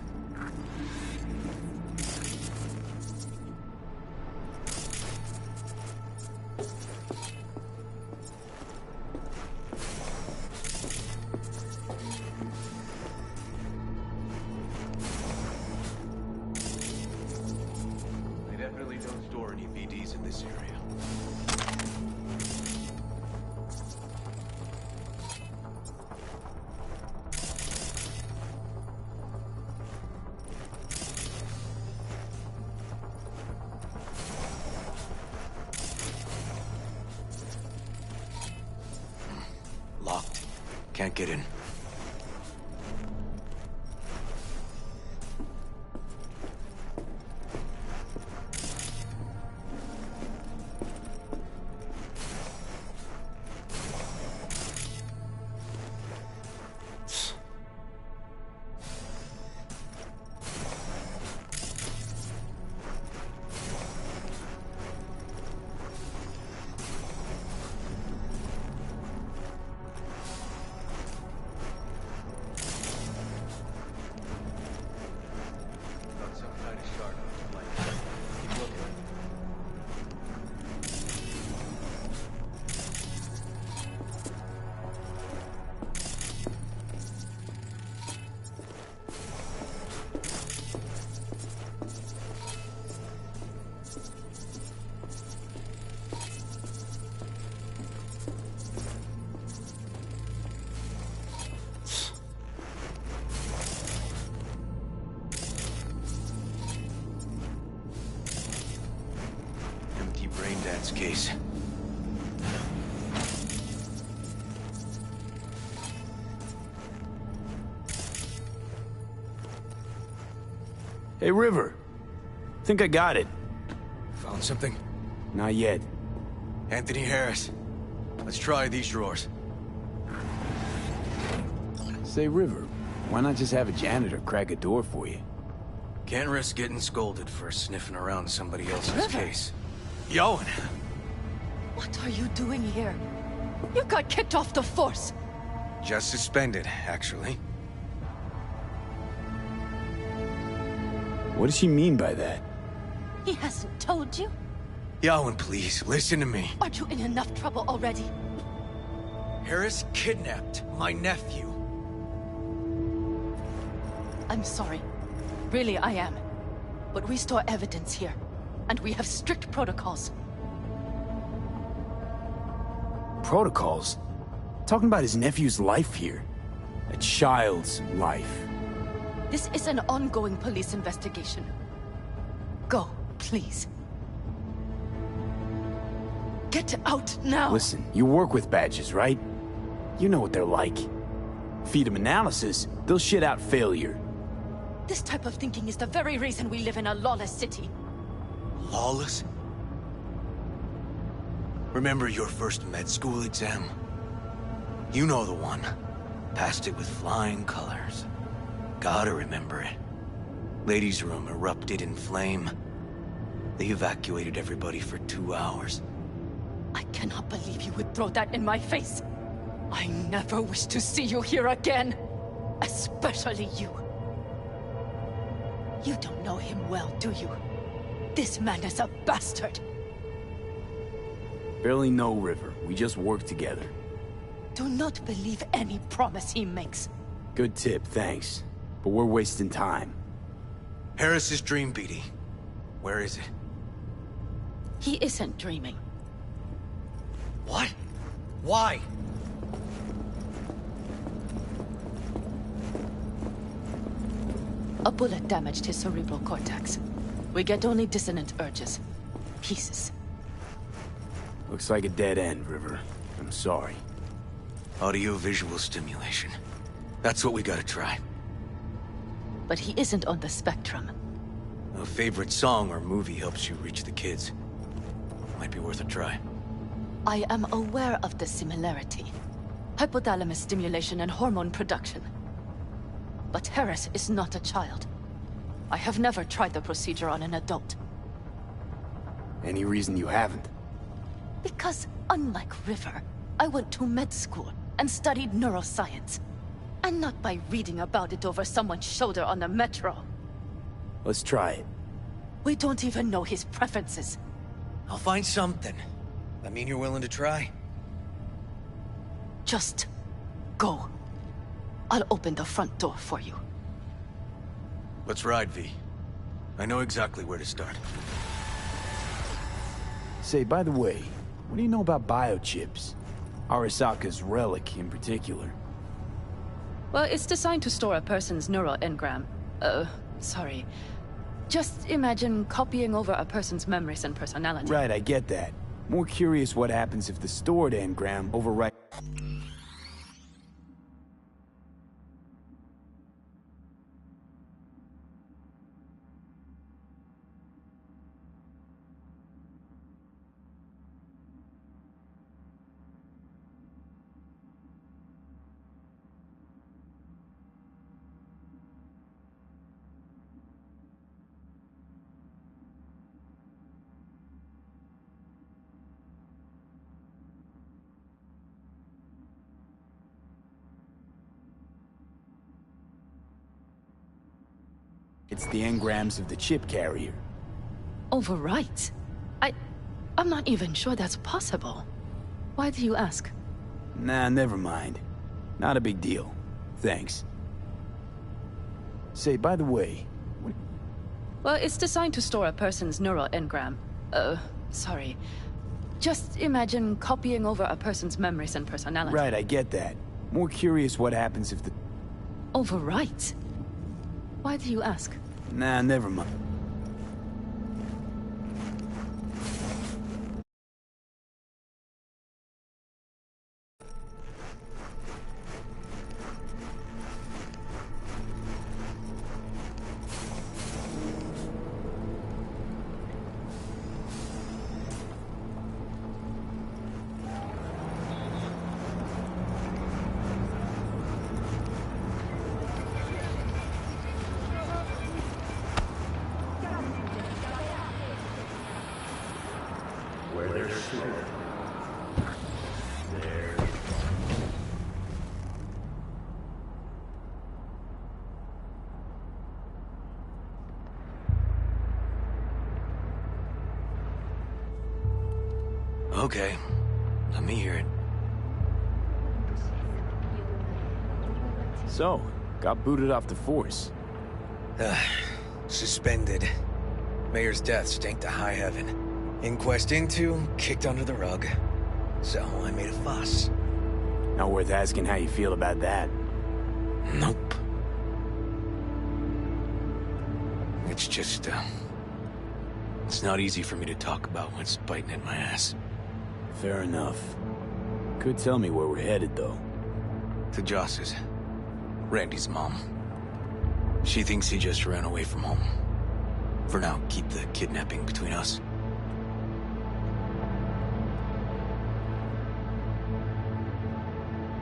They definitely don't store any VDs in this area. Locked. Can't get in. Empty brain dance case. Hey, River. Think I got it. Found something? Not yet. Anthony Harris. Let's try these drawers. Say, River, why not just have a janitor crack a door for you? Can't risk getting scolded for sniffing around somebody else's River. case. Yoan! What are you doing here? You got kicked off the force. Just suspended, actually. What does she mean by that? He hasn't told you? Yoan, please, listen to me. Aren't you in enough trouble already? Harris kidnapped my nephew. I'm sorry. Really, I am. But we store evidence here, and we have strict protocols. Protocols? Talking about his nephew's life here. A child's life. This is an ongoing police investigation. Go, please. Get out now! Listen, you work with badges, right? You know what they're like. Feed them analysis, they'll shit out failure. This type of thinking is the very reason we live in a lawless city. Lawless? Remember your first med school exam? You know the one. Passed it with flying colors. Gotta remember it. Ladies' room erupted in flame. They evacuated everybody for 2 hours. I cannot believe you would throw that in my face. I never wish to see you here again. Especially you. You don't know him well, do you? This man is a bastard. Barely know River. We just work together. Do not believe any promise he makes. Good tip, thanks. But we're wasting time. Harris's dream, BD. Where is it? He isn't dreaming. What? Why? A bullet damaged his cerebral cortex. We get only dissonant urges. Pieces. Looks like a dead end, River. I'm sorry. Audio-visual stimulation. That's what we gotta try. But he isn't on the spectrum. A favorite song or movie helps you reach the kids. Might be worth a try. I am aware of the similarity. Hypothalamus stimulation and hormone production. But Harris is not a child. I have never tried the procedure on an adult. Any reason you haven't? Because, unlike River, I went to med school and studied neuroscience. And not by reading about it over someone's shoulder on the metro. Let's try it. We don't even know his preferences. I'll find something. That mean you're willing to try? Just go. I'll open the front door for you. Let's ride, V. I know exactly where to start. Say, by the way, what do you know about biochips? Arasaka's relic in particular. Well, it's designed to store a person's neural engram. Sorry. Just imagine copying over a person's memories and personality. Right, I get that. More curious what happens if the stored engram overwrites... It's the engrams of the chip carrier. Overwrite? I'm not even sure that's possible. Why do you ask? Nah, never mind. Not a big deal. Thanks. Say, by the way... Well, it's designed to store a person's neural engram. Sorry. Just imagine copying over a person's memories and personality. Right, I get that. More curious what happens if the... Overwrite? Why do you ask? Nah, never mind. Where there's smoke, there's Okay. Let me hear it. So, got booted off the force. Suspended. Mayor's death stank to high heaven. Inquest into, kicked under the rug. So I made a fuss. Not worth asking how you feel about that. Nope. It's just, it's not easy for me to talk about what's biting at my ass. Fair enough. Could tell me where we're headed, though. To Joss's. Randy's mom. She thinks he just ran away from home. For now, keep the kidnapping between us.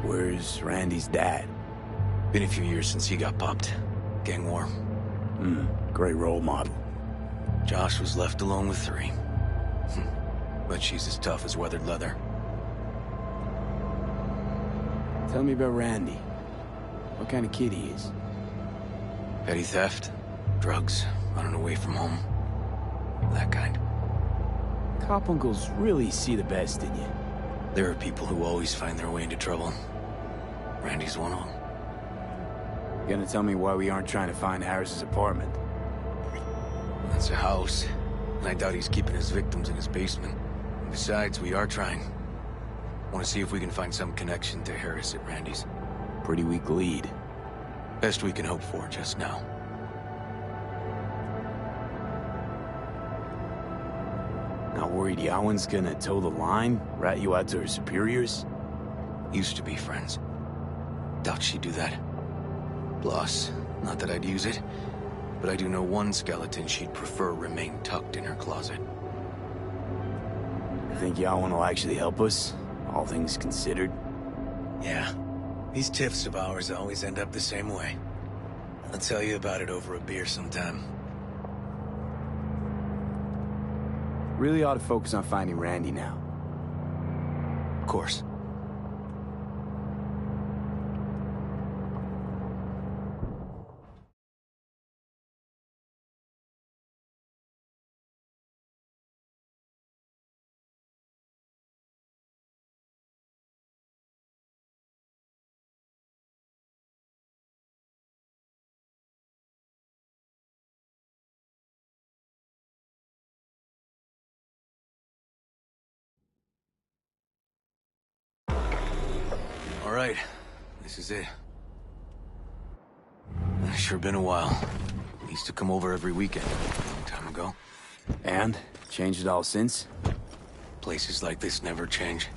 Where's Randy's dad? Been a few years since he got popped. Gang war. Great role model. Josh was left alone with 3. But she's as tough as weathered leather. Tell me about Randy. What kind of kid he is? Petty theft, drugs, running away from home. That kind. Cop uncles really see the best in you. There are people who always find their way into trouble. Randy's one of them. You gonna tell me why we aren't trying to find Harris's apartment? That's a house, and I doubt he's keeping his victims in his basement. And besides, we are trying. Want to see if we can find some connection to Harris at Randy's. Pretty weak lead. Best we can hope for just now. Not worried Yawen's gonna toe the line? Rat you out to her superiors? Used to be friends. Doubt she'd do that. Plus, not that I'd use it, but I do know one skeleton she'd prefer remain tucked in her closet. You think Yawen will actually help us? All things considered? Yeah. These tiffs of ours always end up the same way. I'll tell you about it over a beer sometime. Really ought to focus on finding Randy now. Of course. All right, this is it. Sure been a while. Used to come over every weekend, a long time ago. And? Changed it all since? Places like this never change.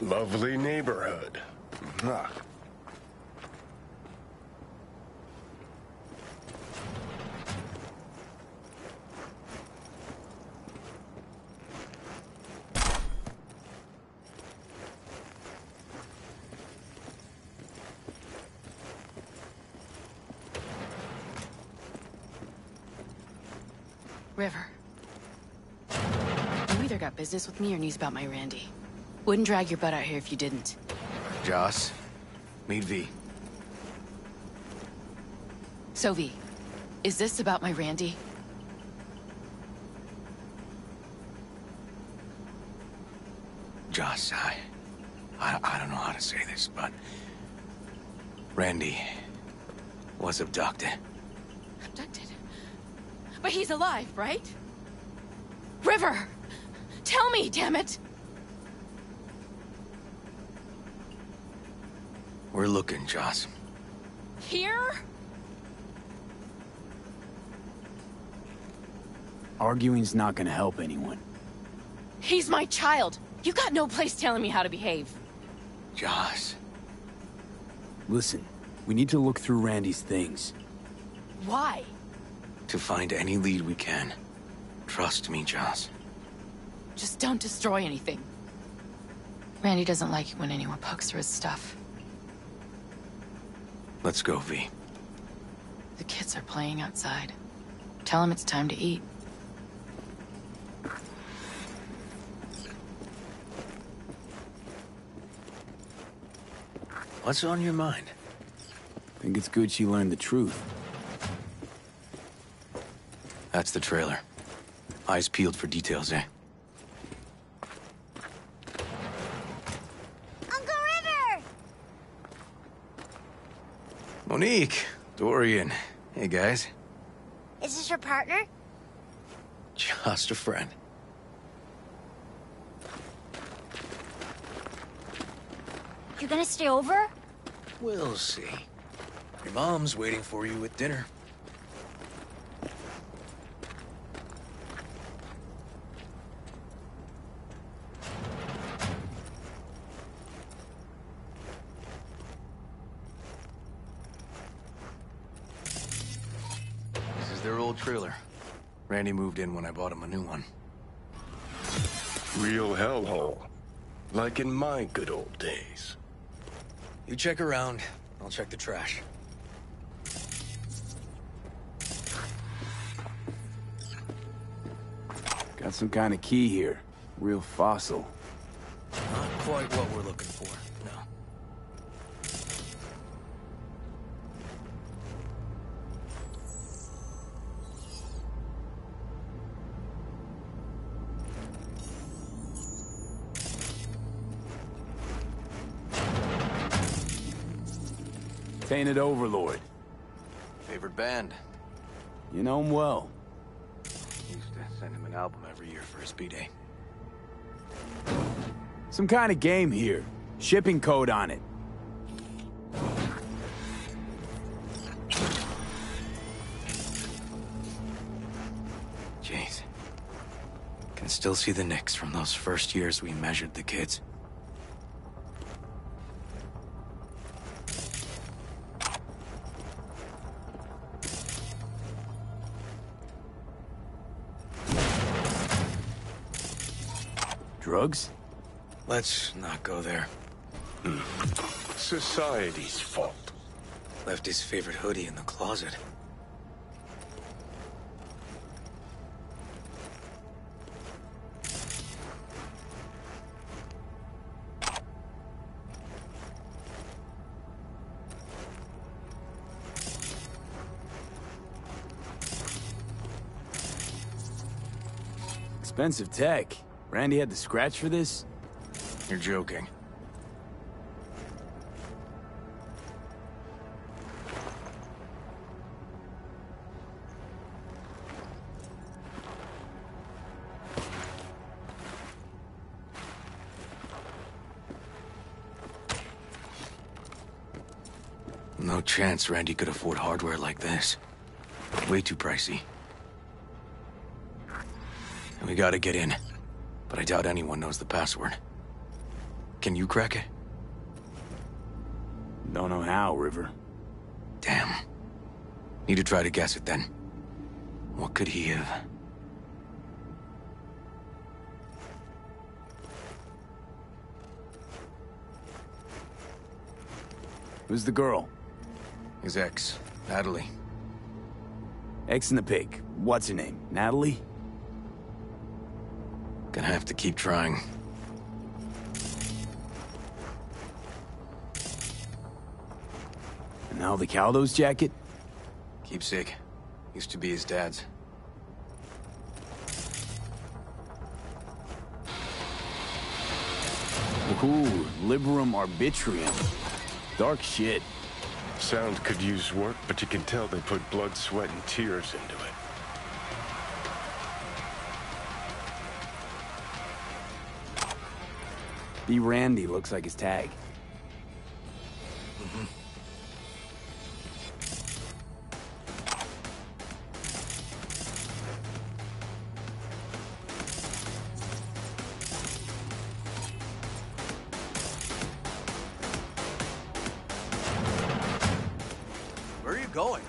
Lovely neighborhood. Huh. River. You either got business with me or news about my Randy. Wouldn't drag your butt out here if you didn't. Joss, meet V. So V, is this about my Randy? Joss, I don't know how to say this, but Randy was abducted. Abducted? But he's alive, right? River! Tell me, damn it! We're looking, Joss. Here? Arguing's not gonna help anyone. He's my child. You got no place telling me how to behave. Joss. Listen, we need to look through Randy's things. Why? To find any lead we can. Trust me, Joss. Just don't destroy anything. Randy doesn't like it when anyone pokes through his stuff. Let's go, V. The kids are playing outside. Tell them it's time to eat. What's on your mind? Think it's good she learned the truth. That's the trailer. Eyes peeled for details, eh? Uncle River! Monique, Dorian. Hey, guys. Is this your partner? Just a friend. You gonna stay over? We'll see. Your mom's waiting for you at dinner. This is their old trailer. Randy moved in when I bought him a new one. Real hellhole. Like in my good old days. You check around, I'll check the trash. Got some kind of key here. Real fossil. Not quite what we're looking for, no. Tainted Overlord. Favorite band? You know him well. Used to send him an album every year for his B-Day. Some kind of game here. Shipping code on it. Jeez. Can still see the nicks from those first years we measured the kids. Drugs? Let's not go there. Society's fault. Left his favorite hoodie in the closet. Expensive tech. Randy had to scratch for this? You're joking. No chance Randy could afford hardware like this. Way too pricey. And we gotta get in. But I doubt anyone knows the password. Can you crack it? Don't know how, River. Damn. Need to try to guess it then. What could he have? Who's the girl? His ex, Natalie. Ex in the pig. What's her name? Natalie? Gonna have to keep trying. And Aldecaldo's jacket? Keepsake. Used to be his dad's. Ooh, Liberum Arbitrium. Dark shit. Sound could use work, but you can tell they put blood, sweat, and tears into it. B. Randy looks like his tag. Where are you going?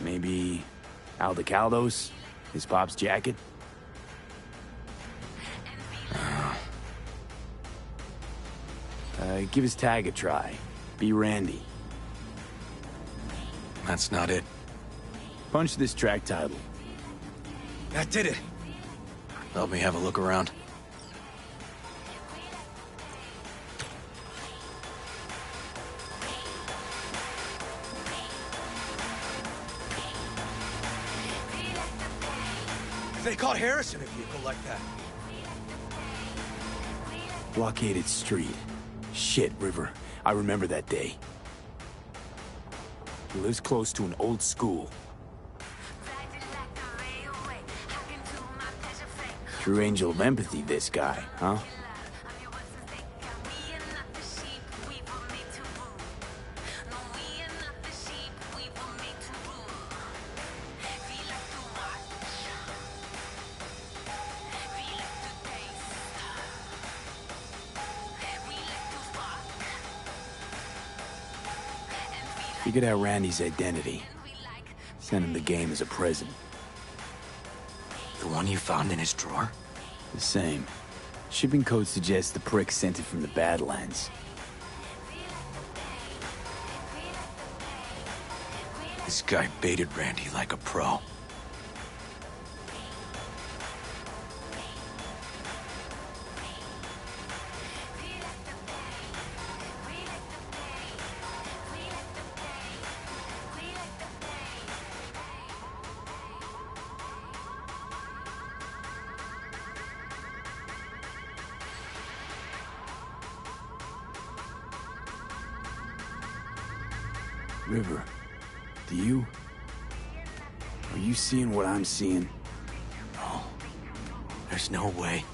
Maybe Aldecaldo's? His pop's jacket? give his tag a try. Be Randy. That's not it. Punch this track title. That did it. Help me have a look around. They caught Harris in a vehicle like that. Blockaded street. Shit, River. I remember that day. He lives close to an old school. True angel of empathy, this guy, huh? Figured out Randy's identity. Sent him the game as a present. The one you found in his drawer? The same. Shipping code suggests the prick sent it from the Badlands. This guy baited Randy like a pro. River, are you seeing what I'm seeing? No. There's no way.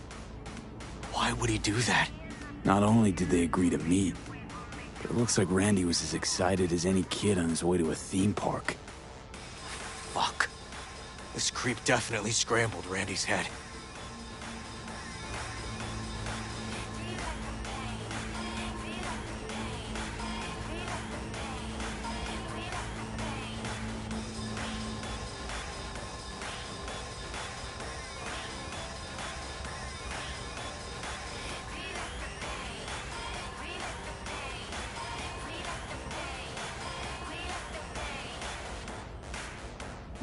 Why would he do that? Not only did they agree to meet, but it looks like Randy was as excited as any kid on his way to a theme park. Fuck. This creep definitely scrambled Randy's head.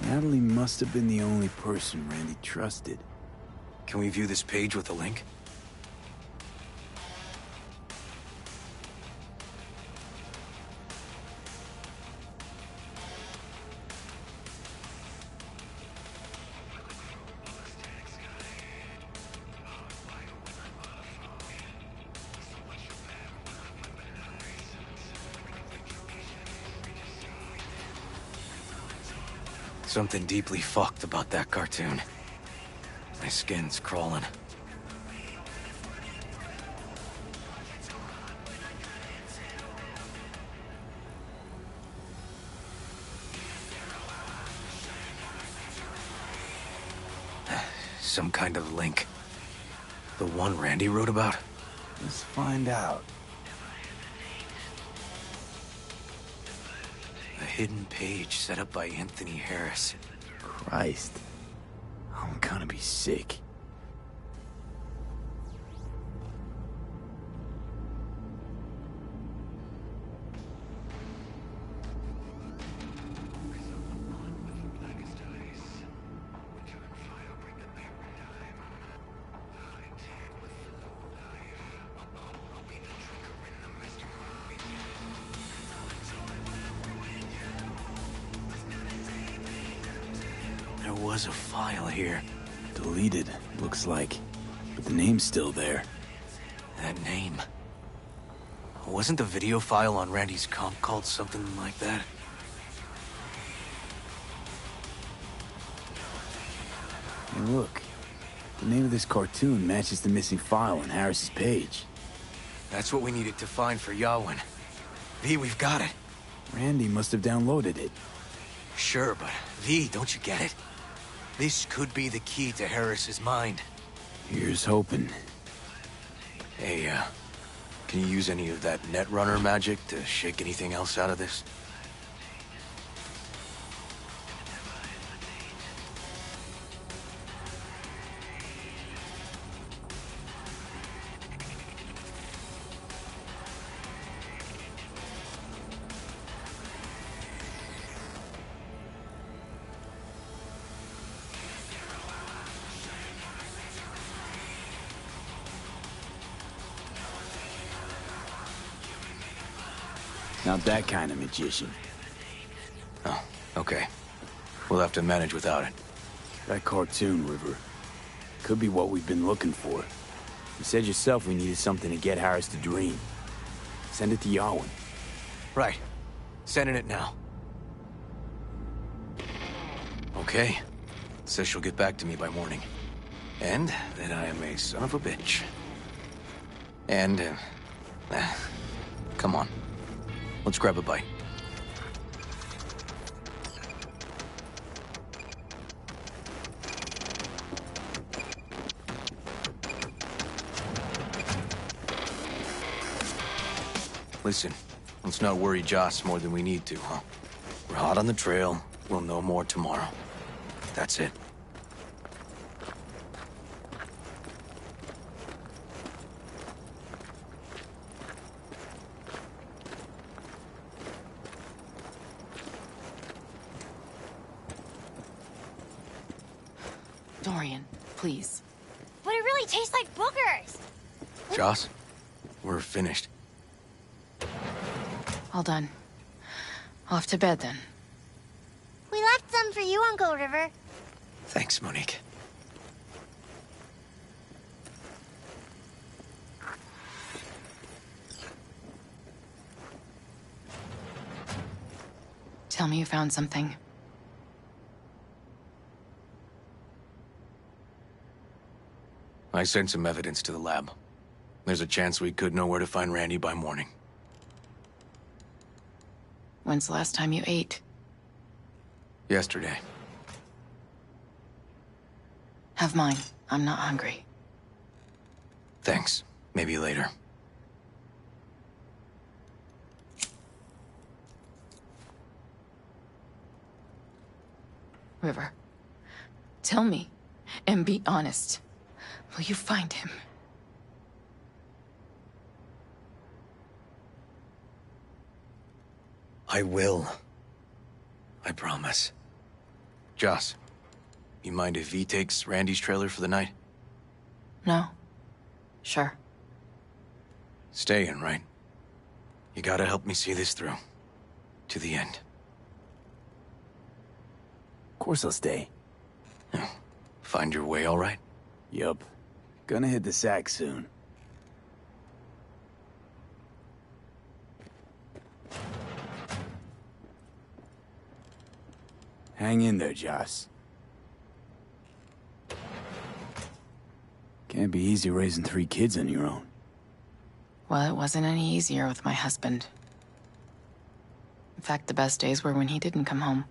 Natalie must have been the only person Randy trusted. Can we view this page with a link? Something deeply fucked about that cartoon. My skin's crawling. Some kind of link. The one Randy wrote about? Let's find out. A hidden page set up by Anthony Harris. Christ. I'm gonna be sick. There was a file here. Deleted, looks like. But the name's still there. That name. Wasn't the video file on Randy's comp called something like that? Hey, look. The name of this cartoon matches the missing file on Harris's page. That's what we needed to find for Yawin. V, we've got it. Randy must have downloaded it. Sure, but V, don't you get it? This could be the key to Harris's mind. Here's hoping. Hey, can you use any of that Netrunner magic to shake anything else out of this? Not that kind of magician. Oh, okay. We'll have to manage without it. That cartoon, River. Could be what we've been looking for. You said yourself we needed something to get Harris to dream. Send it to Yarwin. Right. Sending it now. Okay. Says she'll get back to me by morning. And that I am a son of a bitch. And, come on. Let's grab a bite. Listen, let's not worry Joss more than we need to, huh? We're hot on the trail. We'll know more tomorrow. That's it. Dorian, please. But it really tastes like boogers. Joss, we're finished. All done. Off to bed, then. We left some for you, Uncle River. Thanks, Monique. Tell me you found something. I sent some evidence to the lab. There's a chance we could know where to find Randy by morning. When's the last time you ate? Yesterday. Have mine. I'm not hungry. Thanks. Maybe later. River, tell me, and be honest. Will you find him? I will. I promise. Joss, you mind if V takes Randy's trailer for the night? No. Sure. Staying, right? You gotta help me see this through. To the end. Of course I'll stay. Find your way all right? Yup. Gonna hit the sack soon. Hang in there, Joss. Can't be easy raising 3 kids on your own. Well, it wasn't any easier with my husband. In fact, the best days were when he didn't come home.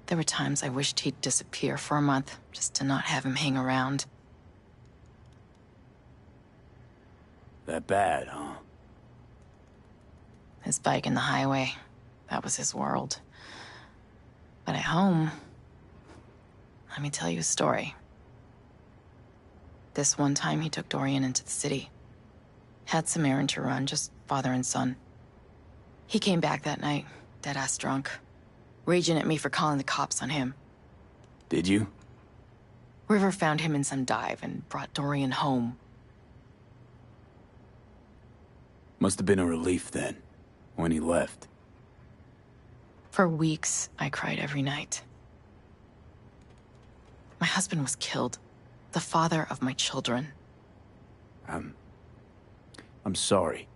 There were times I wished he'd disappear for a month, just to not have him hang around. That bad, huh? His bike in the highway, that was his world. But at home, let me tell you a story. This one time he took Dorian into the city. Had some errand to run, just father and son. He came back that night, dead-ass drunk. Raging at me for calling the cops on him. Did you? River found him in some dive and brought Dorian home. Must have been a relief then, when he left. For weeks, I cried every night. My husband was killed. The father of my children. I'm sorry.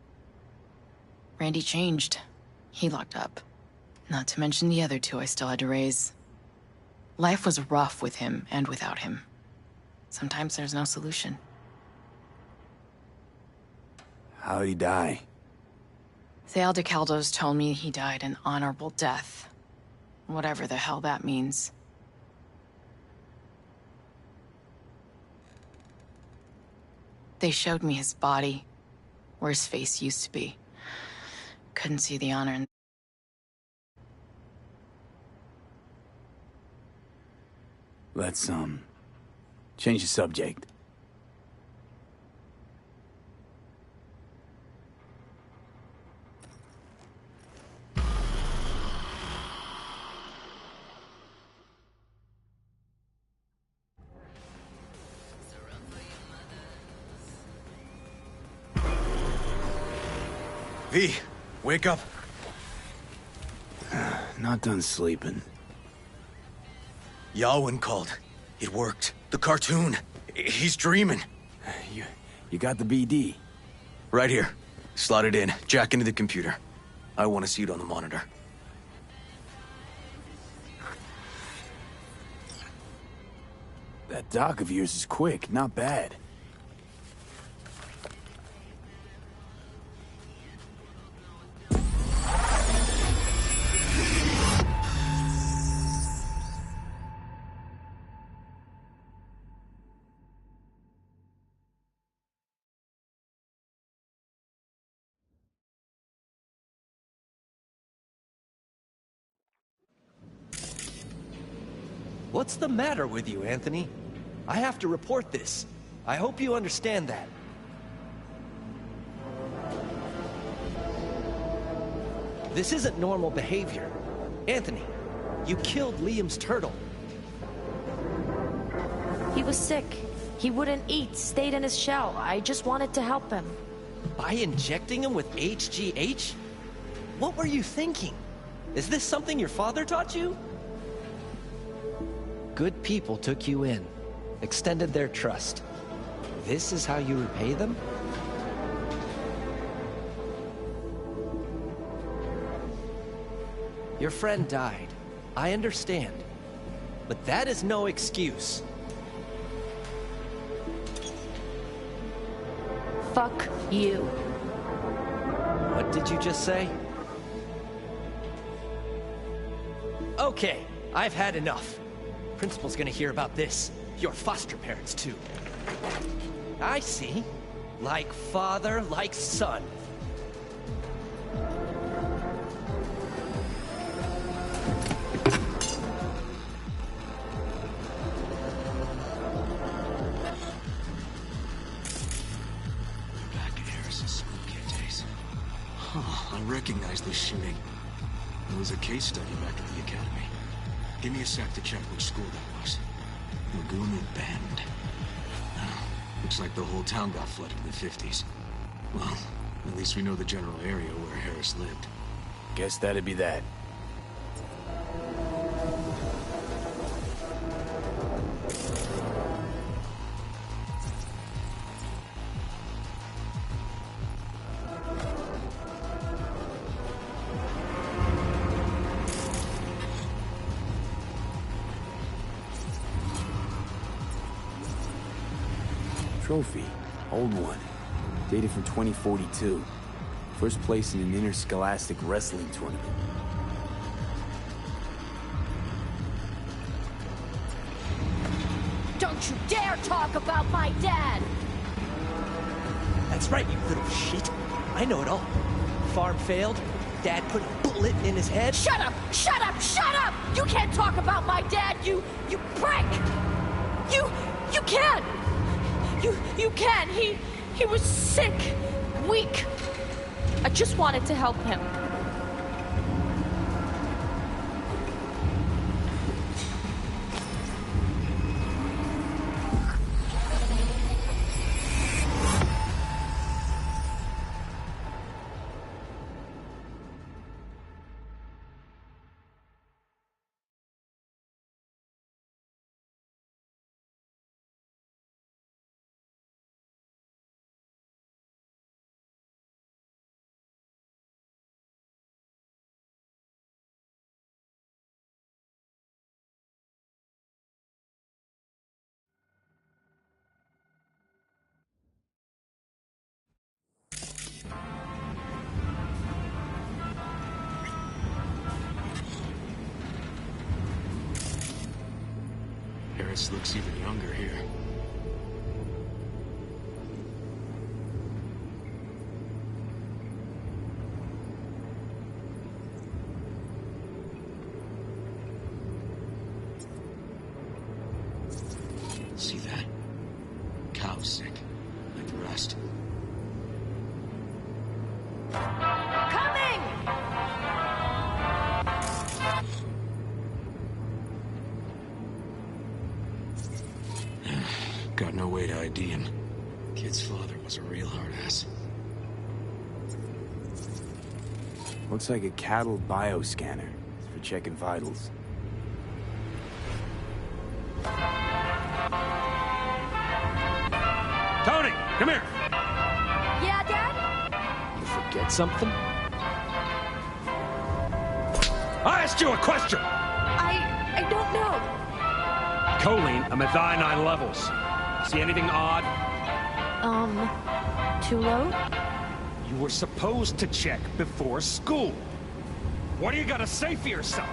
Randy changed. He locked up. Not to mention the other 2 I still had to raise. Life was rough with him and without him. Sometimes there's no solution. How'd he die? Thale DeCaldos told me he died an honorable death. Whatever the hell that means. They showed me his body, where his face used to be. Couldn't see the honor in... Let's, change the subject. V, wake up. Not done sleeping. Yawin called. It worked. The cartoon. He's dreaming. You got the BD? Right here. Slot it in. Jack into the computer. I want to see it on the monitor. That doc of yours is quick, not bad. What's the matter with you, Anthony? I have to report this. I hope you understand that. This isn't normal behavior. Anthony, you killed Liam's turtle. He was sick. He wouldn't eat, stayed in his shell. I just wanted to help him. By injecting him with HGH? What were you thinking? Is this something your father taught you? Good people took you in, extended their trust. This is how you repay them? Your friend died. I understand. But that is no excuse. Fuck you. What did you just say? Okay, I've had enough. Principal's gonna hear about this. Your foster parents, too. I see. Like father, like son. Back at Harris's school kid days. Huh, I recognize this shooting. It was a case study back at the academy. Give me a sec to check which school that was. Laguna Bend. Looks like the whole town got flooded in the 50s. Well, at least we know the general area where Harris lived. Guess that'd be that. Trophy. Old one. Dated from 2042. First place in an interscholastic wrestling tournament. Don't you dare talk about my dad! That's right, you little shit. I know it all. Farm failed. Dad put a bullet in his head. Shut up! Shut up! Shut up! You can't talk about my dad, you prick! You can't! You can! He was sick, weak. I just wanted to help him. Harris looks even younger here. See that? Cow's sick, like the rest. Coming! Got no way to ID him. Kid's father was a real hard ass. Looks like a cattle bioscanner for checking vitals. Tony, come here. Yeah, Dad? You forget something? I asked you a question! I don't know. Choline and methionine levels. See anything odd? Too low? You were supposed to check before school. What do you gotta say for yourself?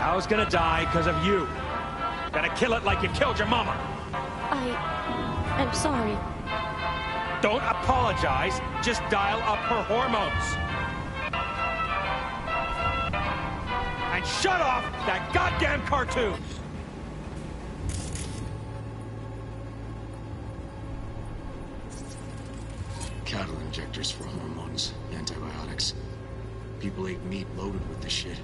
Hal's gonna die because of you. Gotta kill it like you killed your mama. I'm sorry. Don't apologize, just dial up her hormones. And shut off that goddamn cartoon! Cattle injectors for hormones, antibiotics. People ate meat loaded with the shit.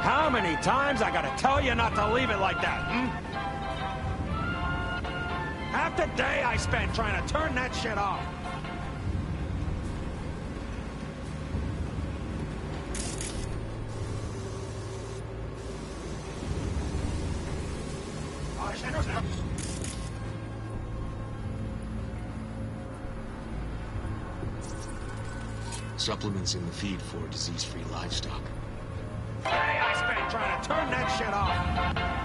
How many times I gotta tell you not to leave it like that, Half the day I spent trying to turn that shit off. Supplements in the feed for disease-free livestock. Day I spent trying to turn that shit off.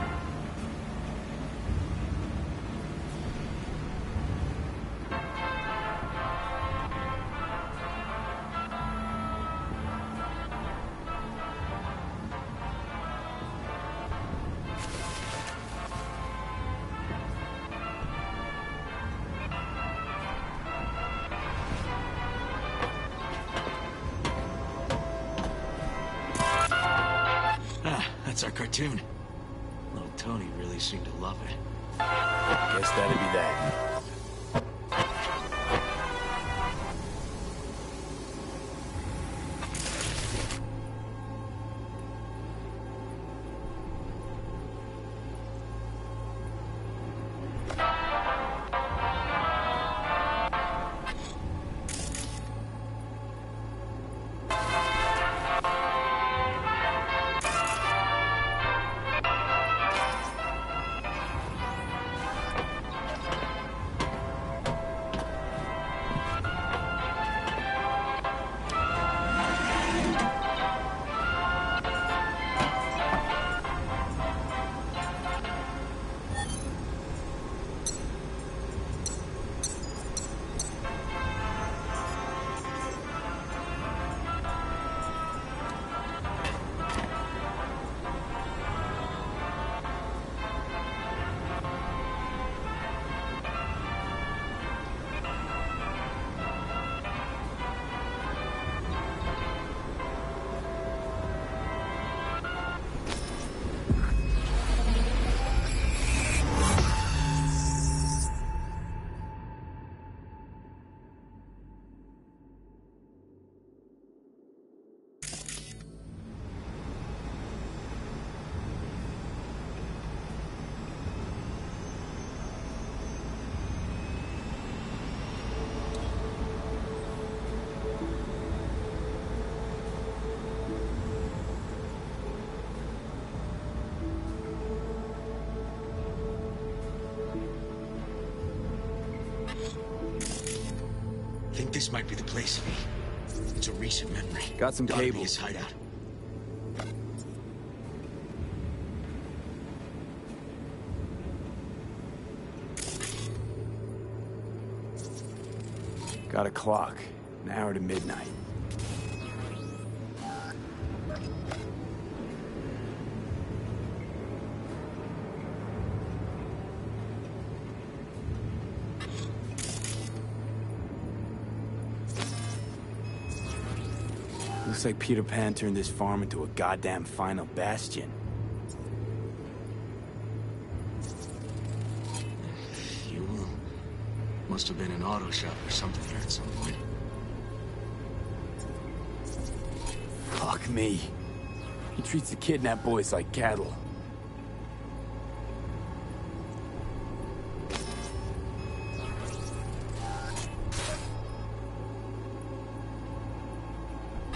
That's our cartoon. Little Tony really seemed to love it. Guess that'd be that. I think this might be the place, V. It's a recent memory. Got some Gotta be cables. his hideout. Got a clock. An hour to midnight. Looks like Peter Pan turned this farm into a goddamn final bastion. Fuel. Must have been an auto shop or something here at some point. Fuck me. He treats the kidnapped boys like cattle.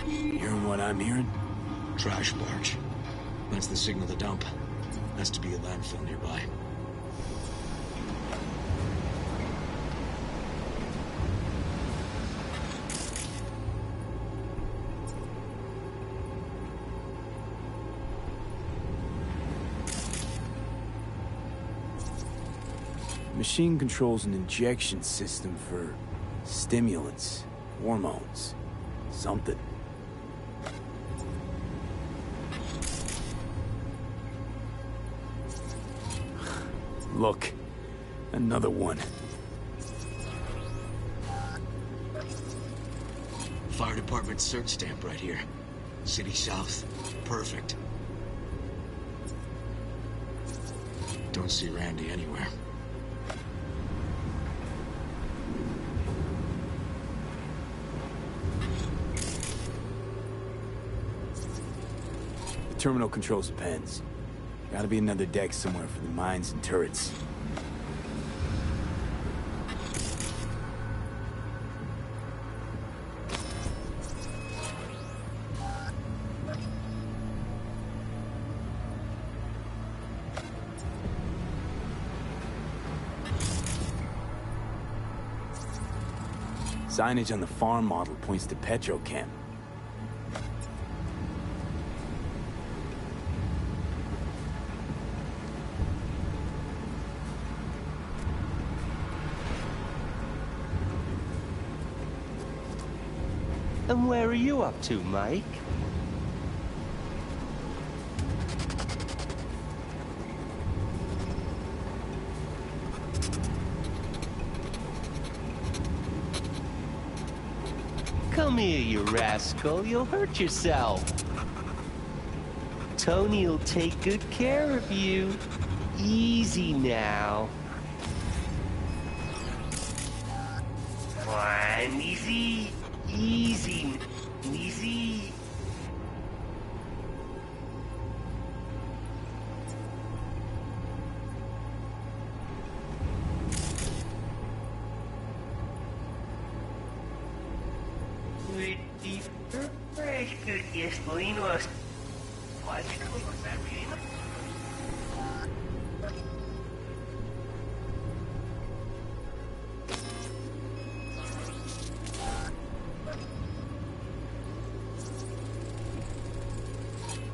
Hearing what I'm hearing? Trash barge. That's the signal to dump. Has to be a landfill nearby. Machine controls an injection system for stimulants, hormones, something. Look, another one. Fire department search stamp right here. City South. Perfect. Don't see Randy anywhere. The terminal controls the pens. Gotta be another deck somewhere for the mines and turrets. Signage on the farm model points to Petrochem. And where are you up to, Mike? Come here, you rascal. You'll hurt yourself. Tony'll take good care of you. Easy now. One, easy. Easy. Easy.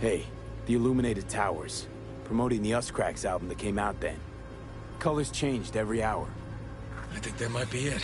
Hey, the Illuminated Towers. Promoting the Us Cracks album that came out then. Colors changed every hour. I think that might be it.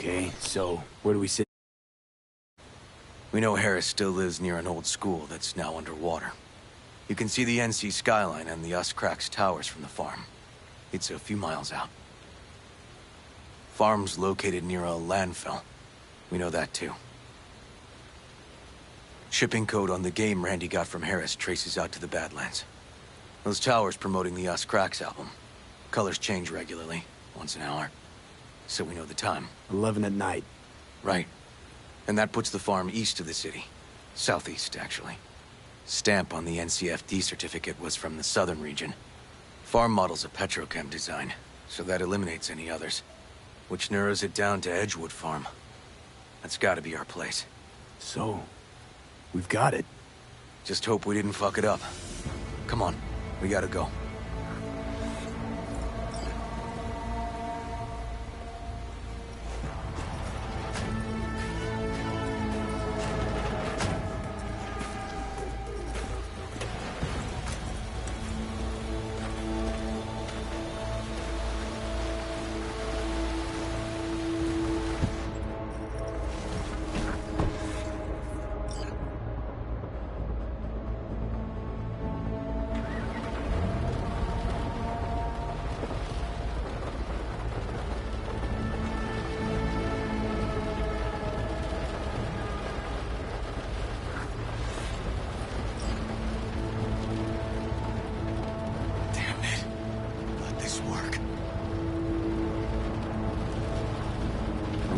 Okay, so where do we sit? We know Harris still lives near an old school that's now underwater. You can see the NC skyline and the Uscrax towers from the farm. It's a few miles out. Farm's located near a landfill. We know that too. Shipping code on the game Randy got from Harris traces out to the Badlands. Those towers promoting the Uscrax album. Colors change regularly, once an hour. So we know the time. 11 at night. Right. And that puts the farm east of the city. Southeast, actually. Stamp on the NCFD certificate was from the southern region. Farm model's a petrochem design, so that eliminates any others. Which narrows it down to Edgewood Farm. That's gotta be our place. So, we've got it. Just hope we didn't fuck it up. Come on, we gotta go.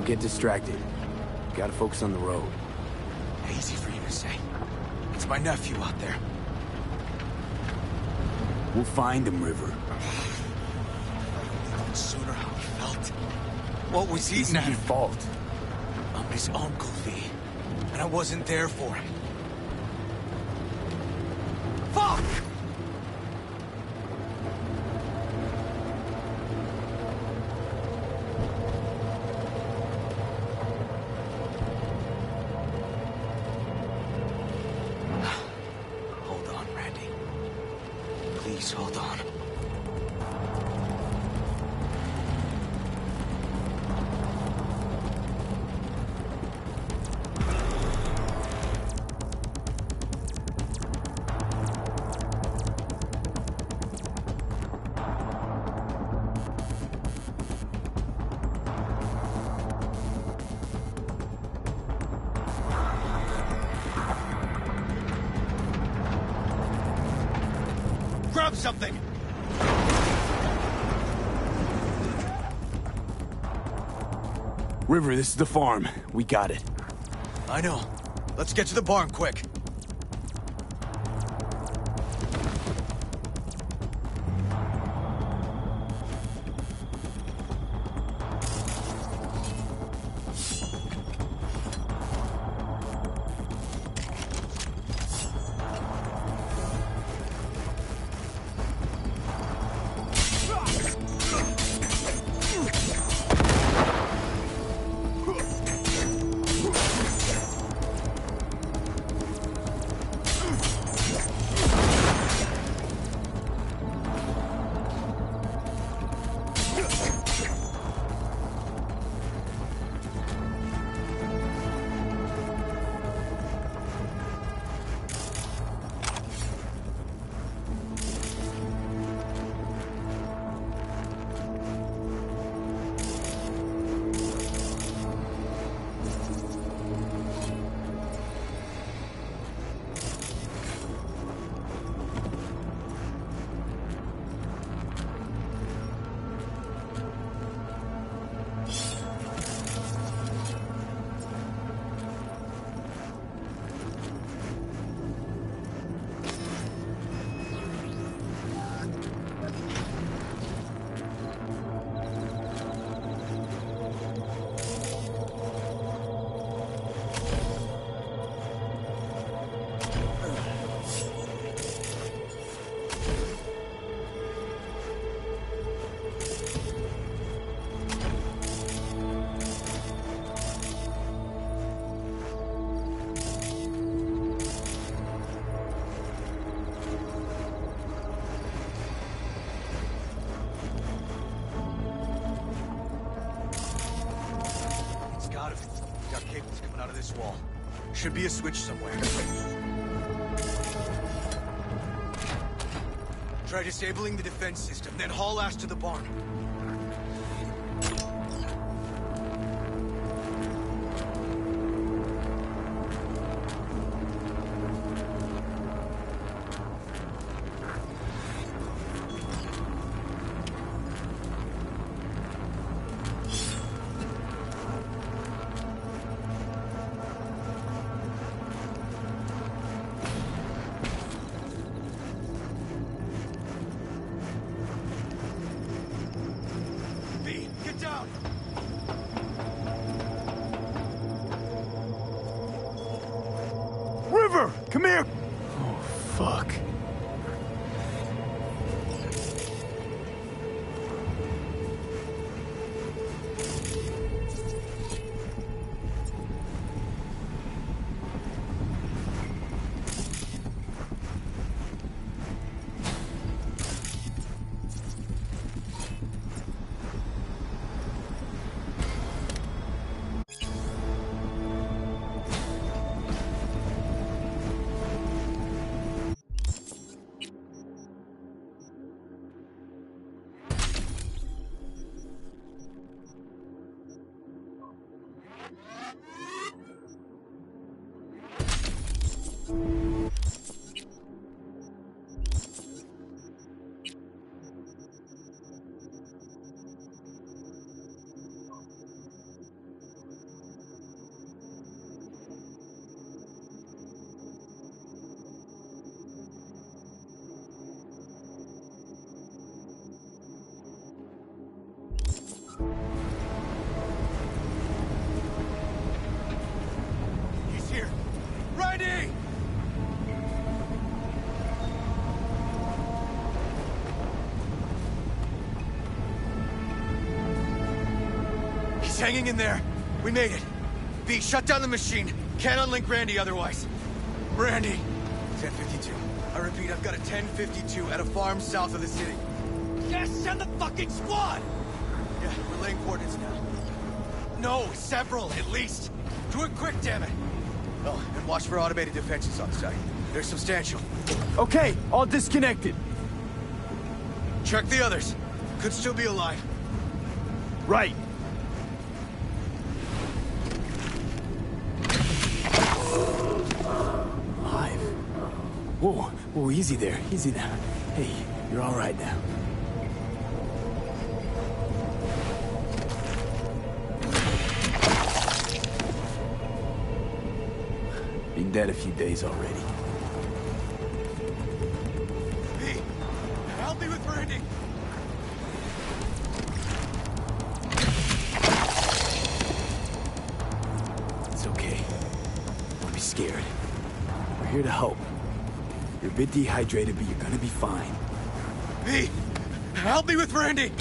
Get distracted. Gotta focus on the road. Easy for you to say. It's my nephew out there. We'll find him, River. Sooner how he felt. What was he It's not your fault. I'm his uncle, V. And I wasn't there for it. Fuck! Hold on. Grab something! River, this is the farm. We got it. I know. Let's get to the barn quick. Got cables coming out of this wall. Should be a switch somewhere. Try disabling the defense system, then haul ass to the barn. River, come here! Oh, fuck. He's here. Riley! He's hanging in there. We made it. V, shut down the machine. Can't unlink Randy otherwise. Randy. 1052. I repeat, I've got a 1052 at a farm south of the city. Yes, send the fucking squad! Yeah, we're laying coordinates now. No, several, at least. Do it quick, damn it. Oh, and watch for automated defenses on site. They're substantial. Okay, all disconnected. Check the others. Could still be alive. Right. Alive. Whoa, whoa, easy there, easy now. Hey, you're all right now. Been dead a few days already. V, help me with Randy. It's okay. Don't be scared. We're here to help. You're a bit dehydrated, but you're gonna be fine. V, help me with Randy.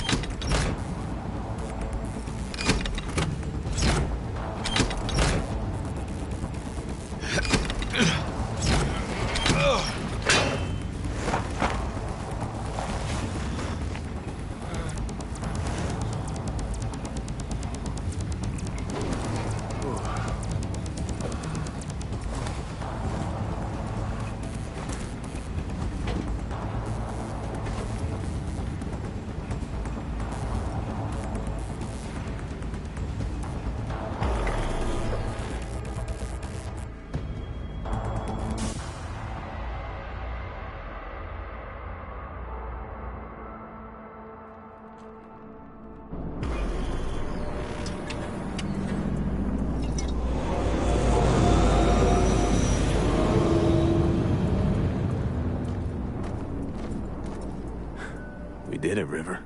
We did it, River.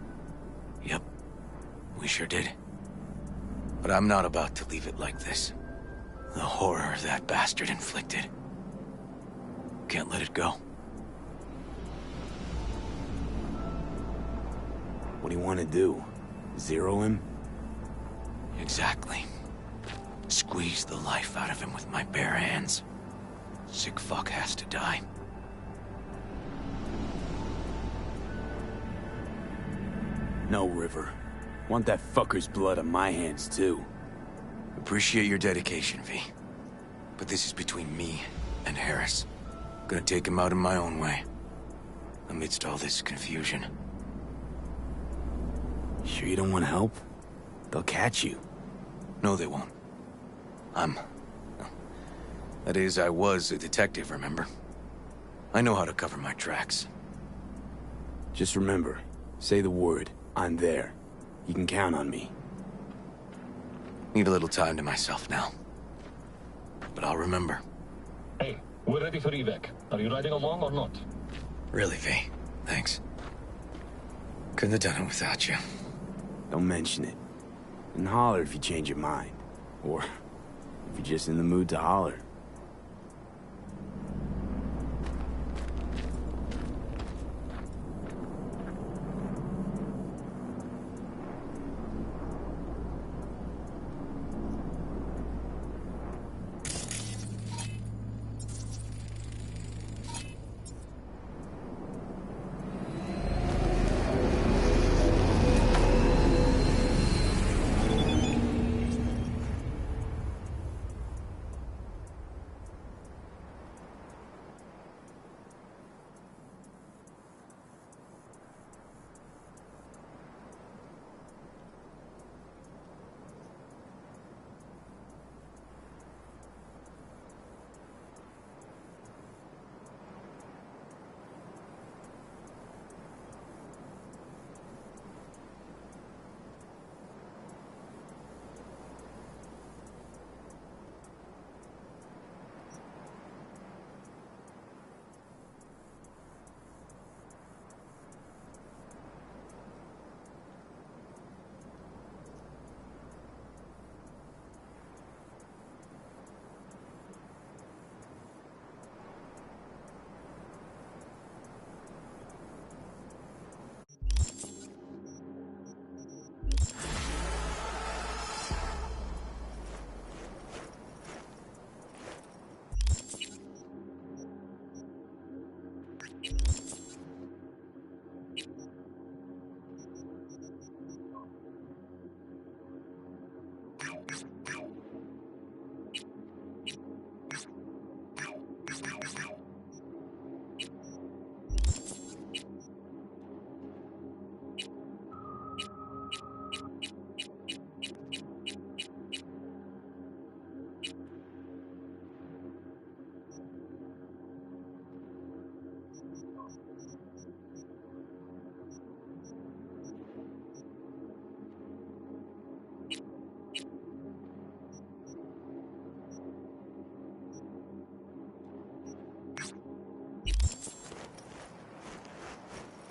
Yep, we sure did. But I'm not about to leave it like this. The horror that bastard inflicted. Can't let it go. What do you want to do? Zero him? Exactly. Squeeze the life out of him with my bare hands. Sick fuck has to die. No, River. Want that fucker's blood on my hands, too. appreciate your dedication, V. But this is between me and Harris. Gonna take him out in my own way. Amidst all this confusion. Sure you don't want to help? They'll catch you. No, they won't. That is, I was a detective, remember? I know how to cover my tracks. Just remember, say the word, I'm there. You can count on me. Need a little time to myself now. But I'll remember. Hey, we're ready for evac. Are you riding along or not? Really, V. Thanks. Couldn't have done it without you. Don't mention it. And holler if you change your mind. Or if you're just in the mood to holler.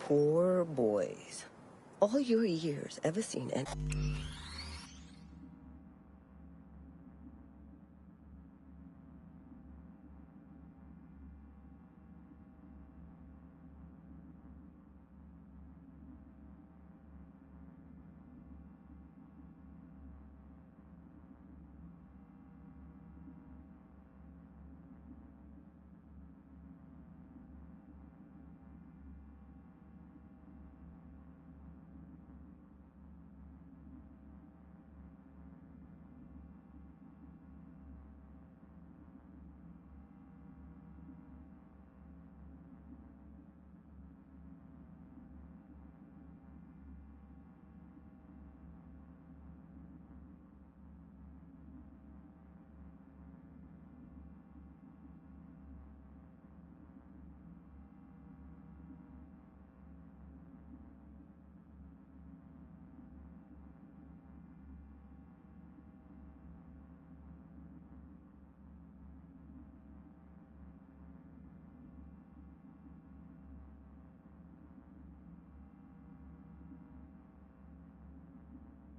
Poor boys. All your years ever seen any...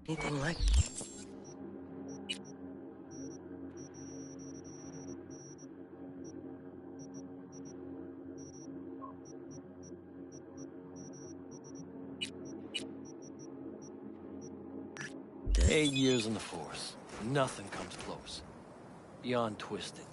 anything like... Eight years in the Force. Nothing comes close. Beyond twisted.